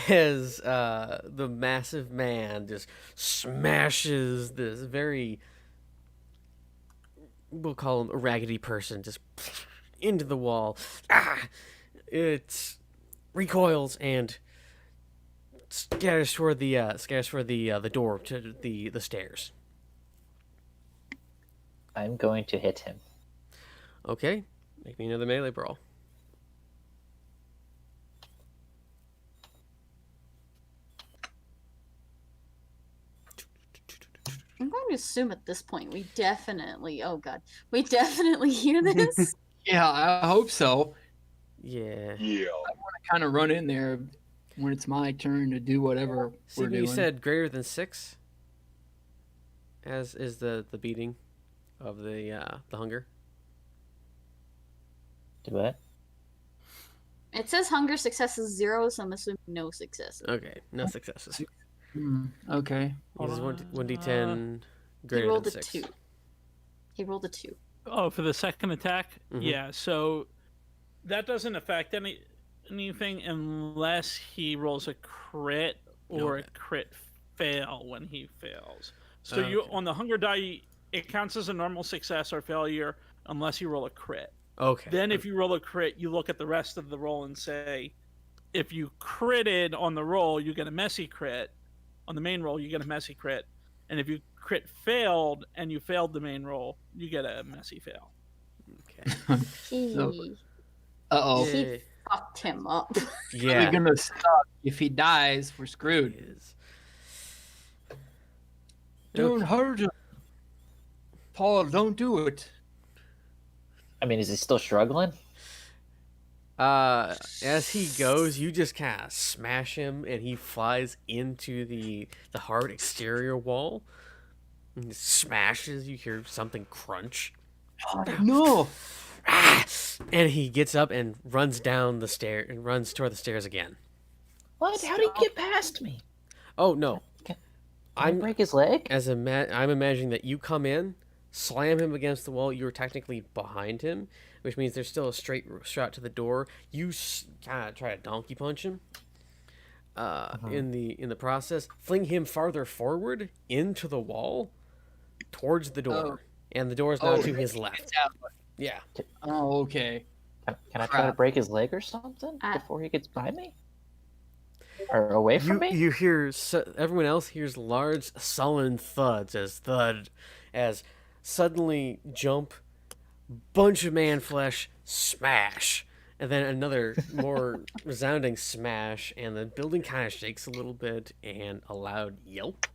As the massive man just smashes this very, we'll call him a raggedy person, just into the wall. It recoils and scatters toward the door to the stairs. I'm going to hit him. Okay, make me another melee brawl. I'm going to assume at this point we definitely hear this. Yeah, I hope so. Yeah. Yeah. Kind of run in there when it's my turn to do whatever See, we're when doing. you said greater than 6, as is the beating of the hunger. Do what? It says hunger success is 0, so I'm assuming no successes. Okay, no successes. Okay. This is 1d10 He greater rolled than a 6. 2. He rolled a 2. Oh, for the second attack? Mhm. Yeah, so that doesn't affect anything unless he rolls a crit or Okay. a crit fail when he fails. So you Okay. on the hunger die, it counts as a normal success or failure unless you roll a crit. Okay. Then if you roll a crit, you look at the rest of the roll and say, if you critted on the roll, you get a messy crit. On the main roll, you get a messy crit. And if you crit failed and you failed the main roll, you get a messy fail. Okay. He Uh-oh. He- Yay. fucked him up. Really Yeah. gonna suck. If he dies, we're screwed. It is. Don't hurt him. Paul, don't do it. I mean, is he still struggling? As he goes, you just kind of smash him, and he flies into the hard exterior wall. And he smashes. You hear something crunch. No. Ah! And he gets up and runs down the stair and runs toward the stairs again. What? How did he get past me? Oh no! Can I I'm break his leg? I'm imagining that you come in, slam him against the wall. You're technically behind him, which means there's still a straight shot to the door. You kind of try to donkey punch him. In the process, fling him farther forward into the wall, towards the door, and the door is now to his left. Yeah. Oh, okay. Can I try to Crap. break his leg or something Ah. before he gets by me? Or away from me? You hear everyone else hears large sullen thuds as suddenly jump, bunch of man flesh, smash, and then another more resounding smash, and the building kind of shakes a little bit, and a loud yelp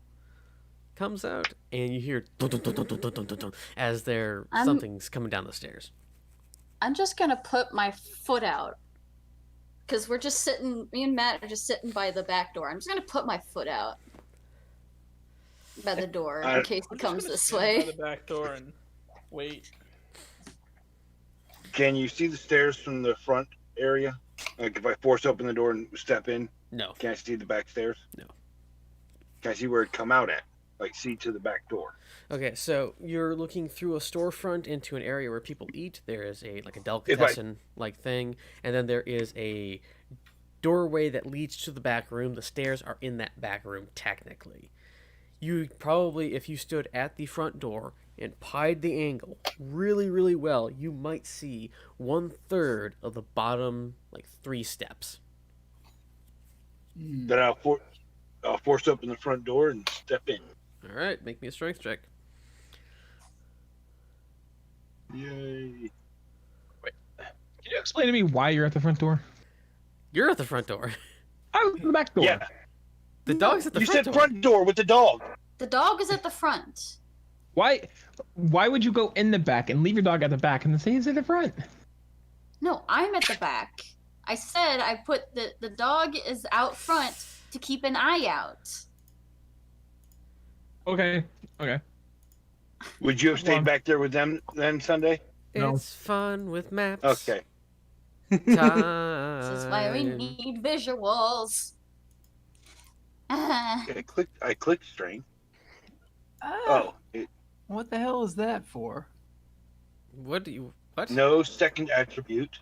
comes out, and you hear dun, dun, dun, dun, dun, dun, dun, dun, as I'm- something's coming down the stairs. I'm just gonna put my foot out. Because we're just sitting, me and Matt are just sitting by the back door. I'm just gonna put my foot out by the door in case I'm it just comes gonna this stand way. by the back door and wait. Can you see the stairs from the front area? Like if I force open the door and step in, No. can I see the back stairs? No. Can I see where it come out at? Like see to the back door. Okay, so you're looking through a storefront into an area where people eat. There is a delicatessen like thing, and then there is a doorway that leads to the back room. The stairs are in that back room technically. You probably, if you stood at the front door and pied the angle really, really well, you might see 1/3 of the bottom 3 steps. Then I'll force open the front door and step in. All right, make me a strength check. Yay! Can you explain to me why you're at the front door? You're at the front door. I was at the back door. Yeah, The dog's at the you front said door. front door with the dog. The dog is at the front. Why would you go in the back and leave your dog at the back and then say he's at the front? No, I'm at the back. I said I put the dog is out front to keep an eye out. Okay. Would you have stayed back there with them then Sunday? No. It's fun with maps. Okay. Time. This is why we need visuals. I clicked strength. Ah, Oh, what the hell is that for? What? no second attribute.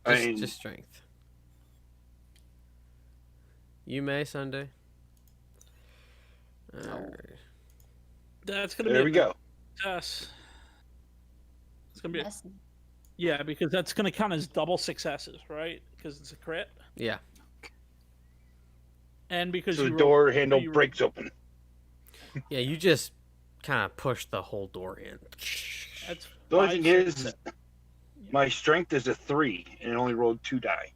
Just strength. You may Sunday. Alright. That's gonna There be we go. success. It's gonna be Yes. yeah, because that's gonna count as double successes, right? Because it's a crit, Yeah. and because So you the roll- door handle you- breaks open. Yeah, you just kind of push the whole door in. That's The only 5 thing is, success. my strength is a 3 and it only rolled 2 die.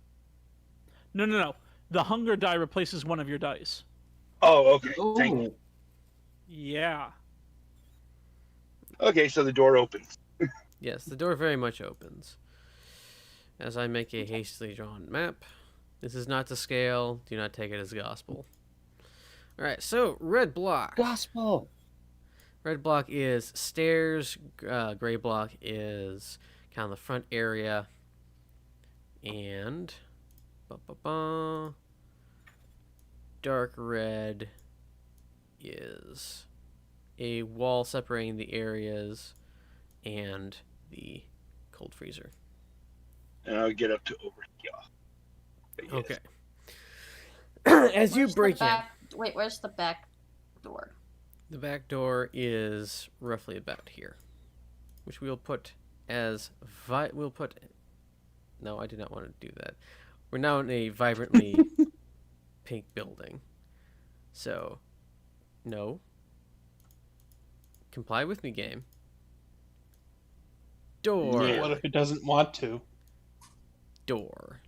No. The hunger die replaces one of your dice. Oh, okay. Thank you. Oh, Yeah. Okay, so the door opens. Yes, the door very much opens. As I make a hastily drawn map. This is not to scale. Do not take it as gospel. Alright, so red block. Gospel. Red block is stairs. Gray block is kind of the front area. And dark red is a wall separating the areas and the cold freezer. And I'll get up to over here. But yes. Okay. As you Where's the break in, back- Wait, where's the back door? the back door is roughly about here, which we'll put as we'll put. No, I do not want to do that. We're now in a vibrantly pink building, so no. Comply with me, game. Door. Yeah. What if it doesn't want to? Door.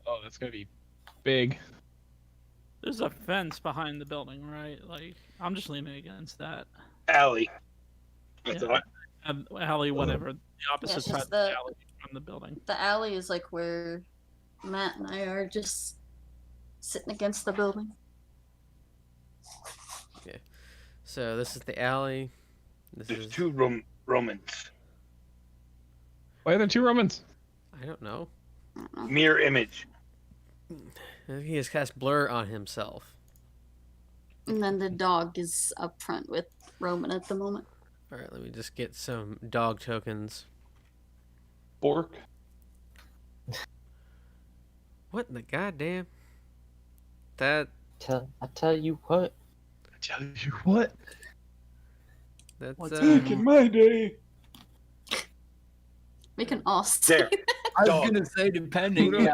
Oh, that's gonna be big. There's a fence behind the building, right? Like, I'm just leaning against that. Alley. I Yeah. thought. Alley, whatever. The opposite it's side just of the the- alley from the building. The alley is like where Matt and I are just sitting against the building. So this is the alley. This There's is 2 Romans. Why are there 2 Romans? I don't know. Mirror image. He has cast blur on himself. And then the dog is up front with Roman at the moment. All right, let me just get some dog tokens. Bork. What in the goddamn? That I tell you what. I tell you what. that's What's Back in my day. We can all say There. I was Dog. gonna say depending. Yeah.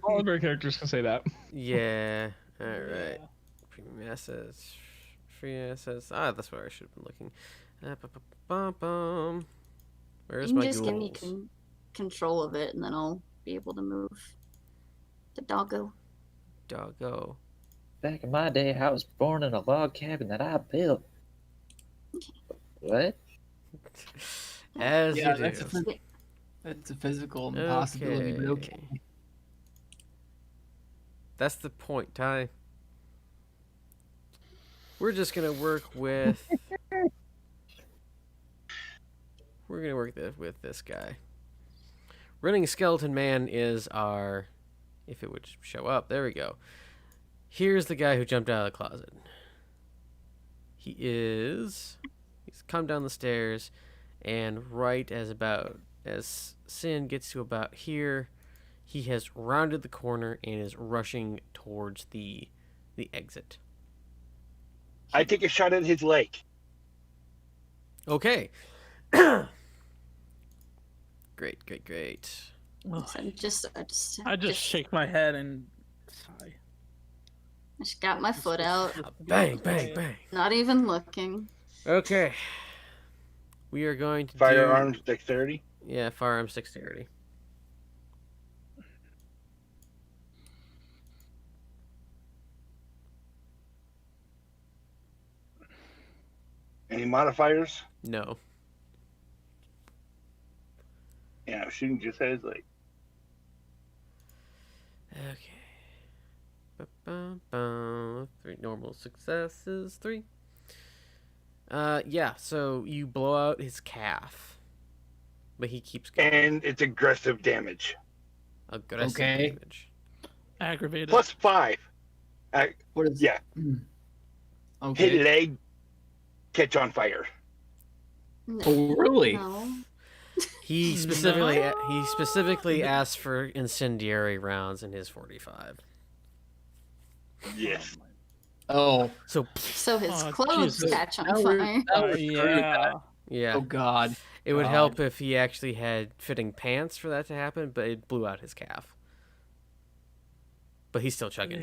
All of our characters can say that. yeah. All right. Yeah. Premium assets, free assets. Ah, that's where I should have been looking. Ba-ba-bum. Where's you can my just give me ghouls? control of it, and then I'll be able to move the doggo. Doggo. Back in my day, I was born in a log cabin that I built. What? As Yeah, you that's do. that's a physical impossibility, but okay. That's the point, Ty. We're just gonna work with. We're gonna work with this guy. Running Skeleton Man is our. If it would show up, there we go. Here's the guy who jumped out of the closet. He's come down the stairs, and right as Sin gets to about here, he has rounded the corner and is rushing towards the exit. I take a shot at his leg. Okay. Great. Ugh. So I just shake my head and sigh. I just got my foot out, Bang. not even looking. Okay. We are going to Firearms dexterity. Yeah, firearms dexterity. Any modifiers? No. Yeah, shooting just at his leg. Okay. Ba-bum-bum. 3 normal successes. 3. Yeah, so you blow out his calf. But he keeps going. And it's aggressive damage. Aggressive Okay. damage. Aggravated. +5. What is Yeah. Okay. His leg catch on fire. Oh, really? No. He specifically asked for incendiary rounds in his 45. Yes. Oh. So So his Oh, clothes Jesus. catch on That would- fire. that would hurt Yeah. yeah, Oh God. it would God. help if he actually had fitting pants for that to happen, but it blew out his calf. But he's still chugging.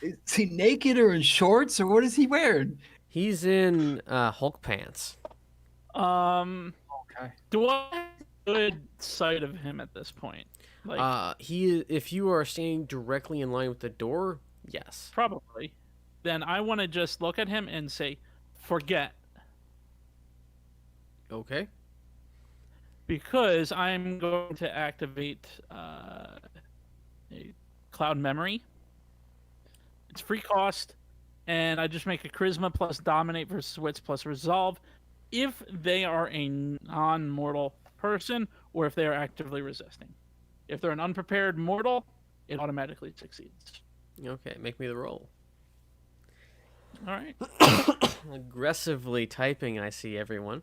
Is he naked or in shorts or what is he wearing? He's in Hulk pants. Okay. Do I have a good sight of him at this point? Like, If you are standing directly in line with the door, yes. probably. Then I want to just look at him and say, forget. Okay. Because I'm going to activate a cloud memory. It's free cost, and I just make a charisma plus dominate versus wits plus resolve if they are a non-mortal person or if they are actively resisting. If they're an unprepared mortal, it automatically succeeds. Okay, make me the roll. All right. Aggressively typing, I see everyone.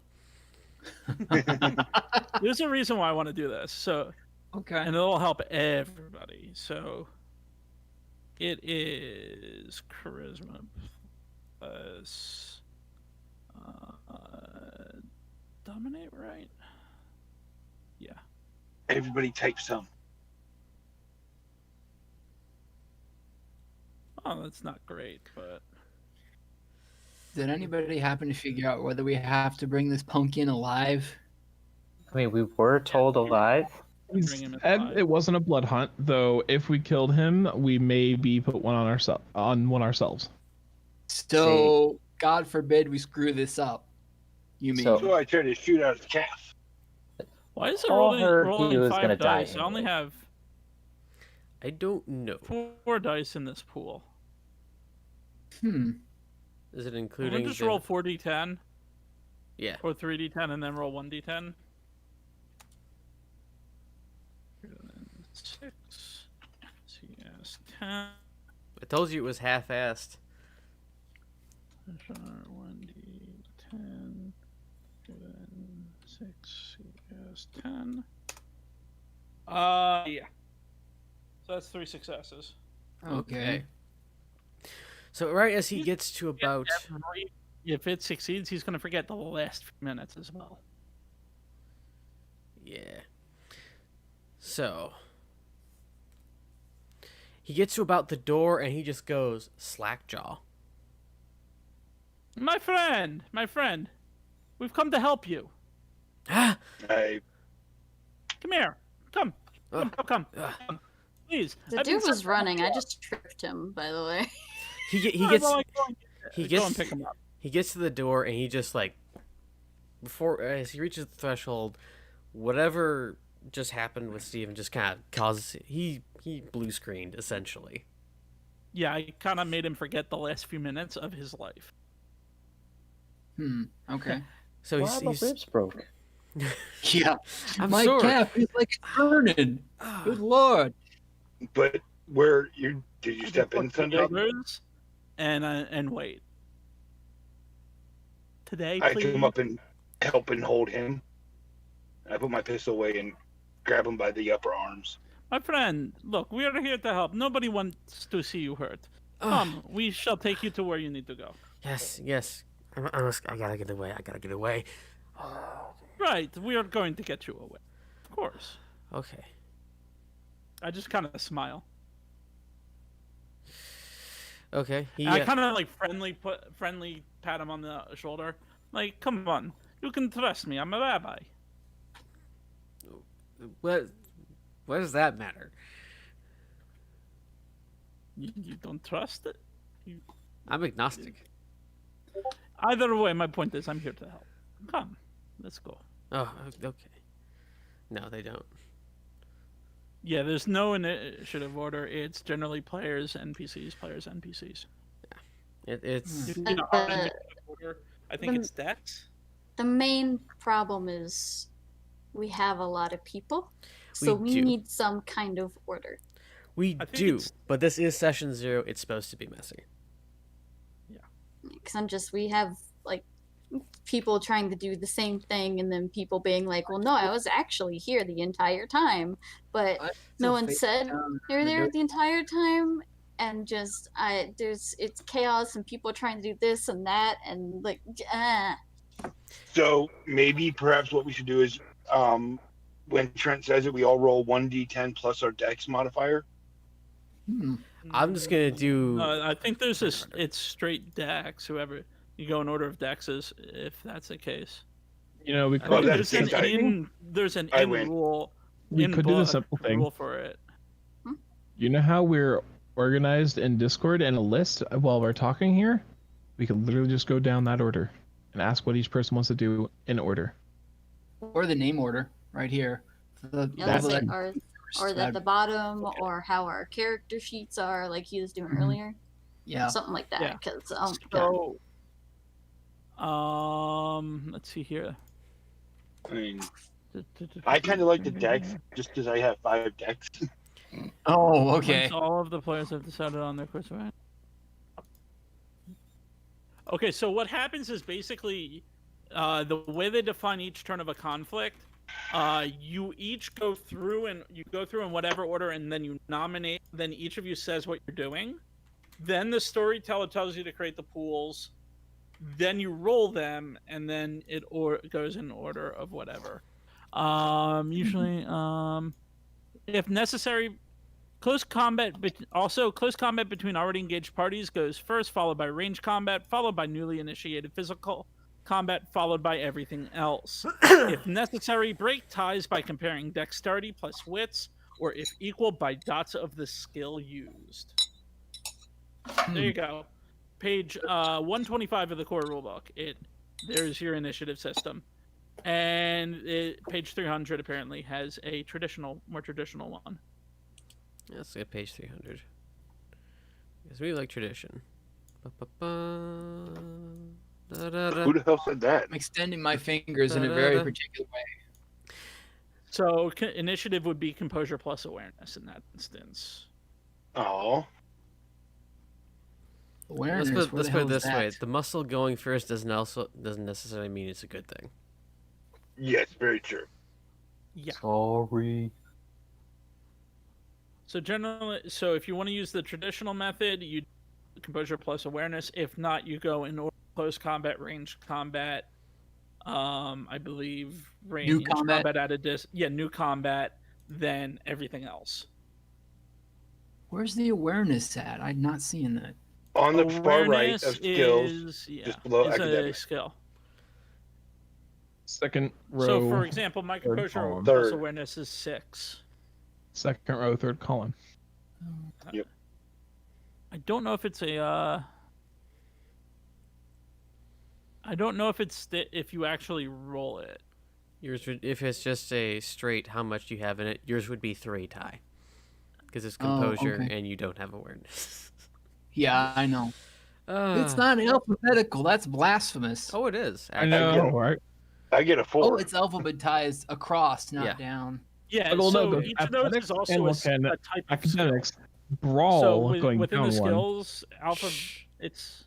There's a reason why I want to do this. So, Okay. and it'll help everybody. So, it is charisma plus dominate, right? Yeah. Everybody type some. Oh, that's not great, but Did anybody happen to figure out whether we have to bring this pumpkin alive? I mean, we were told alive. bring him And inside. it wasn't a blood hunt, though. If we killed him, we maybe put one on one ourselves. So, God forbid we screw this up. You mean? So- So I tried to shoot out his calf. Why is it Paul rolling, heard he rolling was 5 gonna die dice? I only anyway. have I don't know. 4 dice in this pool. Is it We'll including just the- roll 4d10 Yeah. or 3d10 and then roll 1d10. 6, CS 10, I told you it was half-assed. 1d10, 6, CS 10. Yeah. So that's 3 successes. Okay. So right as he gets to about If it succeeds, he's going to forget the last few minutes as well. yeah. So he gets to about the door and he just goes slackjaw. My friend, we've come to help you. Ah! I Come here. Come. Ugh. Come. Ugh. Please. The I've been dude was sent- running. I just tripped him, by the way. He Oh, gets well, go he and gets pick him up. he gets to the door and he just like before as he reaches the threshold, whatever just happened with Steven just kind of causes he blue screened essentially. Yeah, I kind of made him forget the last few minutes of his life. Okay. So Wow, the ribs broke. Yeah. I'm My sorry. calf is like it's burning. Good lord. But did you step in Sunday? Others and wait. Today, I please. come up and help and hold him. I put my pistol away and grab him by the upper arms. My friend, look, we are here to help. Nobody wants to see you hurt. Come, we shall take you to where you need to go. Yes. I gotta get away. Right, we are going to get you away. Of course. Okay. I just kind of smile. Okay. And I kind of like friendly pat him on the shoulder. Like, come on, you can trust me. I'm a rabbi. What does that matter? You don't trust it? I'm agnostic. Either way, my point is I'm here to help. Come, let's go. Oh, okay. No, they don't. Yeah, there's no initiative order. It's generally players, NPCs, players, NPCs. It's You know, our initiative order, I think it's Dex. The main problem is we have a lot of people, so We we do. need some kind of order. we I think do, it's- but this is session 0. It's supposed to be messy. Because we have like people trying to do the same thing, and then people being like, "Well, no, I was actually here the entire time," but no one said they're there the entire time, and just it's chaos and people trying to do this and that, and like, So maybe perhaps what we should do is when Trent says it, we all roll 1d10 plus our dex modifier. I'm just gonna do. I think it's straight Dex. Whoever you go in order of Dexes, if that's the case. You know, we I could think that's there's an insane. in I win. rule. we in could do the book simple thing. rule for it. You know how we're organized in Discord and a list while we're talking here? We could literally just go down that order and ask what each person wants to do in order. Or the name order right here. The yeah, That's let's say, it. or at the bottom, or how our character sheets are, like he was doing earlier, Yeah. something like that. Yeah. Because Let's see here. I mean, I kind of like the dex just because I have 5 dex. Oh, okay. Once all of the players have decided on their course, right? Okay, so what happens is basically the way they define each turn of a conflict. You each go through and in whatever order, and then you nominate. Then each of you says what you're doing. Then the storyteller tells you to create the pools. Then you roll them, and then it goes in order of whatever. Usually, if necessary, close combat. Also, close combat between already engaged parties goes first, followed by ranged combat, followed by newly initiated physical combat, followed by everything else. If necessary, break ties by comparing dexterity plus wits, or if equal, by dots of the skill used. There you go. Page 125 of the core rulebook. There's your initiative system. And page 300 apparently has a more traditional one. Let's get page 300. Because we like tradition. Who the hell said that? I'm extending my fingers in a very particular way. So initiative would be composure plus awareness in that instance. Oh, Awareness. Let's where put the it hell is this way: that? the muscle going first doesn't necessarily mean it's a good thing. yes, very true. Yeah. Sorry. So if you want to use the traditional method, you composure plus awareness. If not, you go in order: close combat, ranged combat. I believe ranged combat at a new combat, then everything else. Where's the awareness at? I'm not seeing that. On the far right of skills, just below is a academic. skill. Second row. So, for example, my third composure column. plus Third. awareness is 6. Second row, third column. I don't know if it's a. I don't know if if you actually roll it. Yours would, if it's just a straight, how much do you have in it? Yours would be 3 tie, because it's Oh, composure okay. and you don't have awareness. Yeah, I know. It's not alphabetical. That's blasphemous. Oh, it is. I Actually. know, right? I get a 4. Oh, it's alphabetized across, not Yeah. down. Yeah, Well, no, so the each of those athletics is also and a type of skill. academics brawl So going within down the one. skills, it's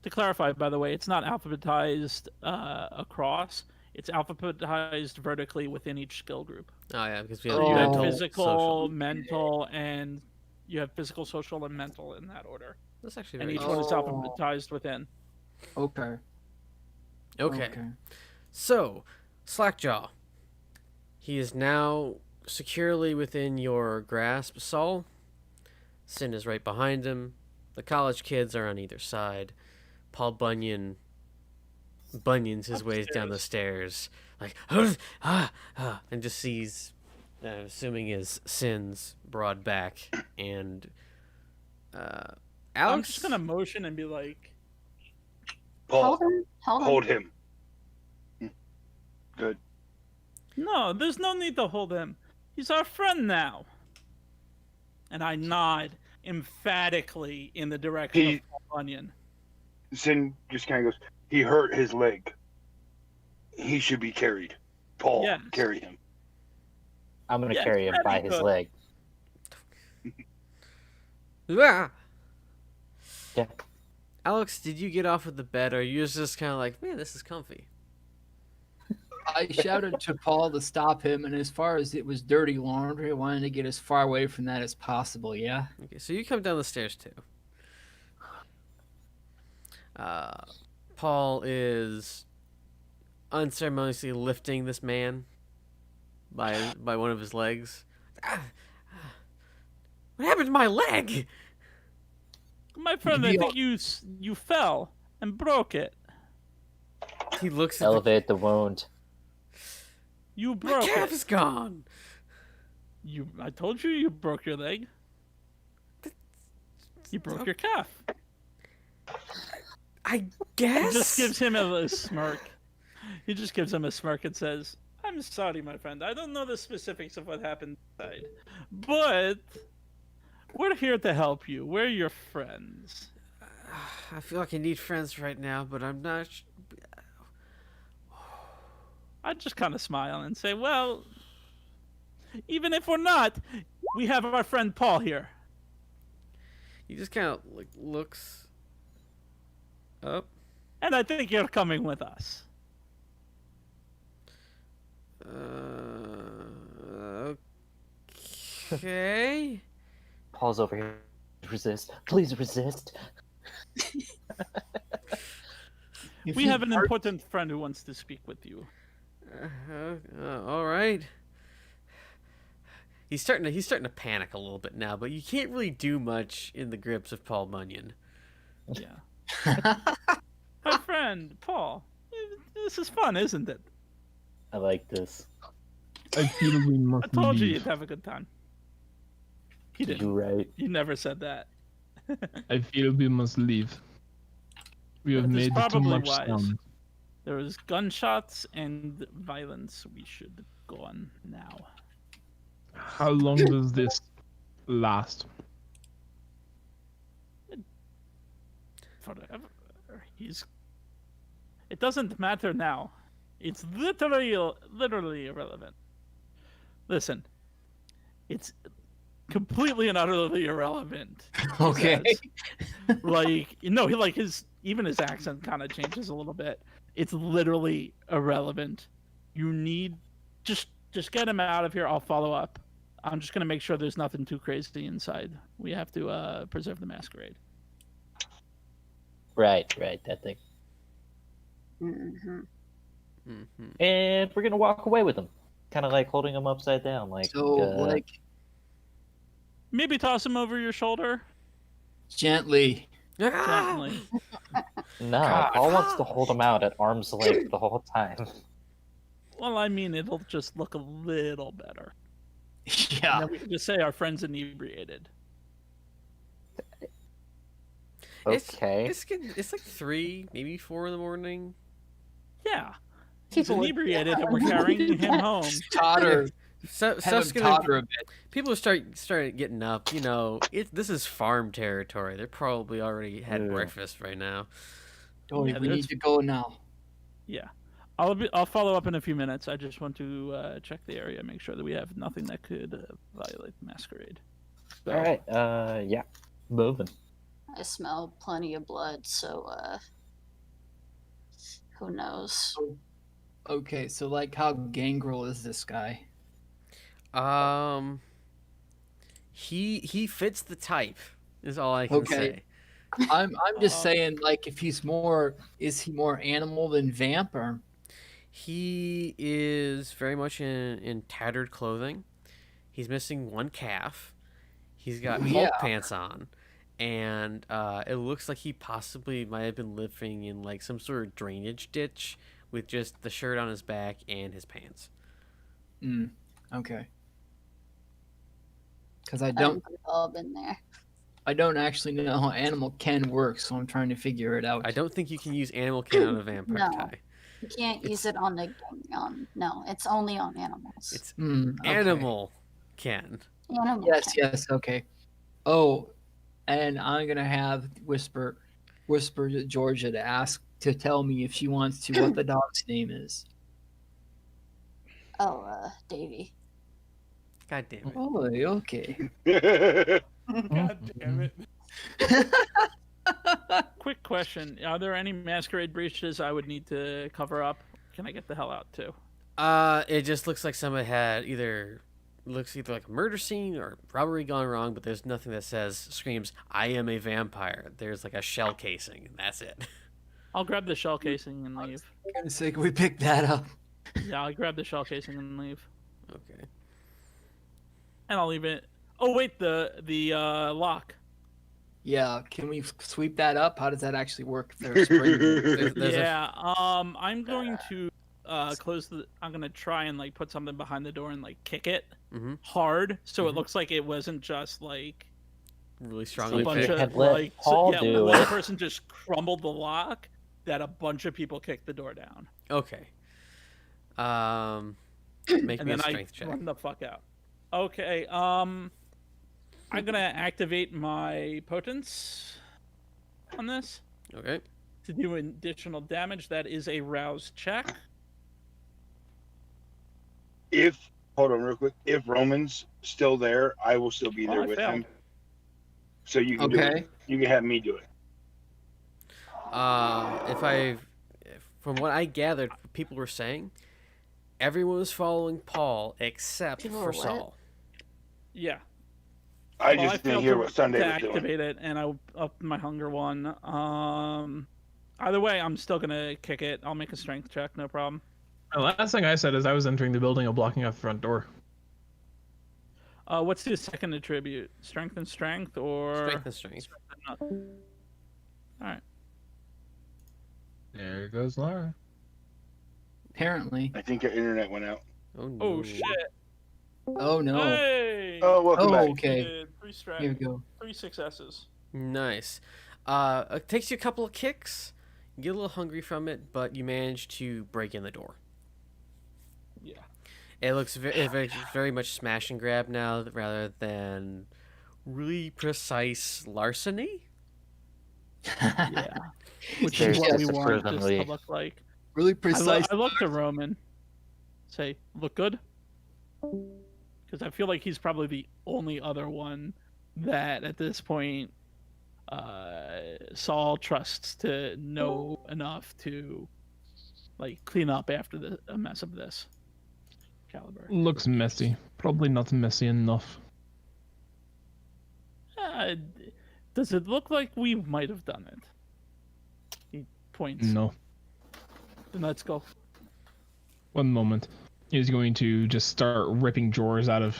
to clarify. By the way, it's not alphabetized across. It's alphabetized vertically within each skill group. Oh yeah, because we have So you have mental, physical, social. mental, and you have physical, social, and mental in that order. That's actually And very each one is Oh. alphabetized within. Okay. Okay. So, Slackjaw. He is now securely within your grasp, Saul. Sin is right behind him. The college kids are on either side. Paul Bunyan bunions his ways down the stairs, like, and just sees, assuming his Sin's broad back, and Alex. I'm just gonna motion and be like, Paul, Hold him. hold him. Good. "No, there's no need to hold him. He's our friend now." And I nod emphatically in the direction He- of Paul Bunyan. Sin just kind of goes, he hurt his leg. He should be carried. Paul, Yes. carry him. I'm gonna Yes, carry him that'd by be his good. leg. Ah! Yeah. Alex, did you get off of the bed, or you was just kind of like, man, this is comfy? I shouted to Paul to stop him, and as far as it was dirty laundry, I wanted to get as far away from that as possible, yeah? Okay, so you come down the stairs too. Paul is unceremoniously lifting this man by one of his legs. What happened to my leg? My friend, I think you fell and broke it. He looks at Elevate the wound. You my broke calf it. is gone. I told you you broke your leg. You broke your calf. I He guess. just gives him a smirk. He just gives him a smirk and says, "I'm sorry, my friend. I don't know the specifics of what happened inside, but we're here to help you. We're your friends." I feel like I need friends right now, but I'm not. I just kind of smile and say, "Well, even if we're not, we have our friend Paul here." He just kind of like looks up. And I think you're coming with us. Okay. Paul's over here. Resist. Please resist. We have an important friend who wants to speak with you. All right. He's starting to panic a little bit now, but you can't really do much in the grips of Paul Bunyan. Yeah. My friend, Paul. This is fun, isn't it? I like this. I feel we must I told you leave. you'd have a good time. He You're didn't. right. He never said that. I feel we must leave. We have That is made too probably much wise. sound. There was gunshots and violence. We should go on now. How long does this last? Forever. It doesn't matter now. It's literally irrelevant. Listen, it's completely and utterly irrelevant. Okay. Like, you know, like his accent kind of changes a little bit. It's literally irrelevant. You need just get him out of here. I'll follow up. I'm just gonna make sure there's nothing too crazy inside. We have to preserve the masquerade. Right, that thing. Mm-hmm. And we're gonna walk away with him. Kind of like holding him upside down. Like, So, like, Maybe toss him over your shoulder gently. gently. no, Paul wants to hold him out at arm's length the whole time. Well, I mean, it'll just look a little better. And Yeah. then we can just say our friend's inebriated. Okay. It's like 3, maybe 4 in the morning. Yeah. He's People would- inebriated and we're carrying him home. Totter. Stuff's Have him gonna totter a bit. people start getting up. You know, this is farm territory. They're probably already had Yeah. breakfast right now. Joey, Yeah, we there's- need to go now. Yeah. I'll follow up in a few minutes. I just want to check the area, make sure that we have nothing that could violate the masquerade. So, All right. Yeah. Moving. I smell plenty of blood, so who knows? Okay, so like how gangrel is this guy? He fits the type. Is all I can Okay. say. I'm just saying, like, if he's more, is he more animal than vamp, or He is very much in tattered clothing. He's missing one calf. He's got Hulk Yeah. pants on, and it looks like he possibly might have been living in like some sort of drainage ditch with just the shirt on his back and his pants. okay? Because I I don't, think we've all been there. I don't actually know how animal can work, so I'm trying to figure it out. I don't think you can use animal can on a vampire No. tie. You can't use it on the no, it's only on animals. It's Okay. animal can. Animal Yes, can. yes, okay. Oh, and I'm gonna have whisper to Georgia to tell me if she wants to what the dog's name is. Oh, Davy. God damn it. Oh, okay. God damn it. Quick question. Are there any masquerade breaches I would need to cover up? Can I get the hell out too? It just looks like somebody had either like a murder scene or robbery gone wrong, but there's nothing that screams, "I am a vampire." There's like a shell casing, and that's it. I'll grab the shell casing and leave. For goodness sake, can we pick that up? Yeah, I'll grab the shell casing and leave. Okay. And I'll leave it. Oh wait, the lock. Yeah, can we sweep that up? How does that actually work? If there's spring? There's a- Yeah. I'm going to close the. I'm gonna try and like put something behind the door and like kick it Mhm. hard, so Mhm. it looks like it wasn't just like really a strongly bunch you fit. had of let like Paul yeah, do one it. person just crumbled the lock. That a bunch of people kicked the door down, Okay. Make and me a then I strength check. run the fuck out. Okay. I'm gonna activate my potence on this Okay. to do additional damage. That is a rouse check. Hold on real quick. If Roman's still there, I will still be there I with failed. him. So you can do Okay. it. You can have me do it. From what I gathered, people were saying everyone was following Paul except People for were what? Saul. Yeah. I Well, just didn't failed hear to- what Sunday to was doing. activate it, and I upped my hunger one. Either way, I'm still gonna kick it. I'll make a strength check, no problem. The last thing I said is I was entering the building and blocking out the front door. What's the second attribute? Strength and strength, or Strength and strength. All right. There goes Laura. Apparently. I think your internet went out. Oh no. Oh shit! Oh no. Hey! Oh, welcome Oh, back. okay. Did three Here we go. 3 successes. Nice. It takes you a couple of kicks. You get a little hungry from it, but you manage to break in the door. Yeah. It looks very much smash and grab now rather than really precise larceny. Yeah. Which There's is what we just a want this presently- to look like. Really precise. I look to Roman. Say, look good? Because I feel like he's probably the only other one that at this point Saul trusts to know enough to like clean up after a mess of this caliber. Looks messy. Probably not messy enough. Does it look like we might have done it? He points. No. Then let's go. One moment. He's going to just start ripping drawers out of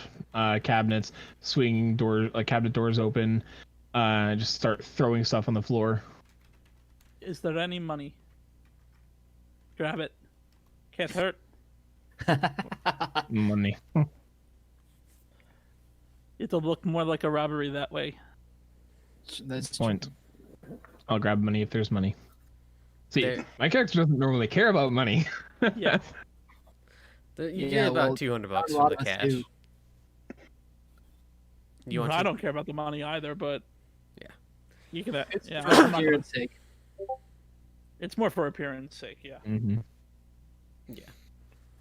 cabinets, swinging cabinet doors open, just start throwing stuff on the floor. Is there any money? Grab it. Can't hurt. Money. It'll look more like a robbery that way. That's Point. I'll grab money if there's money. See, There- my character doesn't normally care about money. Yeah. You Yeah, get about well, $200 a for lot the of us cash. do. You want I to? don't care about the money either, but Yeah. you can. It's Yeah, for I'm not gonna- appearance sake. it's more for appearance sake. Yeah. Mm-hmm. Yeah.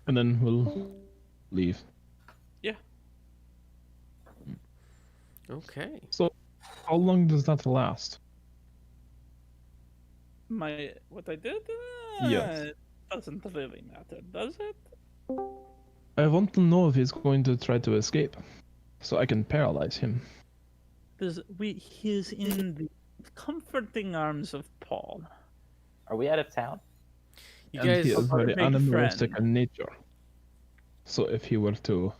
And then we'll leave. Okay. So, how long does that last? What I did? Yes. It doesn't really matter, does it? I want to know if he's going to try to escape, so I can paralyze him. He's in the comforting arms of Paul. Are we out of town? You And guys. he is very big animalistic friend. in nature. So if he were to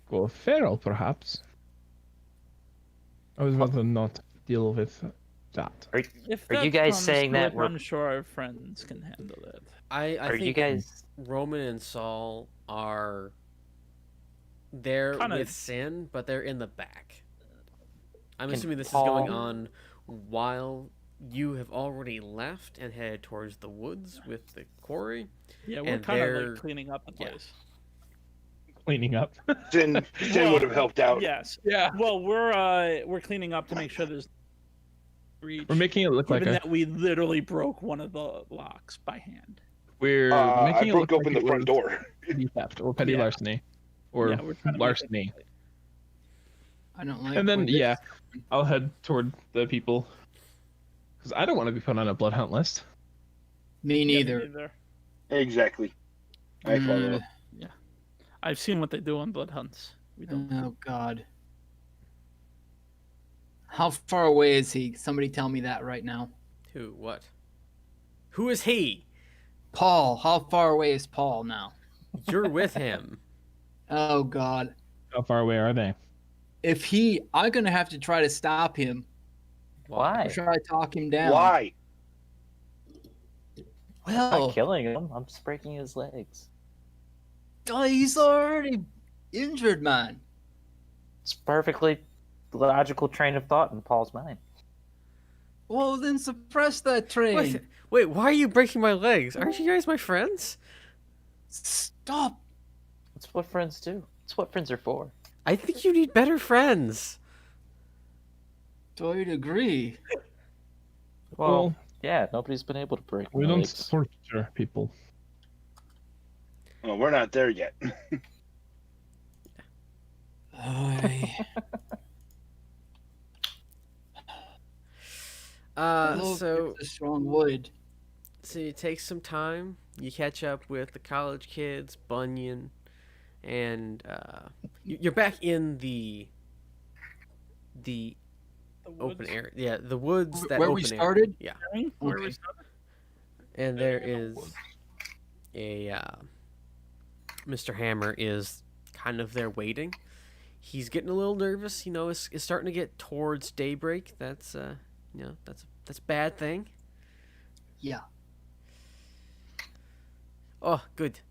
go feral, perhaps, I would rather not deal with that. If Are you that guys comes saying to that it, we're- I'm sure our friends can handle it. I Are think you guys? Roman and Saul are there Kinda- with Sin, but they're in the back. I'm Can assuming this is going Paul- on while you have already left and headed towards the woods with the quarry. Yeah, we're And kind of they're- like cleaning up the yeah. place. Cleaning up. Sin would have helped out. Yes. Yeah. Well, we're cleaning up to make sure there's reach. We're making it look Given like that we literally broke one of the locks by hand. we're I making it broke look open like the it front was door. petty theft or petty Yeah. larceny, or Yeah, we're trying to make it- larceny. I don't like. And then where this- yeah, I'll head toward the people because I don't want to be put on a bloodhound list. Me Yeah, me neither. neither. Exactly. I follow. Uh, I've seen what they do on blood hunts. We don't. Oh God. How far away is he? Somebody tell me that right now. Who? What? Who is he? Paul. How far away is Paul now? You're with him. Oh God. How far away are they? I'm gonna have to try to stop him. Why? Or try to talk him down. Why? I'm Well, not killing him. I'm just breaking his legs. he's already injured, man. It's perfectly logical train of thought in Paul's mind. Well, then suppress that train. Wait, why are you breaking my legs? Aren't you guys my friends? Stop. That's what friends do. That's what friends are for. I think you need better friends. Do I agree? Well, yeah, nobody's been able to break we my don't legs. torture people. Well, we're not there yet. So it's a strong wood. So you take some time, you catch up with the college kids, Bunyan, and you're back in the The open woods. area. Yeah, the woods. That Where open we area. started? Yeah, Where Okay. we started? and there is a Mr. Hammer is kind of there waiting. He's getting a little nervous. You know, it's starting to get towards daybreak. That's that's a bad thing. Yeah. Oh, good.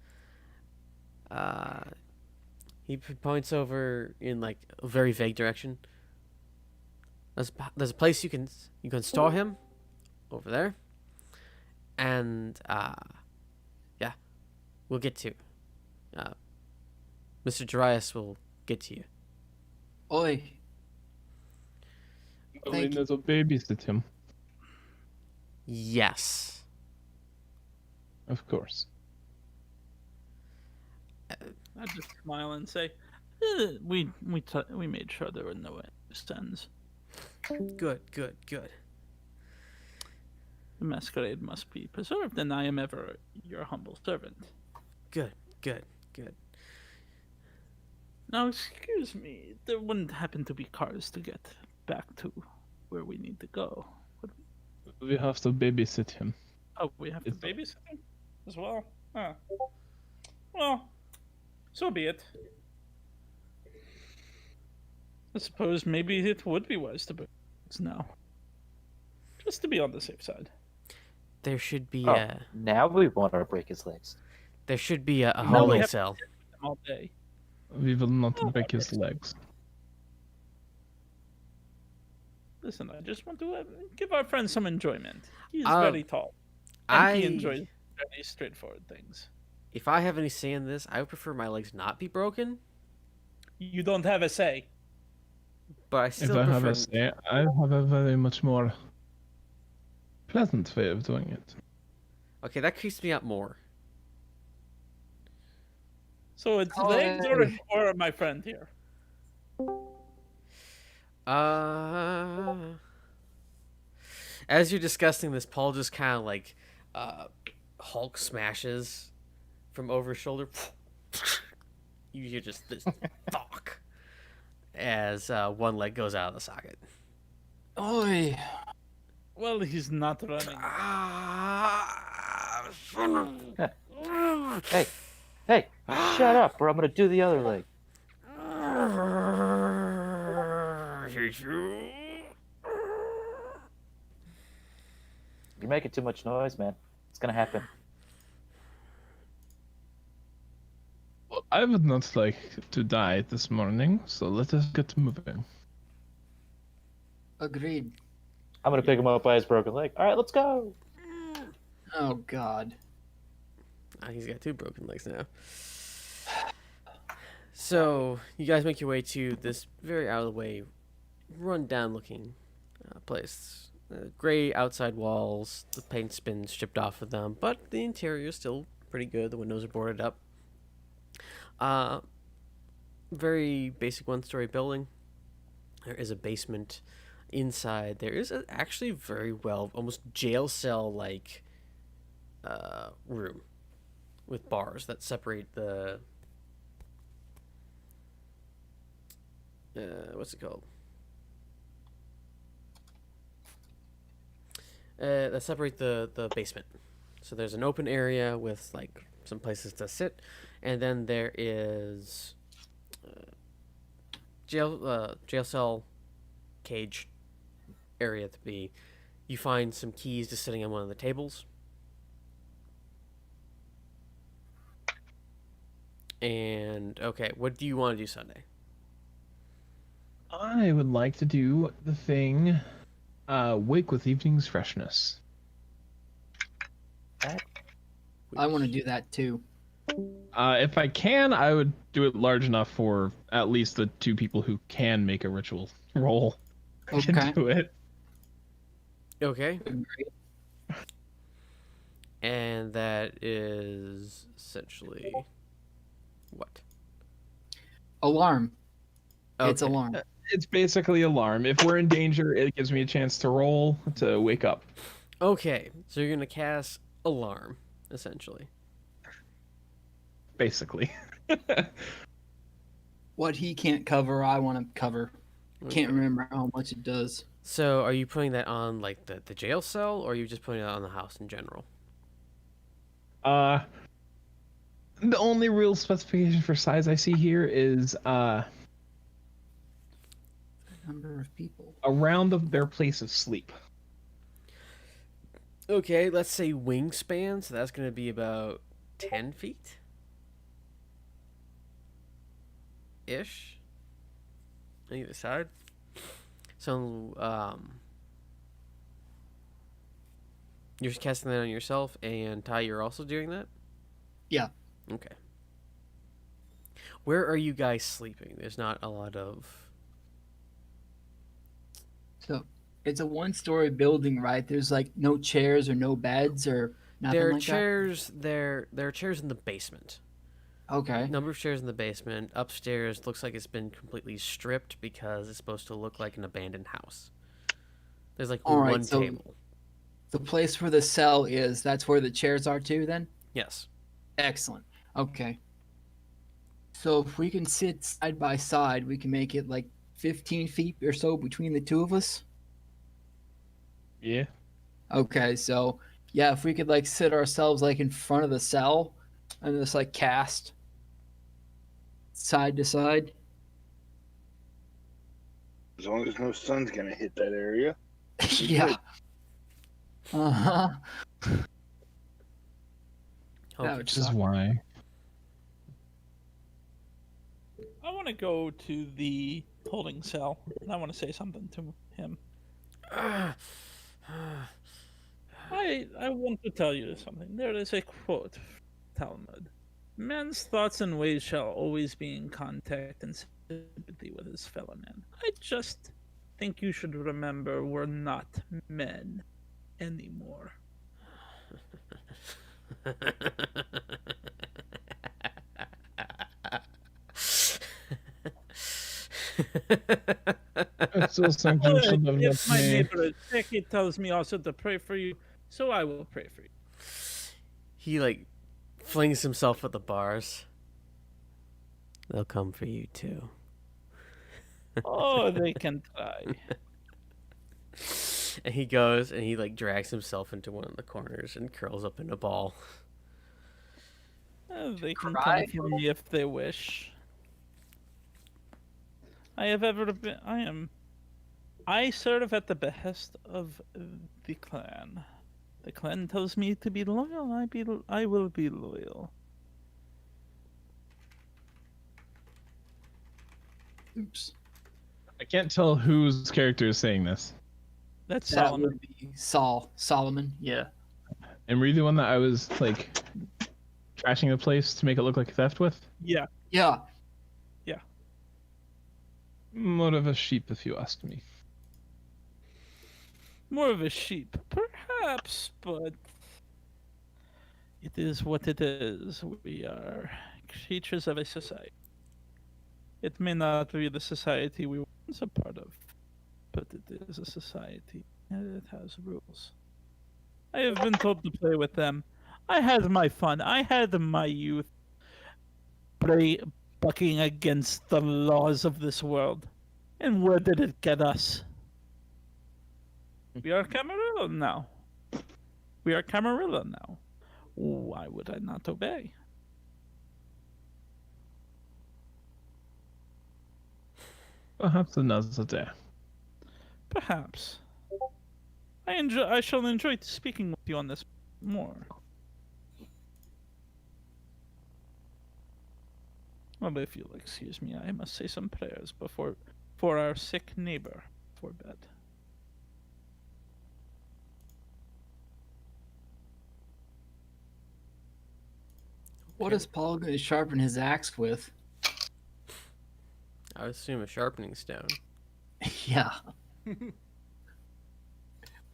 He points over in like a very vague direction. There's a place you can store him over there, and yeah, we'll get to. Mr. Darius will get to you. Oi. Thank Elena's a babysit him, Yes. of course. I just smile and say, we made sure there were no ends. Good. Good. Good. The masquerade must be preserved, and I am ever your humble servant. Good. Good. Good. Now, excuse me, there wouldn't happen to be cars to get back to where we need to go. We have to babysit him. Oh, we have to It's- babysit him as well? Huh. Well, so be it. I suppose maybe it would be wise to break this now. Just to be on the safe side. There should be Oh, a now we want to break his legs. a No, we holding have- cell. All day. We will not break his legs. Listen, I just want to give our friend some enjoyment. He's Um, very tall, and he I enjoys very straightforward things. If I have any say in this, I would prefer my legs not be broken, You don't have a say. but I If still I have prefer. a say, I have a very much more pleasant way of doing it. Okay, that creeps me out more. So it's Oh, legs hey. or my friend here. As you're discussing this, Paul just kind of like Hulk smashes from over his shoulder. You hear just this fuck as one leg goes out of the socket. Oi. Well, he's not running. Hey, shut up, or I'm gonna do the other leg. You're making too much noise, man. It's gonna happen. Well, I would not like to die this morning, so let us get moving. Agreed. I'm gonna pick him up by his broken leg. All right, let's go. Oh God. He's got 2 broken legs now. So you guys make your way to this very out of the way, run-down looking place. Gray outside walls, the paint's been stripped off of them, but the interior is still pretty good. The windows are boarded up. Very basic 1-story building. There is a basement. Inside there is actually very well, almost jail cell like room with bars that separate the what's it called? That separate the basement. So there's an open area with like some places to sit, and then there is jail cell cage area to be. You find some keys just sitting on one of the tables. And okay, what do you want to do Sunday? I would like to do the thing, wake with evening's freshness. I want to do that too. If I can, I would do it large enough for at least the 2 people who can make a ritual roll. I Okay. can do it. Okay, Agreed. and that is essentially what? Alarm. It's Okay. alarm. It's basically alarm. If we're in danger, it gives me a chance to roll to wake up. Okay, so you're gonna cast alarm, essentially. Basically. What he can't cover, I want to cover. Okay. Can't remember how much it does. So are you putting that on like the jail cell, or are you just putting it on the house in general? The only real specification for size I see here is Number of people. around their place of sleep. Okay, let's say wingspan, so that's gonna be about 10 feet ish on either side. So you're just casting that on yourself, and Ty, you're also doing that? Yeah. Okay. Where are you guys sleeping? There's not a lot of... So it's a 1-story building, right? There's like no chairs or no beds or nothing There are like chairs. There are chairs in the basement. that. Okay. Number of chairs in the basement. Upstairs looks like it's been completely stripped because it's supposed to look like an abandoned house. There's like All right, one so- table. The place where the cell is, that's where the chairs are too, then? Yes. Excellent. Okay. So if we can sit side by side, we can make it like 15 feet or so between the 2 of us. Yeah. Okay, so yeah, if we could like sit ourselves like in front of the cell and just like cast side to side. As long as no sun's gonna hit that area. Yeah. Uh-huh. Okay. would Which is suck. why. I want to go to the holding cell, and I want to say something to him. I want to tell you something. There is a quote from Talmud. Man's thoughts and ways shall always be in contact and sympathy with his fellow man. I just think you should remember we're not men anymore. It's still something you should have If left my me. neighbor is sick, he tells me also to pray for you, so I will pray for you. He like flings himself at the bars. They'll come for you too. Oh, they can try. And he goes and he like drags himself into one of the corners and curls up in a ball. They can Cry? come for me if they wish. I serve at the behest of the clan. The clan tells me to be loyal. I will be loyal. Oops. I can't tell whose character is saying this. That's That Solomon. would be Solomon. Yeah. And were you the one that I was like trashing the place to make it look like theft with? Yeah. Yeah. More of a sheep, if you ask me. More of a sheep, perhaps, but it is what it is. We are creatures of a society. It may not be the society we were once a part of, but it is a society, and it has rules. I have been told to play with them. I had my fun. I had my youth bucking against the laws of this world. And where did it get us? We are Camarilla now. We are Camarilla now. Why would I not obey? Perhaps another day. Perhaps. I shall enjoy speaking with you on this more. Well, if you'll excuse me, I must say some prayers for our sick neighbor for bed. What is Paul going to sharpen his axe with? I would assume a sharpening stone. Yeah.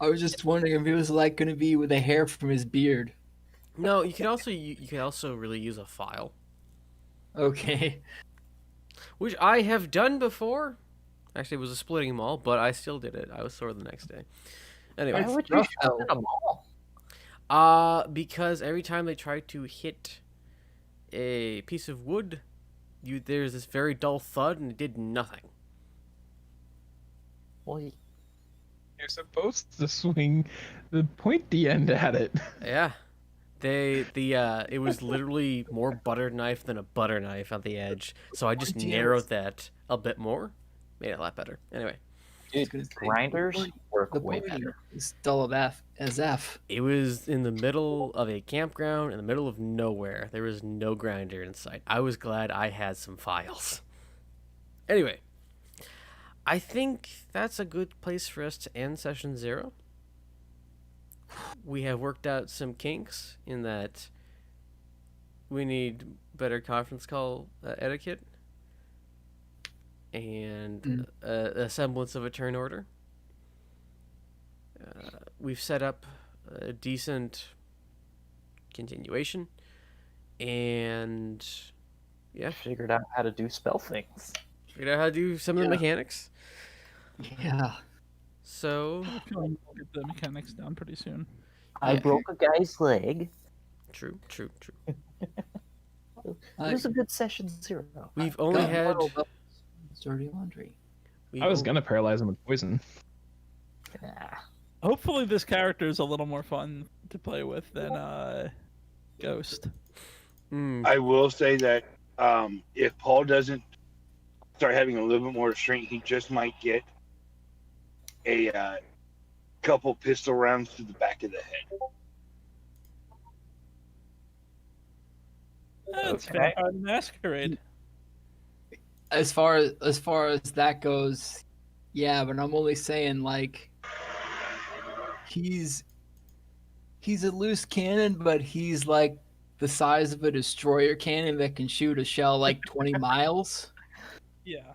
I was just wondering if it was like going to be with the hair from his beard. No, you can also really use a file, Okay. which I have done before. Actually, it was a splitting maul, but I still did it. I was sore the next day. Anyway, Why would you rough, sharpen them all? because every time they try to hit a piece of wood, there's this very dull thud, and it did nothing. Well, You're supposed to swing the pointy end at it. Yeah, it was literally more butter knife than a butter knife on the edge, so I just Pointy narrowed ends. that a bit more, made it a lot better. Anyway, was gonna say, grinders work the way point better. is dull as F. it was in the middle of a campground, in the middle of nowhere. There was no grinder in sight. I was glad I had some files. Anyway, I think that's a good place for us to end session 0. We have worked out some kinks in that we need better conference call etiquette and a semblance of a turn order. We've set up a decent continuation, and yeah, Figured out how to do spell things. figured out how to do some of the mechanics. Yeah. So We'll get the mechanics down pretty soon. I Yeah. broke a guy's leg. true. It I was a good session 0. We've only got had. muddled up with dirty laundry. we've I was o- gonna paralyze him with poison. Ah, Hopefully, this character is a little more fun to play with than Ghost. I will say that if Paul doesn't start having a little bit more restraint, he just might get a couple pistol rounds to the back of the head. That's Okay. Vampire the Masquerade. As far as that goes, yeah, but I'm only saying like he's a loose cannon, but he's like the size of a destroyer cannon that can shoot a shell like 20 miles. Yeah.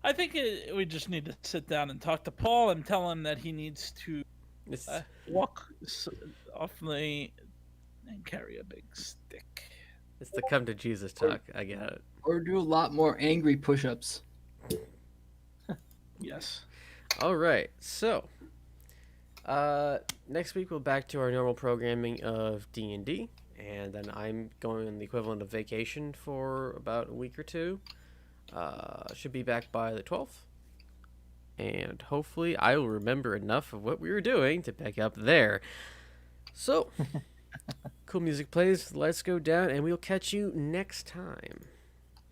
I think we just need to sit down and talk to Paul and tell him that he needs to It's, walk softly and carry a big stick. it's the come to Jesus talk. I get it. Or do a lot more angry push-ups. Yes. All right. So, next week we'll back to our normal programming of D&D, and then I'm going on the equivalent of vacation for about a week or two. Should be back by the 12th. And hopefully I will remember enough of what we were doing to pick up there. So, cool music plays. Let's go down, and we'll catch you next time.